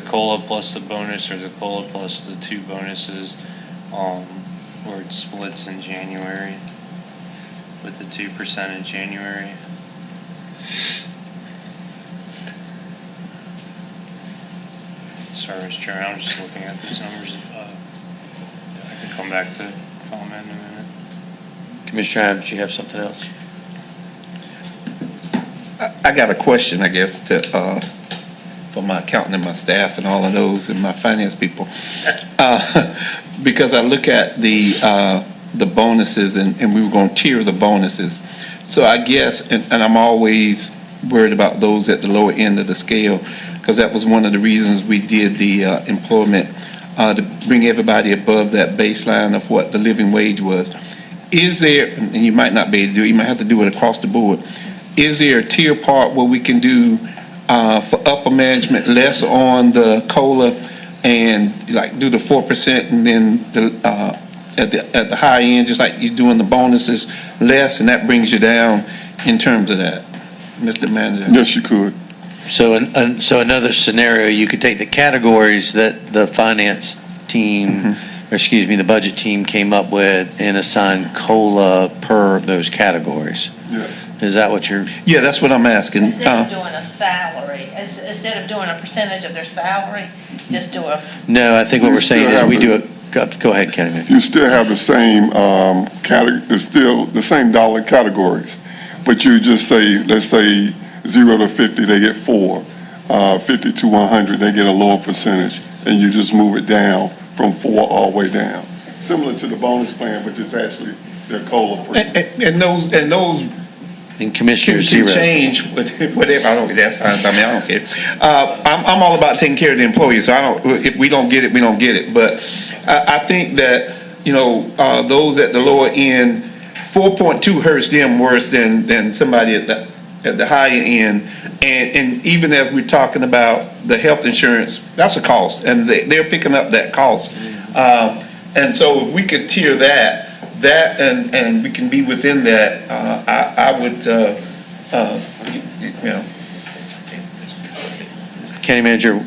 COLA plus the bonus or the COLA plus the two bonuses, where it splits in January with the 2% in January. Sorry, Mr. Chairman, I'm just looking at these numbers. I can come back to comment in a minute. Commissioner Adams, you have something else? I got a question, I guess, for my accountant and my staff and all of those and my finance people. Because I look at the bonuses and we were going to tier the bonuses. So I guess, and I'm always worried about those at the lower end of the scale, because that was one of the reasons we did the employment, to bring everybody above that baseline of what the living wage was. Is there, and you might not be able to do it, you might have to do it across the board, is there a tier part where we can do for upper management less on the COLA and like do the 4% and then at the high end, just like you're doing the bonuses less, and that brings you down in terms of that, Mr. Manager? Yes, you could. So another scenario, you could take the categories that the finance team, or excuse me, the budget team came up with and assign COLA per those categories. Yes. Is that what you're? Yeah, that's what I'm asking. Instead of doing a salary, instead of doing a percentage of their salary, just do a. No, I think what we're saying is we do it. Go ahead, County Manager. You still have the same it's still the same dollar categories, but you just say, let's say 0 to 50, they get 4. 50 to 100, they get a lower percentage, and you just move it down from 4 all the way down. Similar to the bonus plan, but it's actually their COLA. And those and Commissioner can change whatever. I don't. That's fine. I mean, I don't care. I'm all about taking care of the employees. So I don't. If we don't get it, we don't get it. But I think that those at the lower end, 4.2 hurts them worse than somebody at the higher end. And even as we're talking about the health insurance, that's a cost, and they're picking up that cost. And so if we could tier that and we can be within that, I would, County Manager,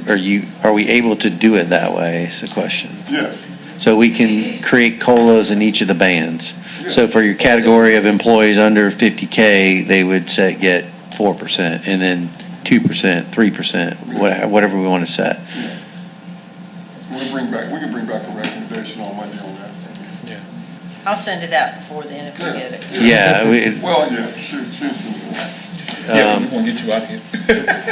are we able to do it that way? Is the question. Yes. So we can create COLAs in each of the bands. Yes. So for your category of employees under 50K, they would get 4%, and then 2%, 3%, whatever we want to set. We can bring back a recommendation on Monday on that. I'll send it out before then if we get it. Yeah. Well, yeah, sure. we won't get you out here.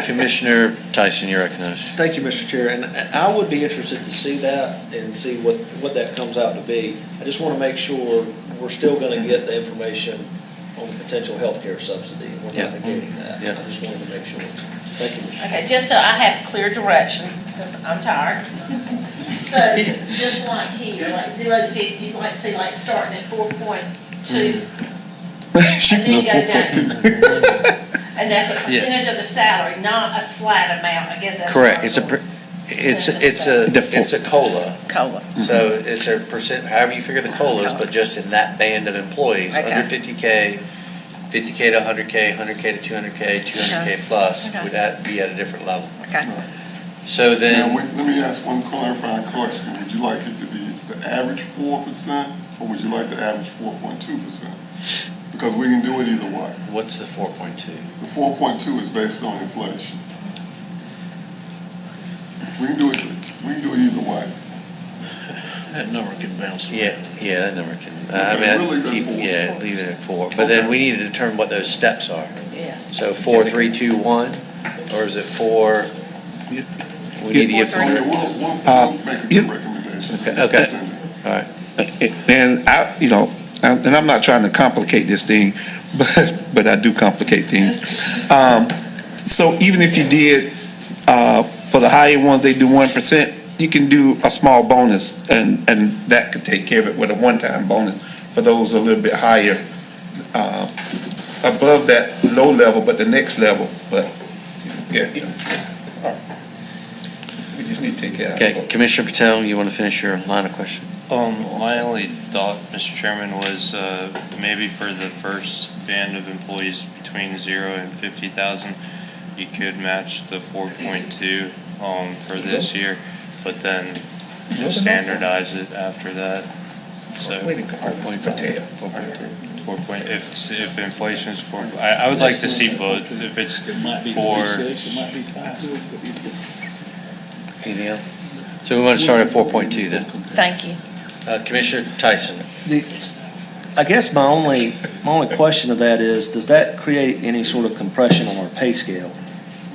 Commissioner Tyson, you're recognized. Thank you, Mr. Chair, and I would be interested to see that and see what that comes out to be. I just want to make sure we're still going to get the information on the potential health care subsidy. We're not negating that. Yeah. I just wanted to make sure. Thank you, Mr. Chair. Okay, just so I have clear direction, because I'm tired. So, just like here, like 0 to 50, you'd like to see like starting at 4.2, and then go down. And that's a percentage of the salary, not a flat amount, I guess that's. Correct, what I'm it's a COLA. COLA. So it's a percent, however you figure the COLAs, but just in that band of employees, Okay. under 50K, 50K to 100K, 100K to 200K, 200K plus, Okay. would that be at a different level? Okay. So Now, then, let me ask one clarifying question. Would you like it to be the average 4%, or would you like the average 4.2%? Because we can do it either way. what's the 4.2? The 4.2 is based on inflation. We can do it either way. That number can bounce around. Yeah, that number can, Okay, we'll leave it at keep, 4. yeah, leave it at 4. But then we need to determine what those steps are. Yes. So 4, 3, 2, 1, or is it 4? We need to get Okay, 4. we'll make a good recommendation. Okay. All right. And and I'm not trying to complicate this thing, but I do complicate things. So even if you did, for the higher ones, they do 1%, you can do a small bonus, and that could take care of it with a one-time bonus for those a little bit higher, above that low level, but the next level, but, yeah. All right. We just need to take care of it. Okay, Commissioner Patel, you want to finish your line of question? My only thought, Mr. Chairman, was maybe for the first band of employees between 0 and 50,000, you could match the 4.2 for this year, but then standardize it after that. So 4.2. If inflation's 4, I would like to see both. If it's It might be 4, 3.6, it might be 5. Anything else? So we want to start at 4.2 then. Thank you. Commissioner Tyson? I guess my only question of that is, does that create any sort of compression on our pay scale?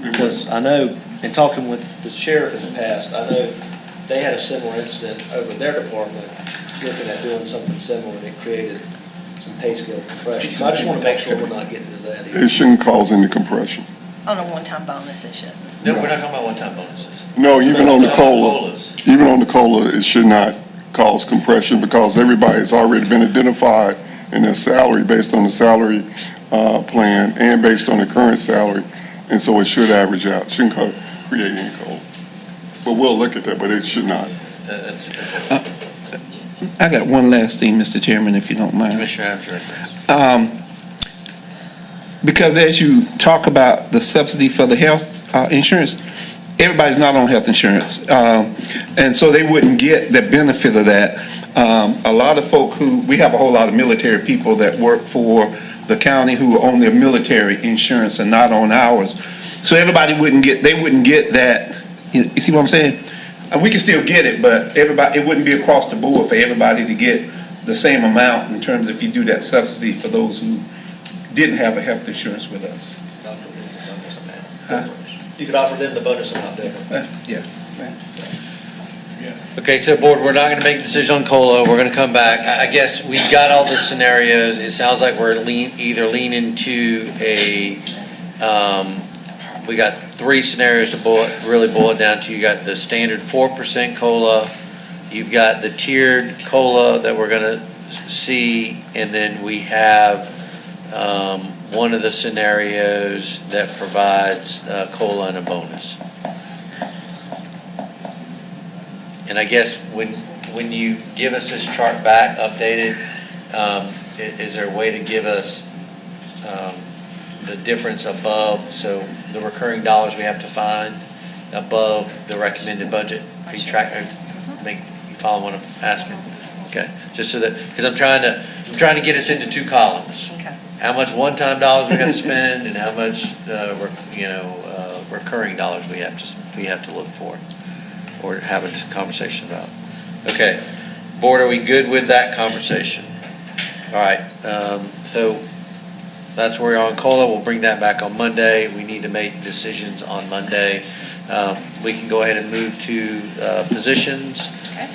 Because I know, in talking with the sheriff in the past, I know they had a similar incident over their department, looking at doing something similar, and it created some pay scale compression. So I just want to make sure we're not getting to that either. It shouldn't cause any compression. On a one-time bonus, it shouldn't. No, we're not talking about one-time bonuses. No, even on the COLAs. COLA, it should not cause compression because everybody's already been identified in their salary based on the salary plan and based on the current salary. And so it should average out, shouldn't create any COLA. But we'll look at that, but it should not. I got one last thing, Mr. Chairman, if you don't mind. Commissioner Adams. Because as you talk about the subsidy for the health insurance, everybody's not on health insurance. And so they wouldn't get the benefit of that. A lot of folk we have a whole lot of military people that work for the county who own their military insurance and not on ours. So everybody wouldn't get that. You see what I'm saying? We can still get it, but it wouldn't be across the board for everybody to get the same amount in terms of if you do that subsidy for those who didn't have a health insurance with us. You could offer them the bonus amount different. Yeah. Okay, so board, we're not going to make a decision on COLA. We're going to come back. I guess we've got all the scenarios. It sounds like we're either leaning to we got 3 scenarios to really boil it down to. You got the standard 4% COLA. You've got the tiered COLA that we're going to see. And then we have one of the scenarios that provides COLA and a bonus. And I guess when you give us this chart back updated, is there a way to give us the difference above, so the recurring dollars we have to find above the recommended budget? Can you you follow what I'm asking? Okay, just so that, because I'm trying to get us into 2 columns. Okay. How much one-time dollars we're going to spend, and how much recurring dollars we have to look for, or have a conversation about. Okay, board, are we good with that conversation? All right, so that's where we are on COLA. We'll bring that back on Monday. We need to make decisions on Monday. We can go ahead and move to positions. Okay.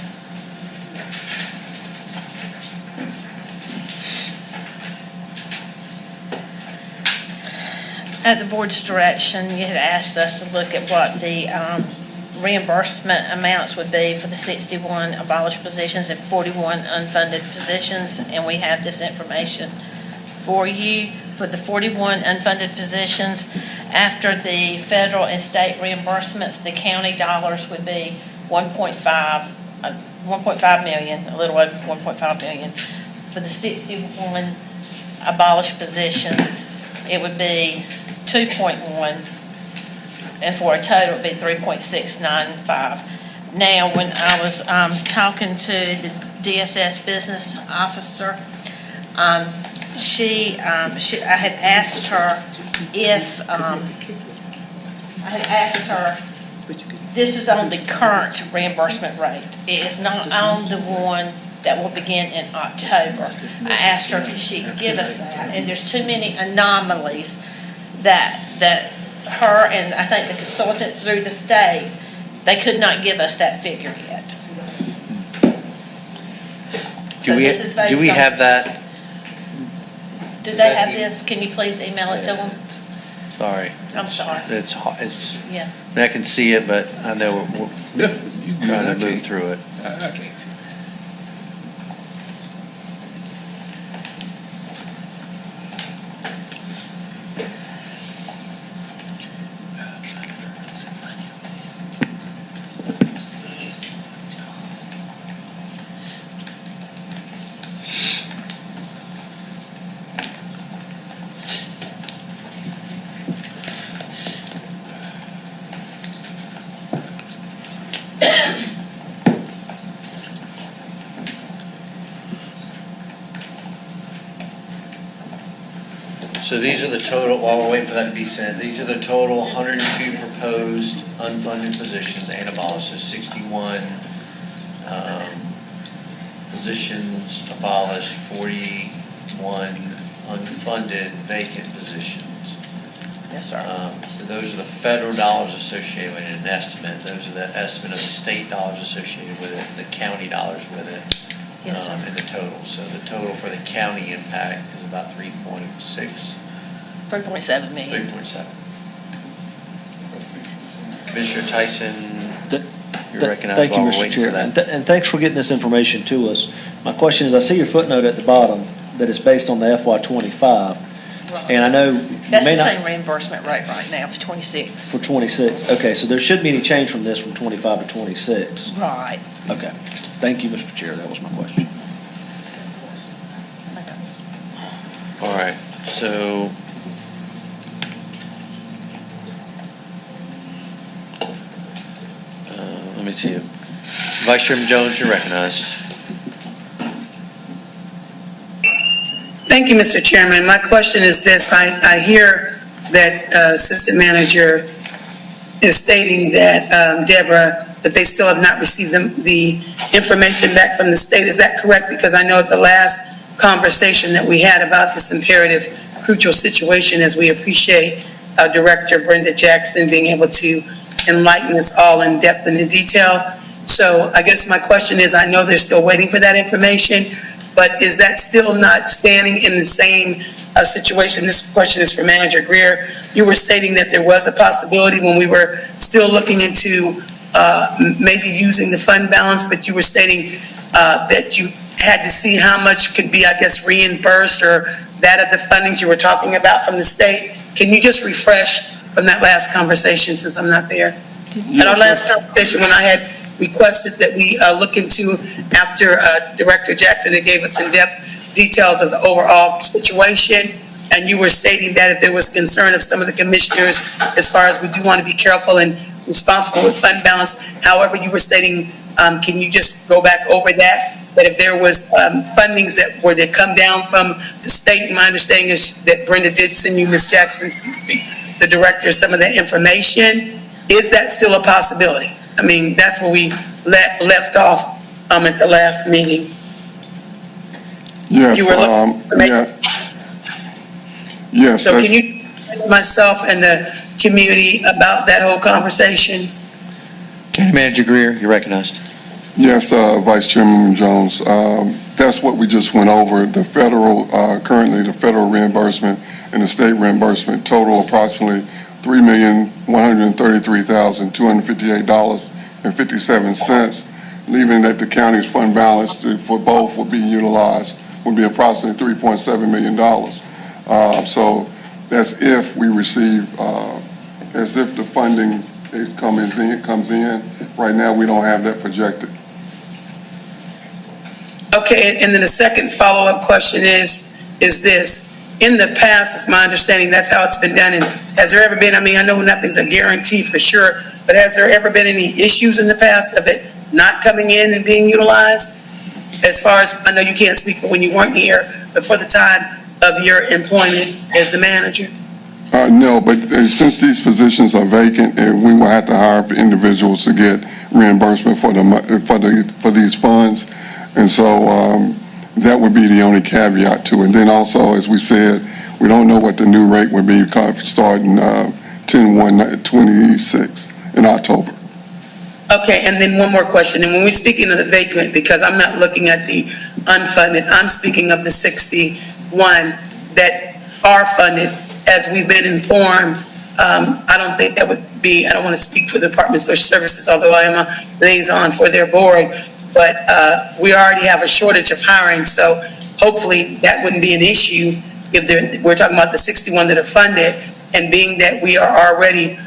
At the board's direction, you had asked us to look at what the reimbursement amounts would be for the 61 abolished positions and 41 unfunded positions, and we have this information for you. for the 41 unfunded positions. After the federal and state reimbursements, the county dollars would be 1.5 million, a little over 1.5 million. For the 61 abolished positions, it would be 2.1, and for a total, it would be 3.695. Now, when I was talking to the DSS business officer, I had asked her if, this is on the current reimbursement rate. It is not on the one that will begin in October. I asked her if she could give us that, and there's too many anomalies that her and I think the consultant through the state, they could not give us that figure yet. Do we have that? Do they have this? Can you please email it to them? Sorry. I'm sorry. It's hard, Yeah. I can see it, but I know we're trying to move through it. I can't see. So these are the total, while we're waiting for that to be sent, these are the total 102 proposed unfunded positions and abolished, so 61 positions abolished, 41 unfunded vacant positions. Yes, sir. So those are the federal dollars associated with it, an estimate. Those are the estimate of the state dollars associated with it, the county dollars with it. Yes, sir. In the total. So the total for the county impact is about 3.7 million. 3.7. Commissioner Tyson, you're recognized Thank you, while we're Mr. waiting Chair. for that. And thanks for getting this information to us. My question is, I see your footnote at the bottom that is based on the FY '25, and I know you That's may the not, same reimbursement rate right now for 26. for '26. Okay, so there shouldn't be any change from this from '25 to '26. Right. Okay. Thank you, Mr. Chair. That was my question. All right, so let me see. Vice Chairman Jones, you're recognized. Thank you, Mr. Chairman. My question is this. I hear that Assistant Manager is stating that, Deborah, that they still have not received the information back from the state. Is that correct? Because I know at the last conversation that we had about this imperative, crucial situation, as we appreciate Director Brenda Jackson being able to enlighten us all in depth and in detail. So I guess my question is, I know they're still waiting for that information, but is that still not standing in the same situation? This question is for Manager Greer. You were stating that there was a possibility when we were still looking into maybe using the fund balance, but you were stating that you had to see how much could be, I guess, reimbursed or that of the fundings you were talking about from the state. Can you just refresh from that last conversation since I'm not there? At our last conversation, when I had requested that we look into, after Director Jackson had gave us in-depth details of the overall situation, and you were stating that if there was concern of some of the commissioners, as far as we do want to be careful and responsible with fund balance, however, you were stating, can you just go back over that? That if there was fundings that were to come down from the state, and my understanding is that Brenda did send you, Ms. Jackson, excuse me, the director, some of that information. Is that still a possibility? I mean, that's where we left off at the last meeting. Yes, You were looking for yes. So can you, myself and the community about that whole conversation? County Manager Greer, you're recognized. Yes, Vice Chairman Jones, that's what we just went over. The federal, currently the federal reimbursement and the state reimbursement total approximately $3,133,258.57, leaving that the county's fund balance for both will be utilized, will be approximately $3.7 million. So that's if we receive, as if the funding comes in. Right now, we don't have that projected. Okay, and then the second follow-up question is this. In the past, it's my understanding that's how it's been done, and has there ever been, I mean, I know nothing's a guarantee for sure, but has there ever been any issues in the past of it not coming in and being utilized? As far as, I know you can't speak for when you weren't here, but for the time of your employment as the manager? No, but since these positions are vacant, and we will have to hire individuals to get reimbursement for these funds, and so that would be the only caveat to it. And then also, as we said, we don't know what the new rate would be starting 10/1/26 in October. Okay, and then one more question, and when we're speaking of the vacant, because I'm not looking at the unfunded, I'm speaking of the 61 that are funded, as we've been informed. I don't think that would be, I don't want to speak for the Department of Social Services, although I am a liaison for their board, but we already have a shortage of hiring, so hopefully that wouldn't be an issue if we're talking about the 61 that are funded, and being that we are already,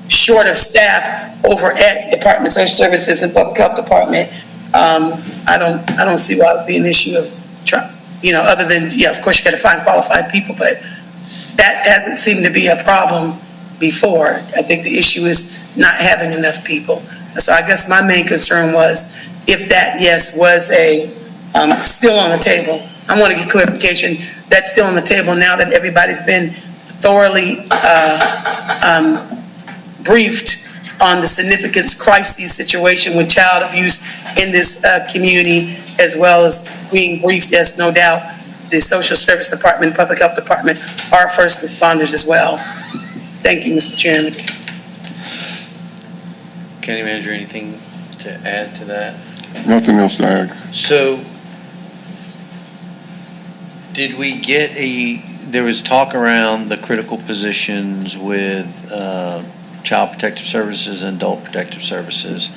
short of staff over at Department of Social Services and Public Health Department, I don't see why it would be an issue of, other than, of course you got to find qualified people, but that hasn't seemed to be a problem before. I think the issue is not having enough people. So I guess my main concern was if that, yes, was still on the table. I want to get clarification, that's still on the table now that everybody's been thoroughly briefed on the significance crisis situation with child abuse in this community, as well as being briefed as no doubt the Social Service Department, Public Health Department are first responders as well. Thank you, Mr. Chairman. County Manager, anything to add to that? Nothing else to add. So, did we get there was talk around the critical positions with Child Protective Services and Adult Protective Services.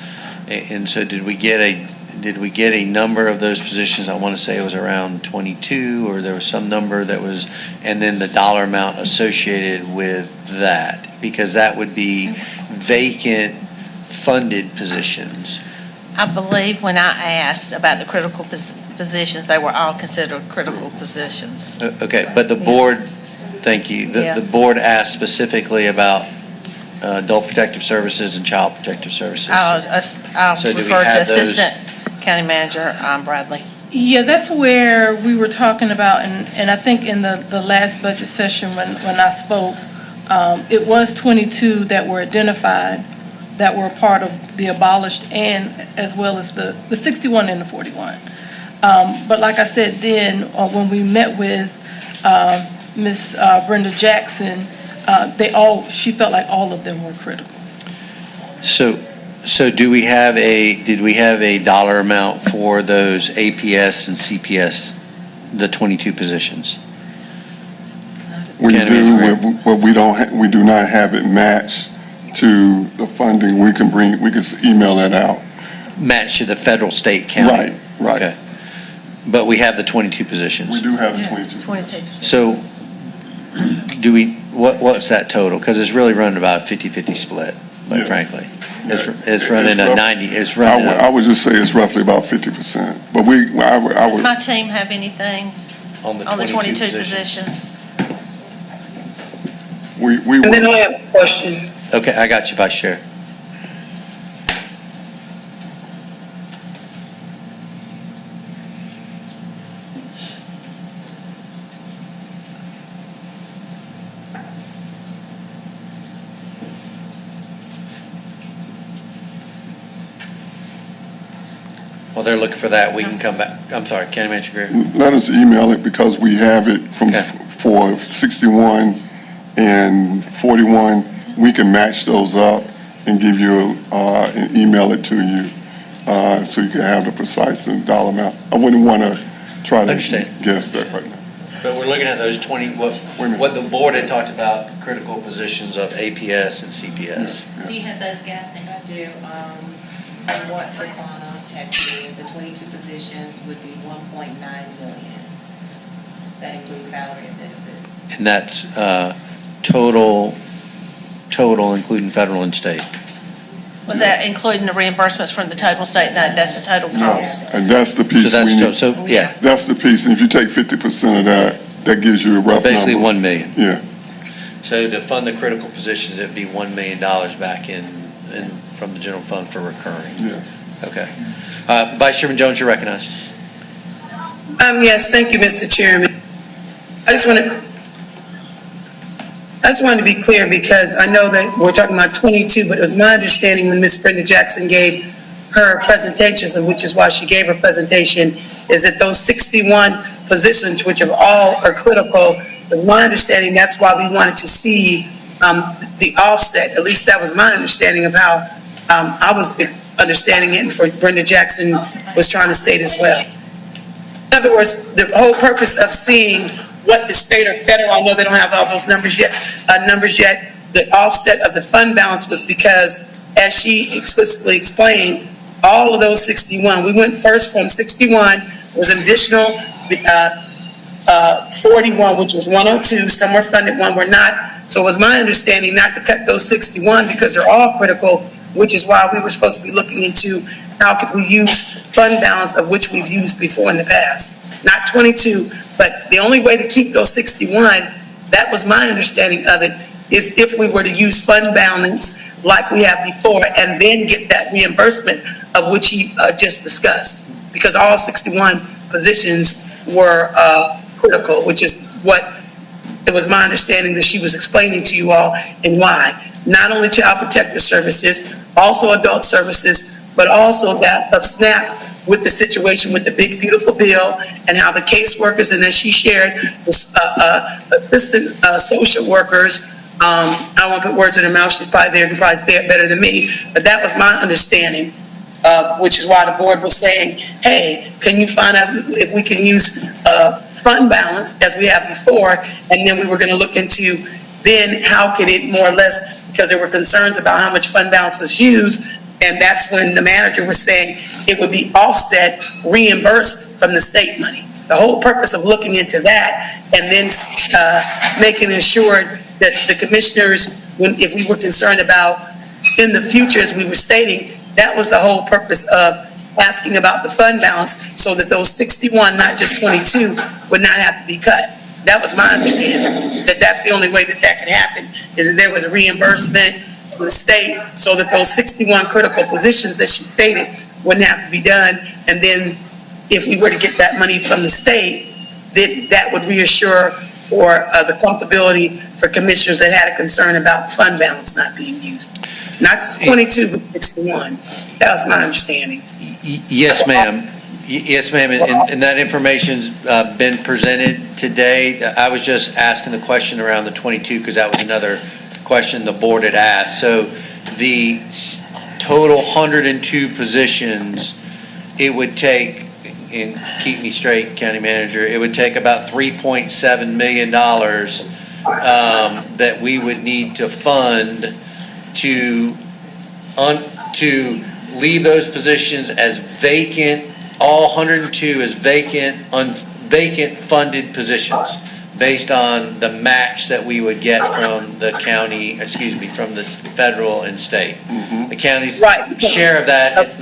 And so did we get a number of those positions? I want to say it was around 22, or there was some number that was, and then the dollar amount associated with that, because that would be vacant funded positions. I believe when I asked about the critical positions, they were all considered critical positions. Okay, but the board, thank you, the board asked specifically about Adult Protective Services and Child Protective Services. I'll So do we refer to have those? Assistant County Manager Bradley. Yeah, that's where we were talking about, and I think in the last budget session when I spoke, it was 22 that were identified that were part of the abolished, and as well as the 61 and the 41. But like I said then, when we met with Ms. Brenda Jackson, she felt like all of them were critical. So did we have a dollar amount for those APS and CPS, the 22 positions? We do, but we do not have it matched to the funding. We can email that out. Matched to the federal, state, county? Right. Okay. But we have the 22 positions? We do have the 22. 22. So what's that total? Because it's really running about a 50-50 split, quite frankly. It's running a 90, it's running I would just say it's roughly about 50%. But Does my team have anything on the 22 positions? And then I have a question. Okay, I got you, Vice Chair. While they're looking for that, we can come back. I'm sorry, County Manager Greer. Let us email it because we have it for 61 and 41. We can match those up and give you, and email it to you, so you can have the precise dollar amount. I wouldn't want to try to guess that right now. But we're looking at those 20, what the board had talked about, critical positions of APS and CPS. Do you have those, Kathy? I do, from what Taquana had said, the 22 positions would be 1.9 million. That includes salary and benefits. And that's total, including federal and state. Was that including the reimbursements from the total state? That's the total cost? And that's the piece So we that's, need. so, yeah, That's the piece, and if you take 50% of that, that gives you a rough number. basically 1 million. Yeah. So to fund the critical positions, it'd be $1 million back in from the general fund for recurring. Yes. Okay. Vice Chairman Jones, you're recognized. Yes, thank you, Mr. Chairman. I just wanted to be clear because I know that we're talking about 22, but it was my understanding when Ms. Brenda Jackson gave her presentations, and which is why she gave her presentation, is that those 61 positions, which are all are critical, it was my understanding that's why we wanted to see the offset. At least that was my understanding of how I was understanding it, and for Brenda Jackson was trying to state as well. In other words, the whole purpose of seeing what the state or federal, I know they don't have all those numbers yet, the offset of the fund balance was because, as she explicitly explained, all of those 61, we went first from 61, there was an additional 41, which was 102, some were funded, one were not. So it was my understanding not to cut those 61 because they're all critical, which is why we were supposed to be looking into how could we use fund balance of which we've used before in the past. Not 22, but the only way to keep those 61, that was my understanding of it, is if we were to use fund balance like we have before and then get that reimbursement of which he just discussed. Because all 61 positions were critical, which is what it was my understanding that she was explaining to you all and why. Not only Child Protective Services, also adult services, but also that of SNAP with the situation with the big beautiful bill and how the caseworkers, and as she shared, assistant social workers, I don't want to put words in her mouth, she's probably there to probably say it better than me, but that was my understanding, which is why the board was saying, hey, can you find out if we can use fund balance as we have before, and then we were going to look into then how could it more or less, because there were concerns about how much fund balance was used, and that's when the manager was saying it would be offset, reimbursed from the state money. The whole purpose of looking into that and then making sure that the commissioners, if we were concerned about in the future, as we were stating, that was the whole purpose of asking about the fund balance so that those 61, not just 22, would not have to be cut. That was my understanding, that that's the only way that that could happen, is that there was a reimbursement from the state so that those 61 critical positions that she stated wouldn't have to be done. And then if we were to get that money from the state, then that would reassure or the comfortability for commissioners that had a concern about fund balance not being used. Not 22, but 61. That was my understanding. Yes, ma'am. Yes, ma'am, and that information's been presented today. I was just asking the question around the 22 because that was another question the board had asked. So the total 102 positions, it would take, and keep me straight, County Manager, it would take about $3.7 million that we would need to fund to leave those positions as vacant, all 102 as vacant funded positions based on the match that we would get from the county, from the federal and state. The county's share of that,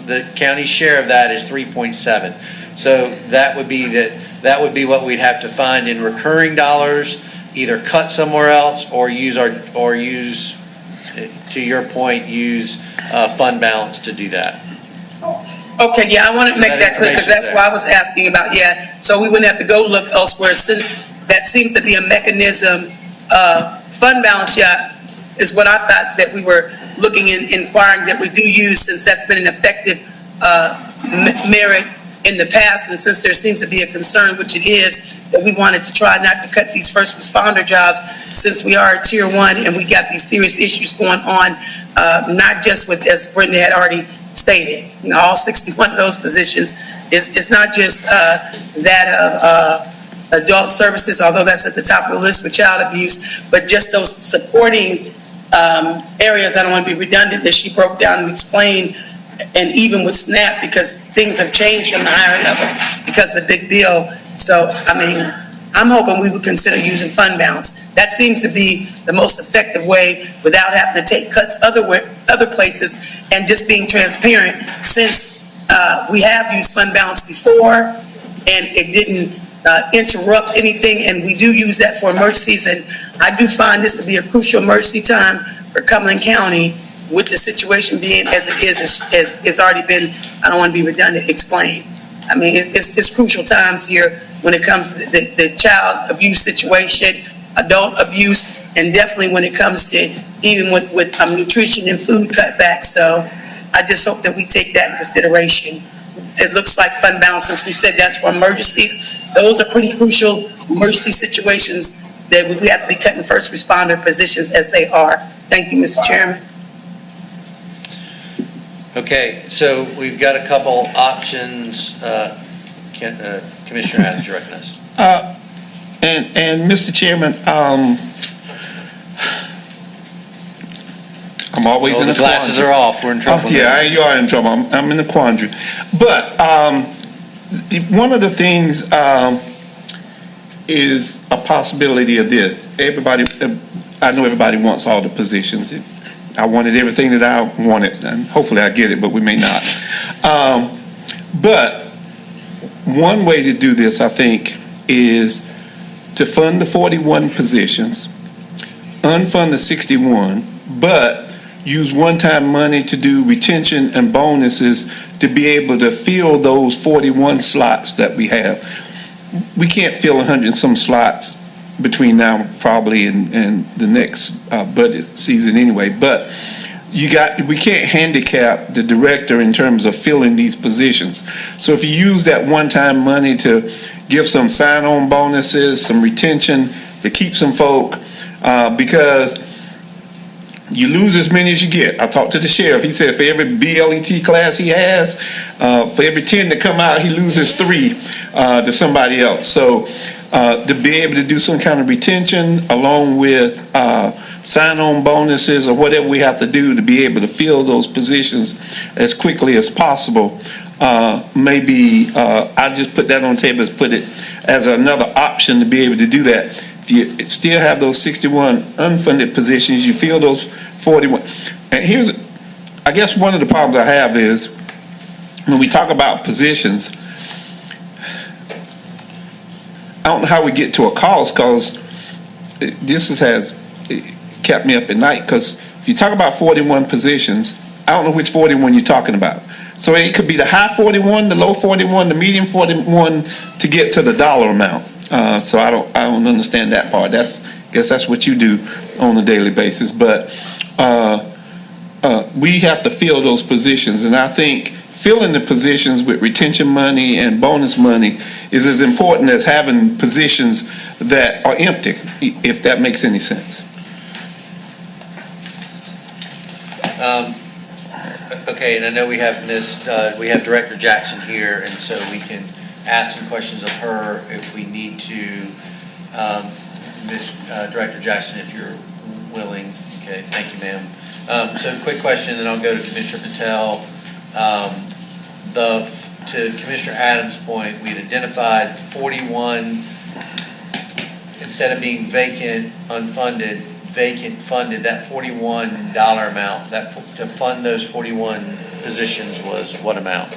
the county's share of that is 3.7. So that would be what we'd have to find in recurring dollars, either cut somewhere else or use to your point, use fund balance to do that. Okay, yeah, I want to make that clear because that's why I was asking about, so we wouldn't have to go look elsewhere since that seems to be a mechanism. Fund balance, is what I thought that we were looking in, inquiring that we do use since that's been an effective merit in the past, and since there seems to be a concern, which it is, that we wanted to try not to cut these first responder jobs since we are tier 1 and we got these serious issues going on, not just with, as Brenda had already stated, all 61 of those positions. It's not just that of adult services, although that's at the top of the list with child abuse, but just those supporting areas. I don't want to be redundant, that she broke down and explained and even with SNAP, because things have changed from the higher level because of the big bill. So, I mean, I'm hoping we would consider using fund balance. That seems to be the most effective way without having to take cuts other places, and just being transparent, since we have used fund balance before and it didn't interrupt anything, and we do use that for emergencies. And I do find this to be a crucial emergency time for Cumberland County, with the situation being as it is, as it's already been, I don't want to be redundant, explained. I mean, it's crucial times here when it comes to the child abuse situation, adult abuse, and definitely when it comes to even with nutrition and food cutbacks. So I just hope that we take that in consideration. It looks like fund balance, since we said that's for emergencies, those are pretty crucial emergency situations that we have to be cutting first responder positions as they are. Thank you, Mr. Chairman. Okay, so we've got a couple options. Commissioner Adams, you recognize. And Mr. Chairman, I'm always in The a glasses quandary. are off, we're in trouble. Yeah, you are in trouble. I'm in a quandary. But one of the things is a possibility of this. I know everybody wants all the positions. I wanted everything that I wanted, and hopefully I get it, but we may not. But one way to do this, I think, is to fund the 41 positions, unfund the 61, but use one-time money to do retention and bonuses to be able to fill those 41 slots that we have. We can't fill 100 and some slots between now probably and the next budget season anyway, but we can't handicap the director in terms of filling these positions. So if you use that one-time money to give some sign-on bonuses, some retention, to keep some folk, because you lose as many as you get. I talked to the sheriff. He said for every BLET class he has, for every 10 that come out, he loses 3 to somebody else. So to be able to do some kind of retention along with sign-on bonuses or whatever we have to do to be able to fill those positions as quickly as possible, maybe I just put that on the table, put it as another option to be able to do that. If you still have those 61 unfunded positions, you fill those 41. And here's, I guess one of the problems I have is when we talk about positions, I don't know how we get to a cost, because this has kept me up at night, because if you talk about 41 positions, I don't know which 41 you're talking about. So it could be the high 41, the low 41, the medium 41 to get to the dollar amount. So I don't understand that part. I guess that's what you do on a daily basis. But we have to fill those positions, and I think filling the positions with retention money and bonus money is as important as having positions that are empty, if that makes any sense. Okay, and I know we have Director Jackson here, and so we can ask some questions of her if we need to. Director Jackson, if you're willing. Okay, thank you, ma'am. So quick question, then I'll go to Commissioner Patel. To Commissioner Adams' point, we had identified 41, instead of being vacant, unfunded, vacant funded, that $41 amount, to fund those 41 positions was what amount?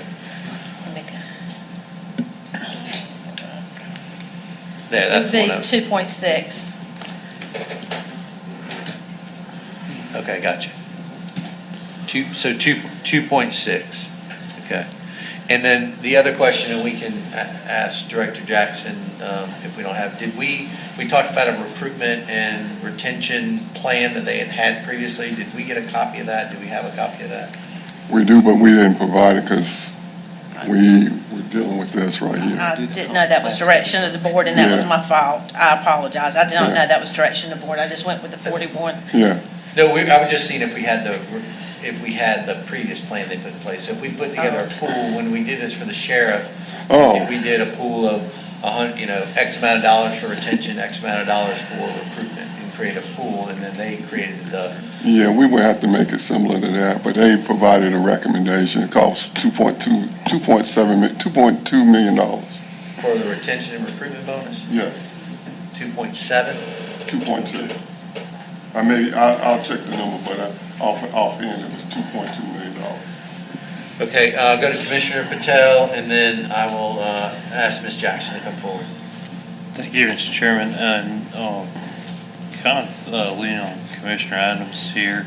There, that's It'd one be of 2.6. Okay, gotcha. 2.6. Okay. And then the other question, and we can ask Director Jackson if we don't have, we talked about a recruitment and retention plan that they had previously. Did we get a copy of that? Do we have a copy of that? We do, but we didn't provide it because we're dealing with this right here. I didn't know that was direction of the board, and that was my fault. I apologize. I did not know that was direction of the board. I just went with the 41. Yeah. No, I was just seeing if we had the previous plan they put in place. So if we put together a pool, when we did this for the sheriff, if we did a pool of X amount of dollars for retention, X amount of dollars for recruitment, create a pool, and then they created the, Yeah, we would have to make it similar to that, but they provided a recommendation. It costs $2.2 million. for the retention and recruitment bonus, Yes, 2.7. 2.2. I'll check the number, but offhand, it was $2.2 million. Okay, go to Commissioner Patel, and then I will ask Ms. Jackson to come forward. Thank you, Mr. Chairman, and kind of leaning on Commissioner Adams here,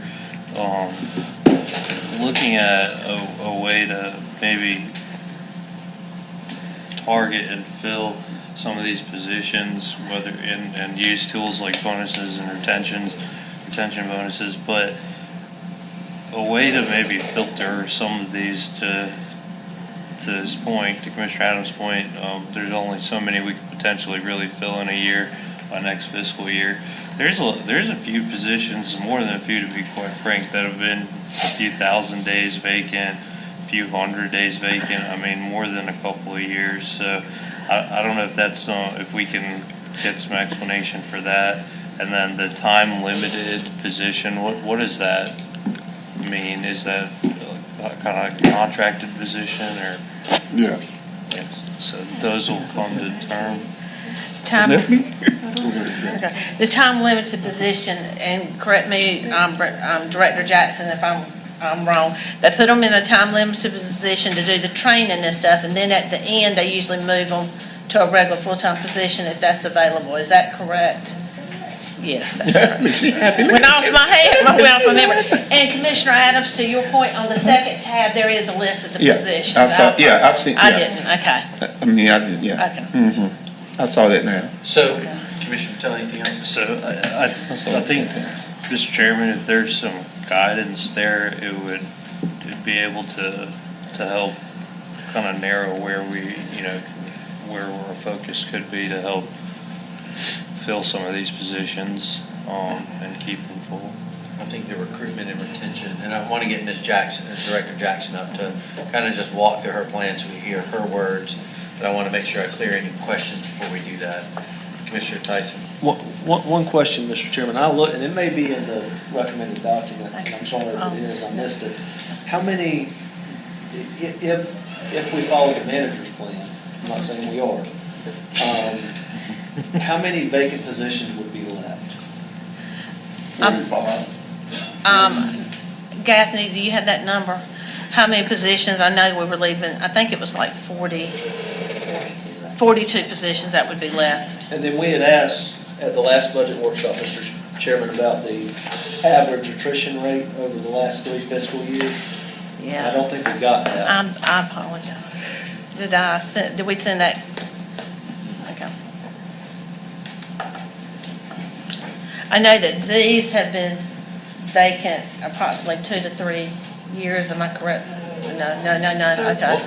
looking at a way to maybe target and fill some of these positions, whether and use tools like bonuses and retention bonuses, but a way to maybe filter some of these to his point, to Commissioner Adams' point, there's only so many we could potentially really fill in a year by next fiscal year. There's a few positions, more than a few to be quite frank, that have been a few thousand days vacant, a few hundred days vacant. I mean, more than a couple of years. So I don't know if that's if we can get some explanation for that. And then the time limited position, what does that mean? Is that kind of a contracted position or? Yes. Yes. So those will come to term. The time limited position, and correct me, Director Jackson, if I'm wrong, they put them in a time limited position to do the training and stuff, and then at the end, they usually move them to a regular full-time position if that's available. Is that correct? Yes, that's correct. Went off my head, went off my memory. And Commissioner Adams, to your point, on the second tab, there is a list of the positions. I've seen. I didn't, okay. I mean, I did, yeah. Okay. Mm-hmm. I saw that now. So, Commissioner Patel, anything else? So I think, Mr. Chairman, if there's some guidance there, it'd be able to help kind of narrow where where our focus could be to help fill some of these positions and keep them full. I think the recruitment and retention, and I want to get Ms. Jackson, Director Jackson up to kind of just walk through her plan so we hear her words, but I want to make sure I clear any questions before we do that. Commissioner Tyson. One question, Mr. Chairman. I look, and it may be in the recommended document, and I'm sorry if it is, I missed it. How many, if we follow the manager's plan, I'm not saying we are, how many vacant positions would be left? 35. Gaffney, do you have that number? How many positions? I know we were leaving, I think it was like 42 positions that would be left. And then we had asked at the last budget workshop, Mr. Chairman, about the average attrition rate over the last 3 fiscal years. Yeah. I don't think we got that. I apologize. Did we send that? Okay. I know that these have been vacant approximately 2 to 3 years, am I correct? No, okay.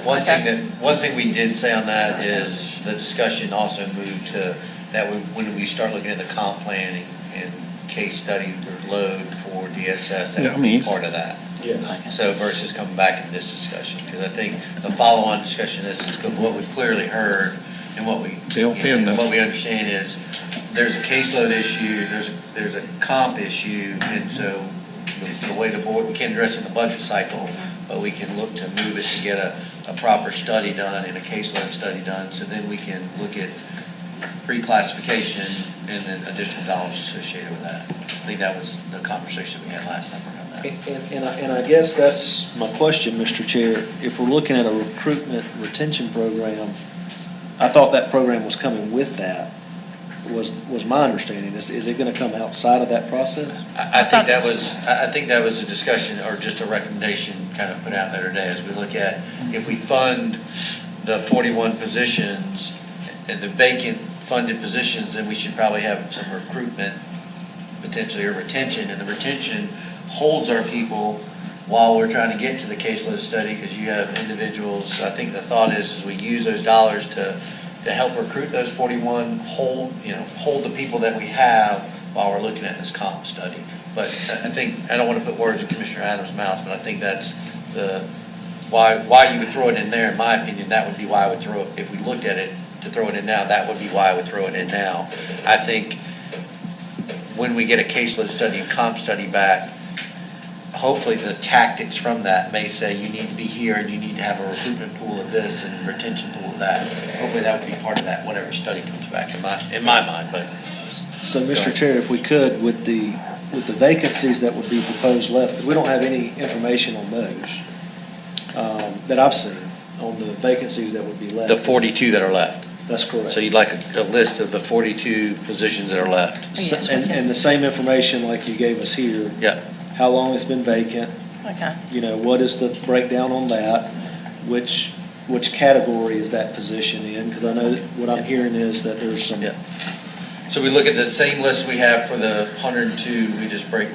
One thing we did say on that is the discussion also moved to that when we start looking at the comp planning and case study or load for DSS, that would be part of that. Yes. So versus coming back in this discussion, because I think the follow-on discussion of this is what we've clearly heard and what we understand is there's a caseload issue, there's a comp issue, and so the way the board, we can't address it in the budget cycle, but we can look to move it to get a proper study done and a caseload study done, so then we can look at reclassification and then additional dollars associated with that. I think that was the conversation we had last time around that. And I guess that's my question, Mr. Chair. If we're looking at a recruitment retention program, I thought that program was coming with that, was my understanding. Is it going to come outside of that process? I think that was a discussion or just a recommendation kind of put out there today as we look at if we fund the 41 positions and the vacant funded positions, then we should probably have some recruitment potentially or retention, and the retention holds our people while we're trying to get to the caseload study, because you have individuals. I think the thought is we use those dollars to help recruit those 41, hold the people that we have while we're looking at this comp study. But I think, I don't want to put words in Commissioner Adams' mouth, but I think that's why you would throw it in there. In my opinion, that would be why I would throw it, if we looked at it to throw it in now, that would be why I would throw it in now. I think when we get a caseload study and comp study back, hopefully the tactics from that may say you need to be here and you need to have a recruitment pool of this and retention pool of that. Hopefully that would be part of that, whatever study comes back in my mind, but. So, Mr. Chair, if we could, with the vacancies that would be proposed left, because we don't have any information on those that I've seen, on the vacancies that would be left. The 42 that are left. That's correct. So you'd like a list of the 42 positions that are left? S- And the same information like you gave us here. Yeah. How long it's been vacant, Okay. you know, what is the breakdown on that? Which category is that position in? Because I know that what I'm hearing is that there's some. Yeah. So we look at the same list we have for the 102,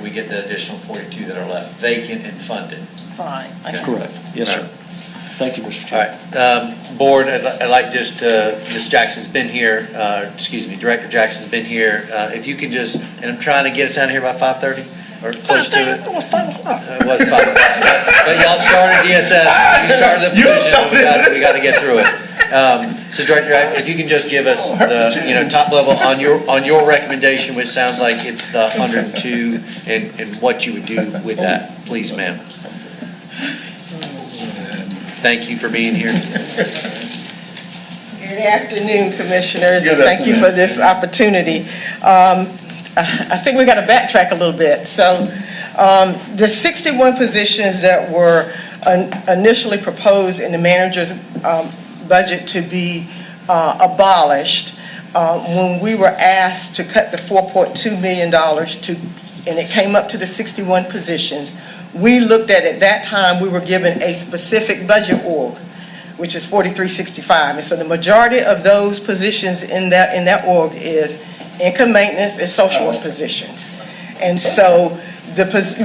we get the additional 42 that are left, vacant and funded. Right. That's correct. Yes, sir. Thank you, Mr. All Chair. right, Board, I'd like just, Ms. Jackson's been here, Director Jackson's been here. If you can just, and I'm trying to get us out of here by 5:30, or close to it. It was 5 o'clock. It was 5 o'clock, but y'all started DSS, you started the position, we got to get through it. So Director, if you can just give us the, top level on your recommendation, which sounds like it's the 102, and what you would do with that, please, ma'am. Thank you for being here. Good afternoon, Commissioners. Thank you for this opportunity. I think we got to backtrack a little bit. So the 61 positions that were initially proposed in the manager's budget to be abolished, when we were asked to cut the $4.2 million and it came up to the 61 positions, we looked at that time, we were given a specific budget org, which is 4365. And so the majority of those positions in that org is income maintenance and social work positions. And so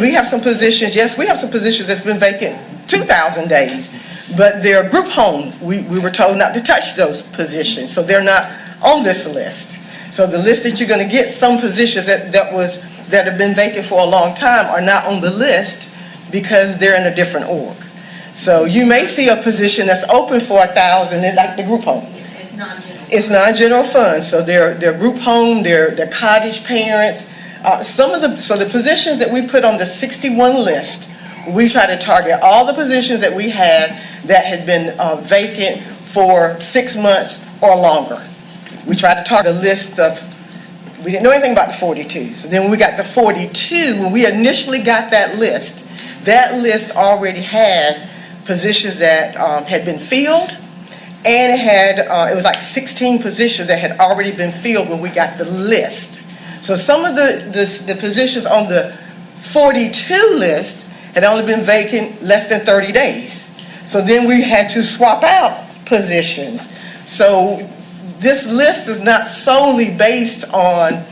we have some positions, yes, we have some positions that's been vacant 2,000 days, but they're group home. We were told not to touch those positions, so they're not on this list. So the list that you're going to get, some positions that have been vacant for a long time are not on the list because they're in a different org. So you may see a position that's open for 1,000, like the group home. It's non-general fund, so they're group home, they're cottage parents. So the positions that we put on the 61 list, we try to target all the positions that we had that had been vacant for 6 months or longer. We tried to target a list of, we didn't know anything about the 42. So then when we got the 42, when we initially got that list already had positions that had been filled, and it was like 16 positions that had already been filled when we got the list. So some of the positions on the 42 list had only been vacant less than 30 days. So then we had to swap out positions. So this list is not solely based on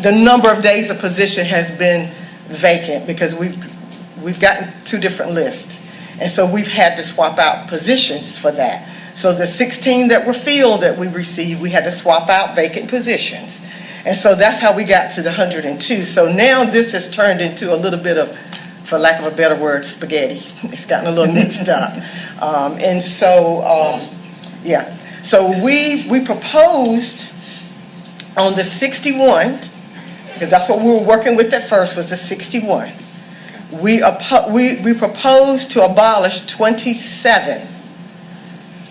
the number of days a position has been vacant, because we've gotten 2 different lists. And so we've had to swap out positions for that. So the 16 that were filled that we received, we had to swap out vacant positions. And so that's how we got to the 102. So now this has turned into a little bit of, for lack of a better word, spaghetti. It's gotten a little mixed up. And so, yeah. So we proposed on the 61, because that's what we were working with at first, was the 61. We proposed to abolish 27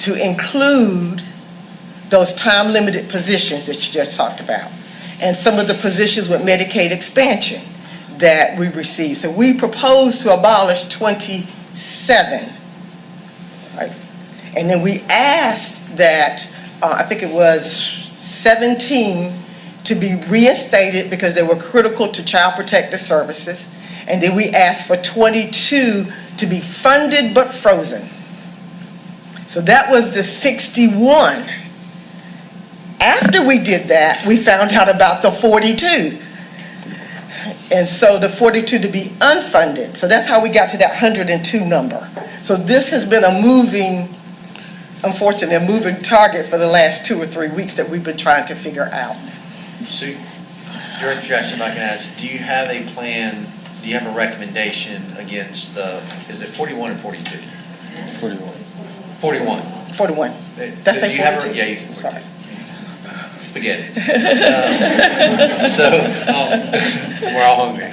to include those time-limited positions that you just talked about, and some of the positions with Medicaid expansion that we received. So we proposed to abolish 27, right? And then we asked that, I think it was 17, to be reinstated because they were critical to Child Protective Services. And then we asked for 22 to be funded but frozen. So that was the 61. After we did that, we found out about the 42. And so the 42 to be unfunded. So that's how we got to that 102 number. So this has been unfortunately, a moving target for the last 2 or 3 weeks that we've been trying to figure out. So, Director Jackson, if I can ask, do you have a plan, do you have a recommendation against is it 41 or 42? 41. 41. 41. That's So do you have a, yeah, you Sorry. spaghetti. We're all hungry.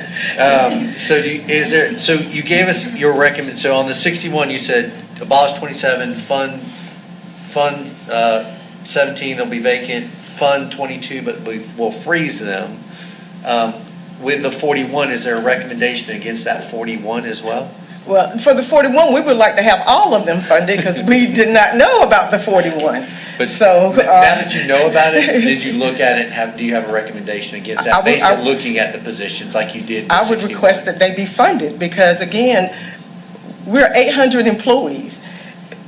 So you gave us your so on the 61, you said abolish 27, fund 17, they'll be vacant, fund 22, but we'll freeze them. With the 41, is there a recommendation against that 41 as well? Well, for the 41, we would like to have all of them funded because we did not know about the 41. But so now that you know about it, did you look at it and do you have a recommendation against that based on looking at the positions like you did? I would request that they be funded because again, we're 800 employees.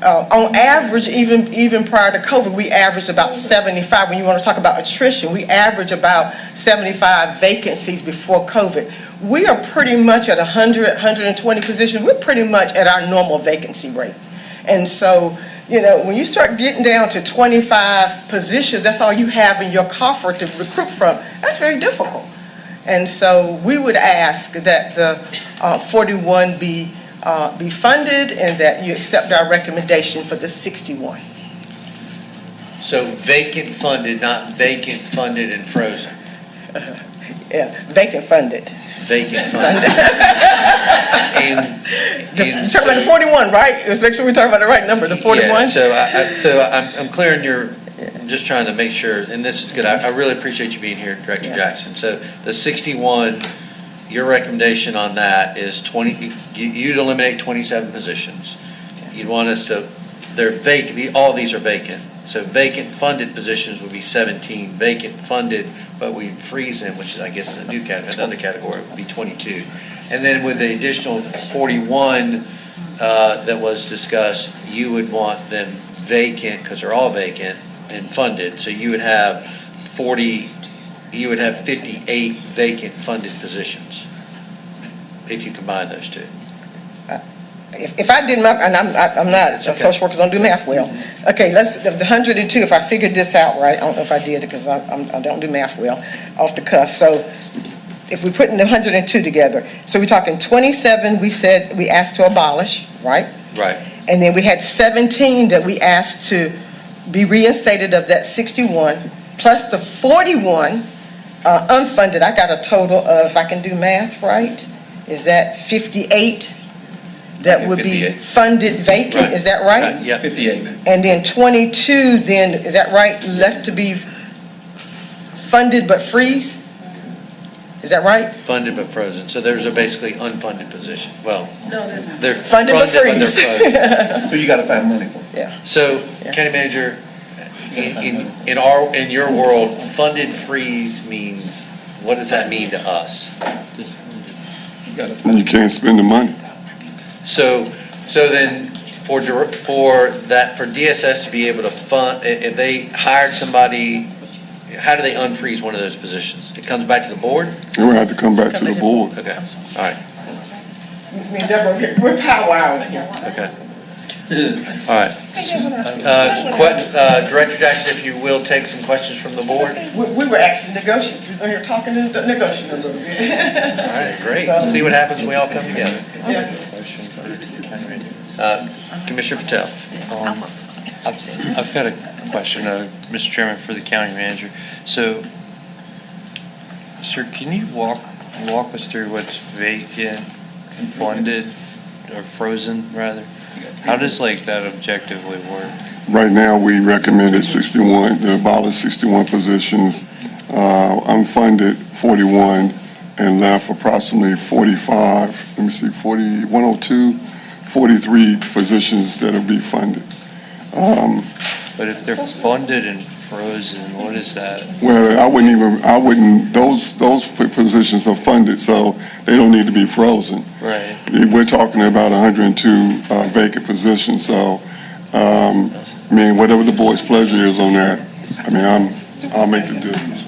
On average, even prior to COVID, we averaged about 75. When you want to talk about attrition, we average about 75 vacancies before COVID. We are pretty much at 100, 120 positions. We're pretty much at our normal vacancy rate. And so, when you start getting down to 25 positions, that's all you have in your coffer to recruit from. That's very difficult. And so we would ask that the 41 be funded and that you accept our recommendation for the 61. So vacant funded, not vacant funded and frozen. Yeah, vacant funded. Vacant funded. Talking about the 41, right? Let's make sure we're talking about the right number, the 41. Yeah, so I'm clear in I'm just trying to make sure, and this is good. I really appreciate you being here, Director Jackson. So the 61, your recommendation on that is 20. You'd eliminate 27 positions. You'd want us to. They're vacant. All these are vacant. So vacant funded positions would be 17. Vacant funded, but we freeze them, which is I guess another category would be 22. And then with the additional 41 that was discussed, you would want them vacant because they're all vacant and funded. So you would have 40. You would have 58 vacant funded positions if you combine those two. If I did and I'm not a social worker, don't do math well. Okay, the 102, if I figured this out right, I don't know if I did it because I don't do math well off the cuff. So if we put in the 102 together, so we're talking 27 we asked to abolish, right? Right. And then we had 17 that we asked to be reinstated of that 61, plus the 41 unfunded. I got a total of, if I can do math right, is that 58 that would be funded vacant, right. Is that right? Yeah, 58. And then 22 then, is that right, left to be funded but freeze? Is that right? Funded but frozen. So those are basically unfunded positions. Well, no, they're funded but freeze. So you got to find money for it. Yeah. So, County Manager, in your world, funded freeze means, what does that mean to us? You can't spend the money. So then for DSS to be able to fund, if they hired somebody, how do they unfreeze one of those positions? It comes back to the board? It would have to come back to the board. Okay, all right. Me and Deborah, we're powwowing here. Okay. All right. Director Jackson, if you will, take some questions from the board. We were actually negotiating. We're here talking to negotiate a little bit. All right, great. See what happens when we all come together. Yeah. Commissioner Patel. I've got a question, Mr. Chairman, for the county manager. So, sir, can you walk us through what's vacant, funded, or frozen, rather? How does that objectively work? Right now, we recommended 61, to abolish 61 positions, unfunded 41, and left approximately 45, 102, 43 positions that will be funded. But if they're funded and frozen, what is that? Well, those positions are funded, so they don't need to be frozen. Right. We're talking about 102 vacant positions, so, whatever the board's pleasure is on that, I'll make the difference.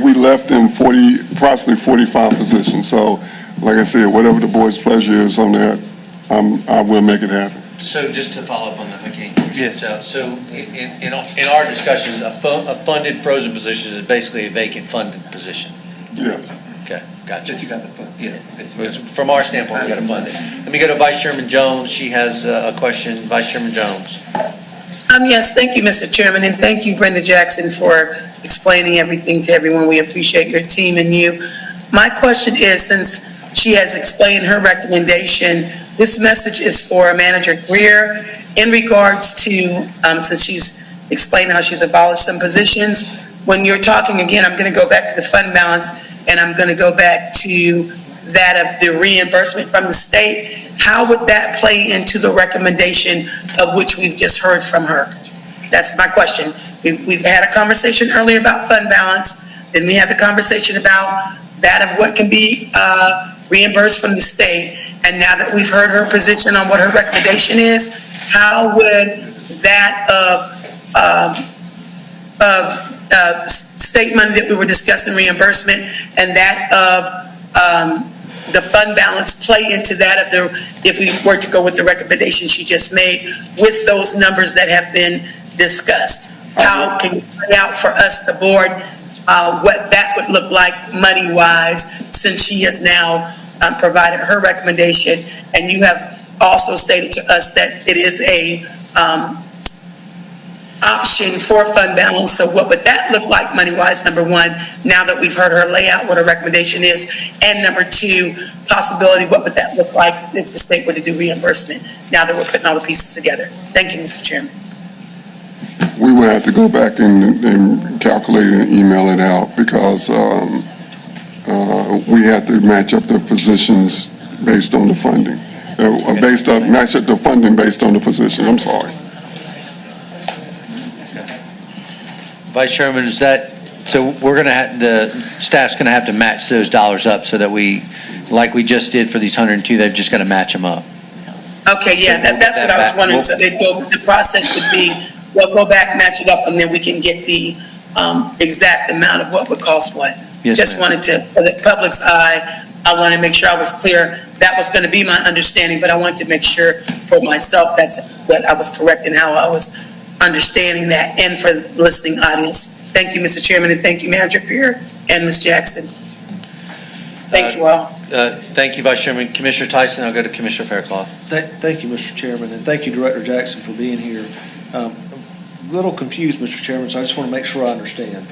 We left them approximately 45 positions, so, like I said, whatever the board's pleasure is on that, I will make it happen. So just to follow up on that, okay. Yes. So in our discussions, a funded frozen position is basically a vacant funded position. Yes. Okay, gotcha. That you got the fund, yeah. From our standpoint, we got to fund it. Let me go to Vice Chairman Jones. She has a question. Vice Chairman Jones. Yes, thank you, Mr. Chairman, and thank you, Brenda Jackson, for explaining everything to everyone. We appreciate your team and you. My question is, since she has explained her recommendation, this message is for Manager Greer in regards to, since she's explained how she's abolished some positions. When you're talking again, I'm going to go back to the fund balance, and I'm going to go back to that of the reimbursement from the state. How would that play into the recommendation of which we've just heard from her? That's my question. We've had a conversation earlier about fund balance, then we had the conversation about that of what can be reimbursed from the state, and now that we've heard her position on what her recommendation is, how would that state money that we were discussing, reimbursement, and that of the fund balance play into that of the, if we were to go with the recommendation she just made with those numbers that have been discussed? How can you lay out for us, the board, what that would look like money-wise, since she has now provided her recommendation, and you have also stated to us that it is a option for fund balance. So what would that look like money-wise, number one, now that we've heard her lay out what her recommendation is? And number two, possibility, what would that look like if the state were to do reimbursement, now that we're putting all the pieces together? Thank you, Mr. Chairman. We would have to go back and calculate and email it out, because we have to match up the positions based on the funding. Match up the funding based on the position. I'm sorry. Vice Chairman, is that, so we're going to have, the staff's going to have to match those dollars up so that we, like we just did for these 102, they've just got to match them up. Okay, yeah, that's what I was wondering. So the process would be, we'll go back, match it up, and then we can get the exact amount of what would cost what. Yes, Just ma'am. wanted to, for the public's eye, I wanted to make sure I was clear. That was going to be my understanding, but I wanted to make sure for myself that I was correct in how I was understanding that, and for the listening audience. Thank you, Mr. Chairman, and thank you, Manager Greer and Ms. Jackson. Thank you all. Thank you, Vice Chairman. Commissioner Tyson, I'll go to Commissioner Faircloth. Thank you, Mr. Chairman, and thank you, Director Jackson, for being here. A little confused, Mr. Chairman, so I just want to make sure I understand.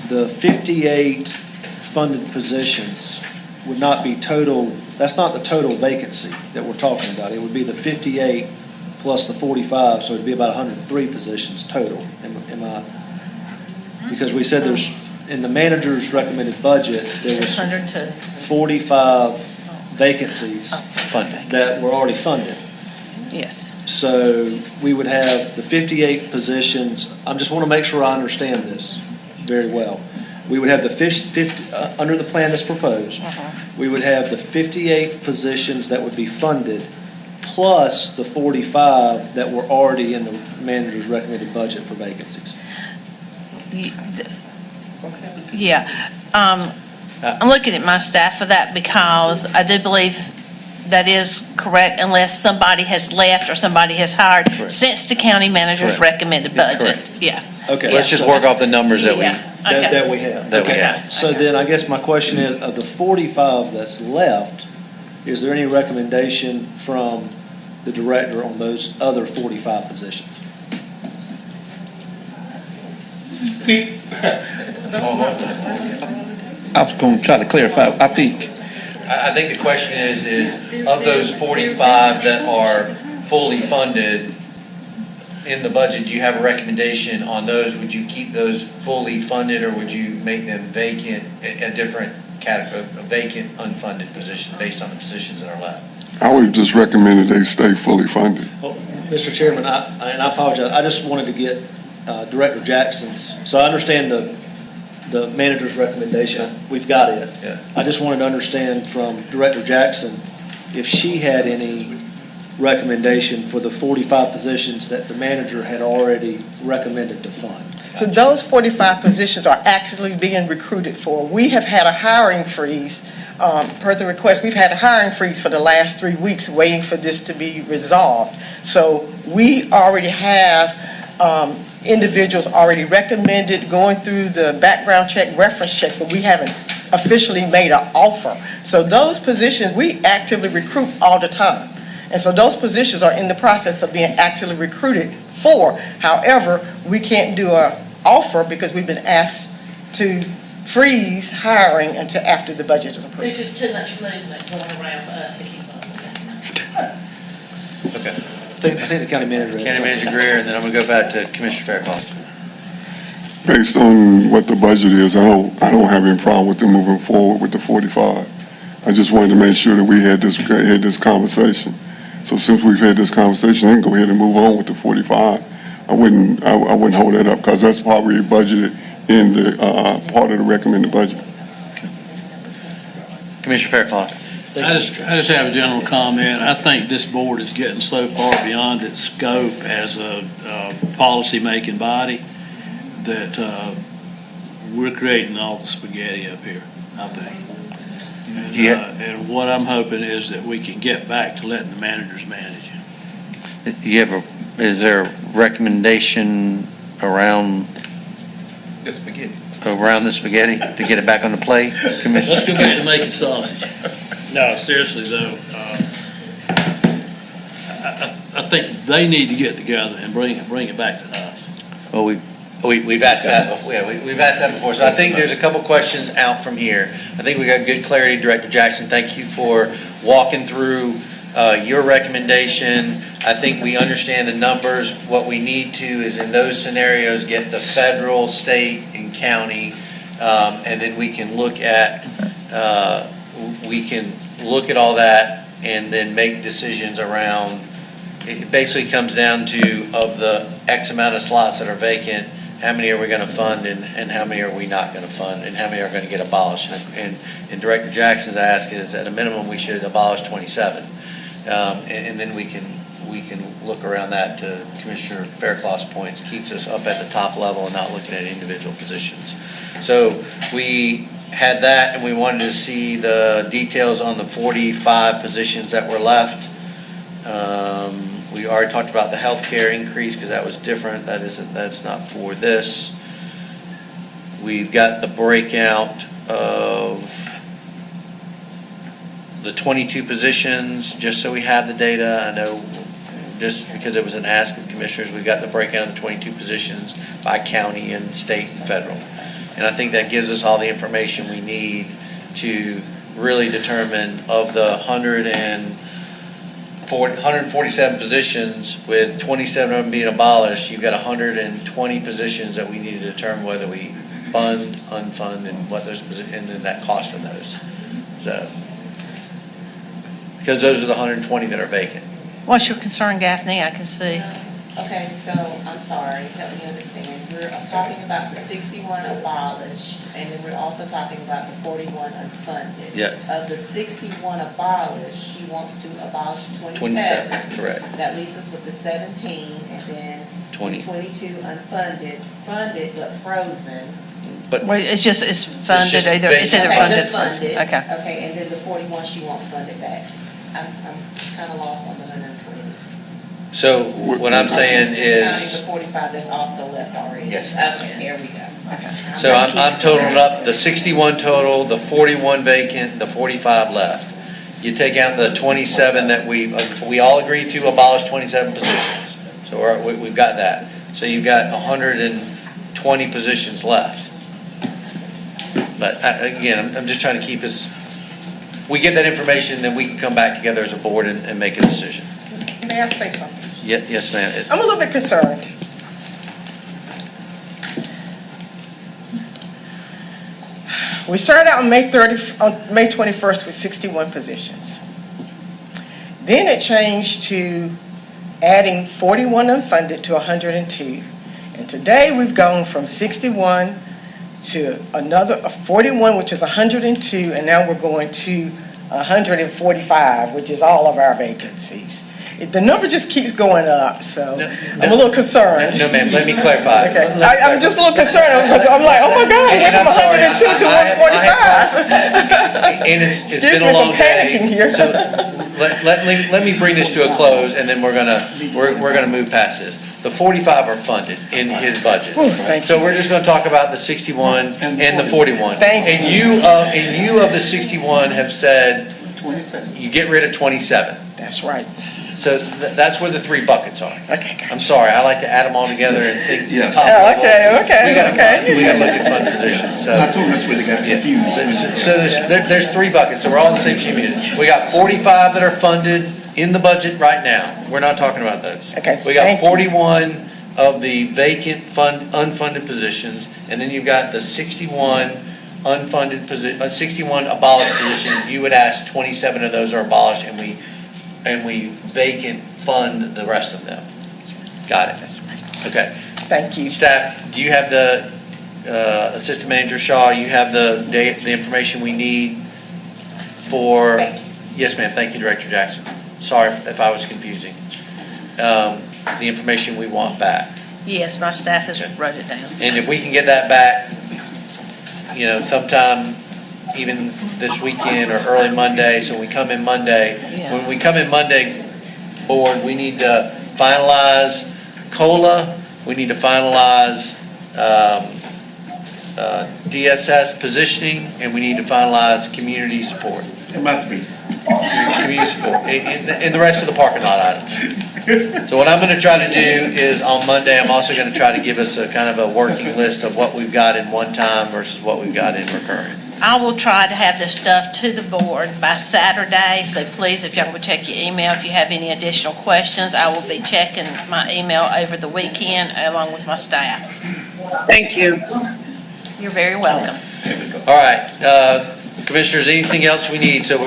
The 58 funded positions would not be total, that's not the total vacancy that we're talking about. It would be the 58 plus the 45, so it'd be about 103 positions total. Am I, because we said there's, in the manager's recommended budget, there was 102. 45 vacancies Funded. that were already funded. Yes. So we would have the 58 positions, I just want to make sure I understand this very well. We would have the 50 under the plan that's proposed, we would have the 58 positions that would be funded plus the 45 that were already in the manager's recommended budget for vacancies. Yeah. I'm looking at my staff for that because I do believe that is correct unless somebody has left or somebody has hired since the county manager's Correct. recommended budget. Correct. Yeah. Okay. Let's just work off the numbers that we, Yeah. Okay. That we have. That we Okay. have. So then I guess my question is, of the 45 that's left, is there any recommendation from the director on those other 45 positions? See, I was going to try to clarify. I think I think the question is of those 45 that are fully funded in the budget, do you have a recommendation on those? Would you keep those fully funded, or would you make them vacant, a different category, a vacant unfunded position based on the positions that are left? I would just recommend that they stay fully funded. Oh, Mr. Chairman, I apologize. I just wanted to get Director Jackson's, so I understand the manager's recommendation. We've got it. Yeah. I just wanted to understand from Director Jackson if she had any recommendation for the 45 positions that the manager had already recommended to fund. So those 45 positions are actually being recruited for. We have had a hiring freeze, per the request, we've had a hiring freeze for the last 3 weeks waiting for this to be resolved. So we already have individuals already recommended, going through the background check, reference checks, but we haven't officially made an offer. So those positions, we actively recruit all the time. And so those positions are in the process of being actually recruited for. However, we can't do a offer because we've been asked to freeze hiring until after the budget is approved. There's just too much movement going around for us to keep up with. Okay. I think the county manager. had County something. Manager Greer, and then I'm going to go back to Commissioner Fairclough. Based on what the budget is, I don't have any problem with them moving forward with the 45. I just wanted to make sure that we had this conversation. So since we've had this conversation, then go ahead and move on with the 45. I wouldn't hold that up because that's probably budgeted in the part of the recommended budget. Commissioner Fairclough. I just have a general comment. I think this board is getting so far beyond its scope as a policy-making body that we're creating all the spaghetti up here, I think. And, and what I'm hoping is that we can get back to letting the managers manage it. Is there a recommendation around The spaghetti. the spaghetti to get it back on the plate, Commissioner? Let's go back to making sausage. No, seriously though, I think they need to get together and bring it back to us. Well, we've asked that before. Yeah, we've asked that before. So I think there's a couple questions out from here. I think we got good clarity, Director Jackson. Thank you for walking through your recommendation. I think we understand the numbers. What we need to is in those scenarios get the federal, state, and county, and then we can look at all that and then make decisions around. It basically comes down to, of the X amount of slots that are vacant, how many are we going to fund and how many are we not going to fund and how many are going to get abolished. And Director Jackson's ask is at a minimum we should abolish 27. And then we can look around that to Commissioner Fairclough's points, keeps us up at the top level and not looking at individual positions. So we had that and we wanted to see the details on the 45 positions that were left. We already talked about the healthcare increase because that was different. That's not for this. We've got the breakout of the 22 positions, just so we have the data. I know just because it was an ask of commissioners, we've got the breakout of the 22 positions by county and state and federal. And I think that gives us all the information we need to really determine of the 147 positions, with 27 of them being abolished, you've got 120 positions that we need to determine whether we fund, unfund, and what those positions, and then that cost of those. So, because those are the 120 that are vacant. What's your concern, Gaffney? I can see. Okay, so, I'm sorry, help me understand. We're talking about the 61 abolished, and then we're also talking about the 41 unfunded. Yeah. Of the 61 abolished, she wants to abolish 27, correct. That leaves us with the 17, and then 20. 22 unfunded, funded but frozen. But Well, it's funded, just either, it's either vacant. funded. Just funded. Okay. Okay, and then the 41 she wants funded back. I'm kind of lost on the 120. So what I'm saying Counting the is, 45 that's also left already. Yes. Okay, there we go. Okay. so I'm totaling up the 61 total, the 41 vacant, the 45 left. You take out the 27 that we all agreed to abolish 27 positions. So we've got that. So you've got 120 positions left. But again, I'm just trying to keep us, we get that information, then we can come back together as a board and make a decision. May I say something? Yes, ma'am. I'm a little bit concerned. We started out on May 21st with 61 positions. Then it changed to adding 41 unfunded to 102. And today we've gone from 61 to another 41, which is 102, and now we're going to 145, which is all of our vacancies. The number just keeps going up, so I'm a little concerned. No, ma'am, let me clarify. Okay, I'm just a little concerned. I'm like, oh my God, we went from 102 to 145. And it's been a long day. So let me bring this to a close, and then we're gonna move past this. The 45 are funded in his budget. So we're just gonna talk about the 61 and the 41. And you of the 61 have said you get rid of 27. That's right. So that's where the three buckets are. Okay, I'm sorry, I like to add them all together and think. Yeah. top Oh, level. okay. We gotta look at fund positions, so. I told them that's where they got Yeah. confused. So there's three buckets, so we're all in the same sheet music. We got 45 that are funded in the budget right now. We're not talking about those. Okay, We got thank you. 41 of the vacant unfunded positions, and then you've got the 61 unfunded 61 abolished positions. You would ask 27 of those are abolished, and we vacant fund the rest of them. Got it. Okay. Thank you. Staff, do you have the, Assistant Manager Shaw, you have the information we need for? Yes, ma'am. Thank you, Director Jackson. Sorry if I was confusing. The information we want back. Yes, my staff has wrote it down. And if we can get that back, sometime even this weekend or early Monday, so we come in Monday. Yeah. When we come in Monday, board, we need to finalize COLA, we need to finalize DSS positioning, and we need to finalize community support. About three. Community support, and the rest of the parking lot items. So what I'm gonna try to do is on Monday, I'm also gonna try to give us a kind of a working list of what we've got in one time versus what we've got in recurring. I will try to have this stuff to the board by Saturday, so please, if y'all will check your email, if you have any additional questions, I will be checking my email over the weekend along with my staff. Thank you. You're very welcome. All right, Commissioners, anything else we need? So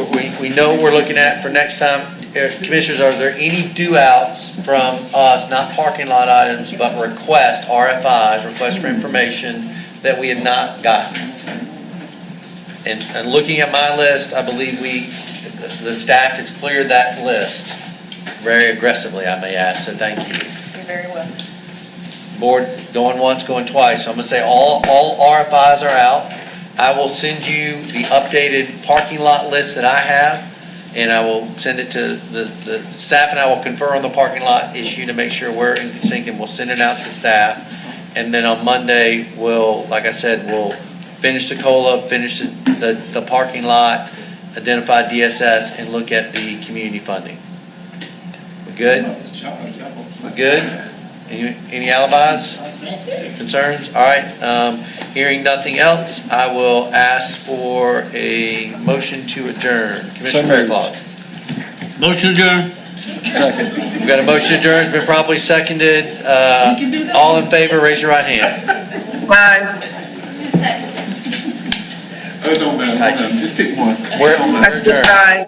we know what we're looking at for next time. Commissioners, are there any due outs from us, not parking lot items, but requests, RFIs, requests for information that we have not gotten? And looking at my list, I believe the staff has cleared that list very aggressively, I may add, so thank you. You're very welcome. Board, going once, going twice. So I'm gonna say all RFIs are out. I will send you the updated parking lot list that I have, and I will send it to the staff, and I will confer on the parking lot issue to make sure we're in sync, and we'll send it out to staff. And then on Monday, like I said, we'll finish the COLA, finish the parking lot, identify DSS, and look at the community funding. We good? We good? Any alibis? Concerns? All right. Hearing nothing else, I will ask for a motion to adjourn. Commissioner Fairclough. Motion adjourned. Second. We've got a motion to adjourn. It's been properly seconded. All in favor, raise your right hand. Bye. Who seconded? Oh, don't matter. Just pick one. We're That's adjourned. the time.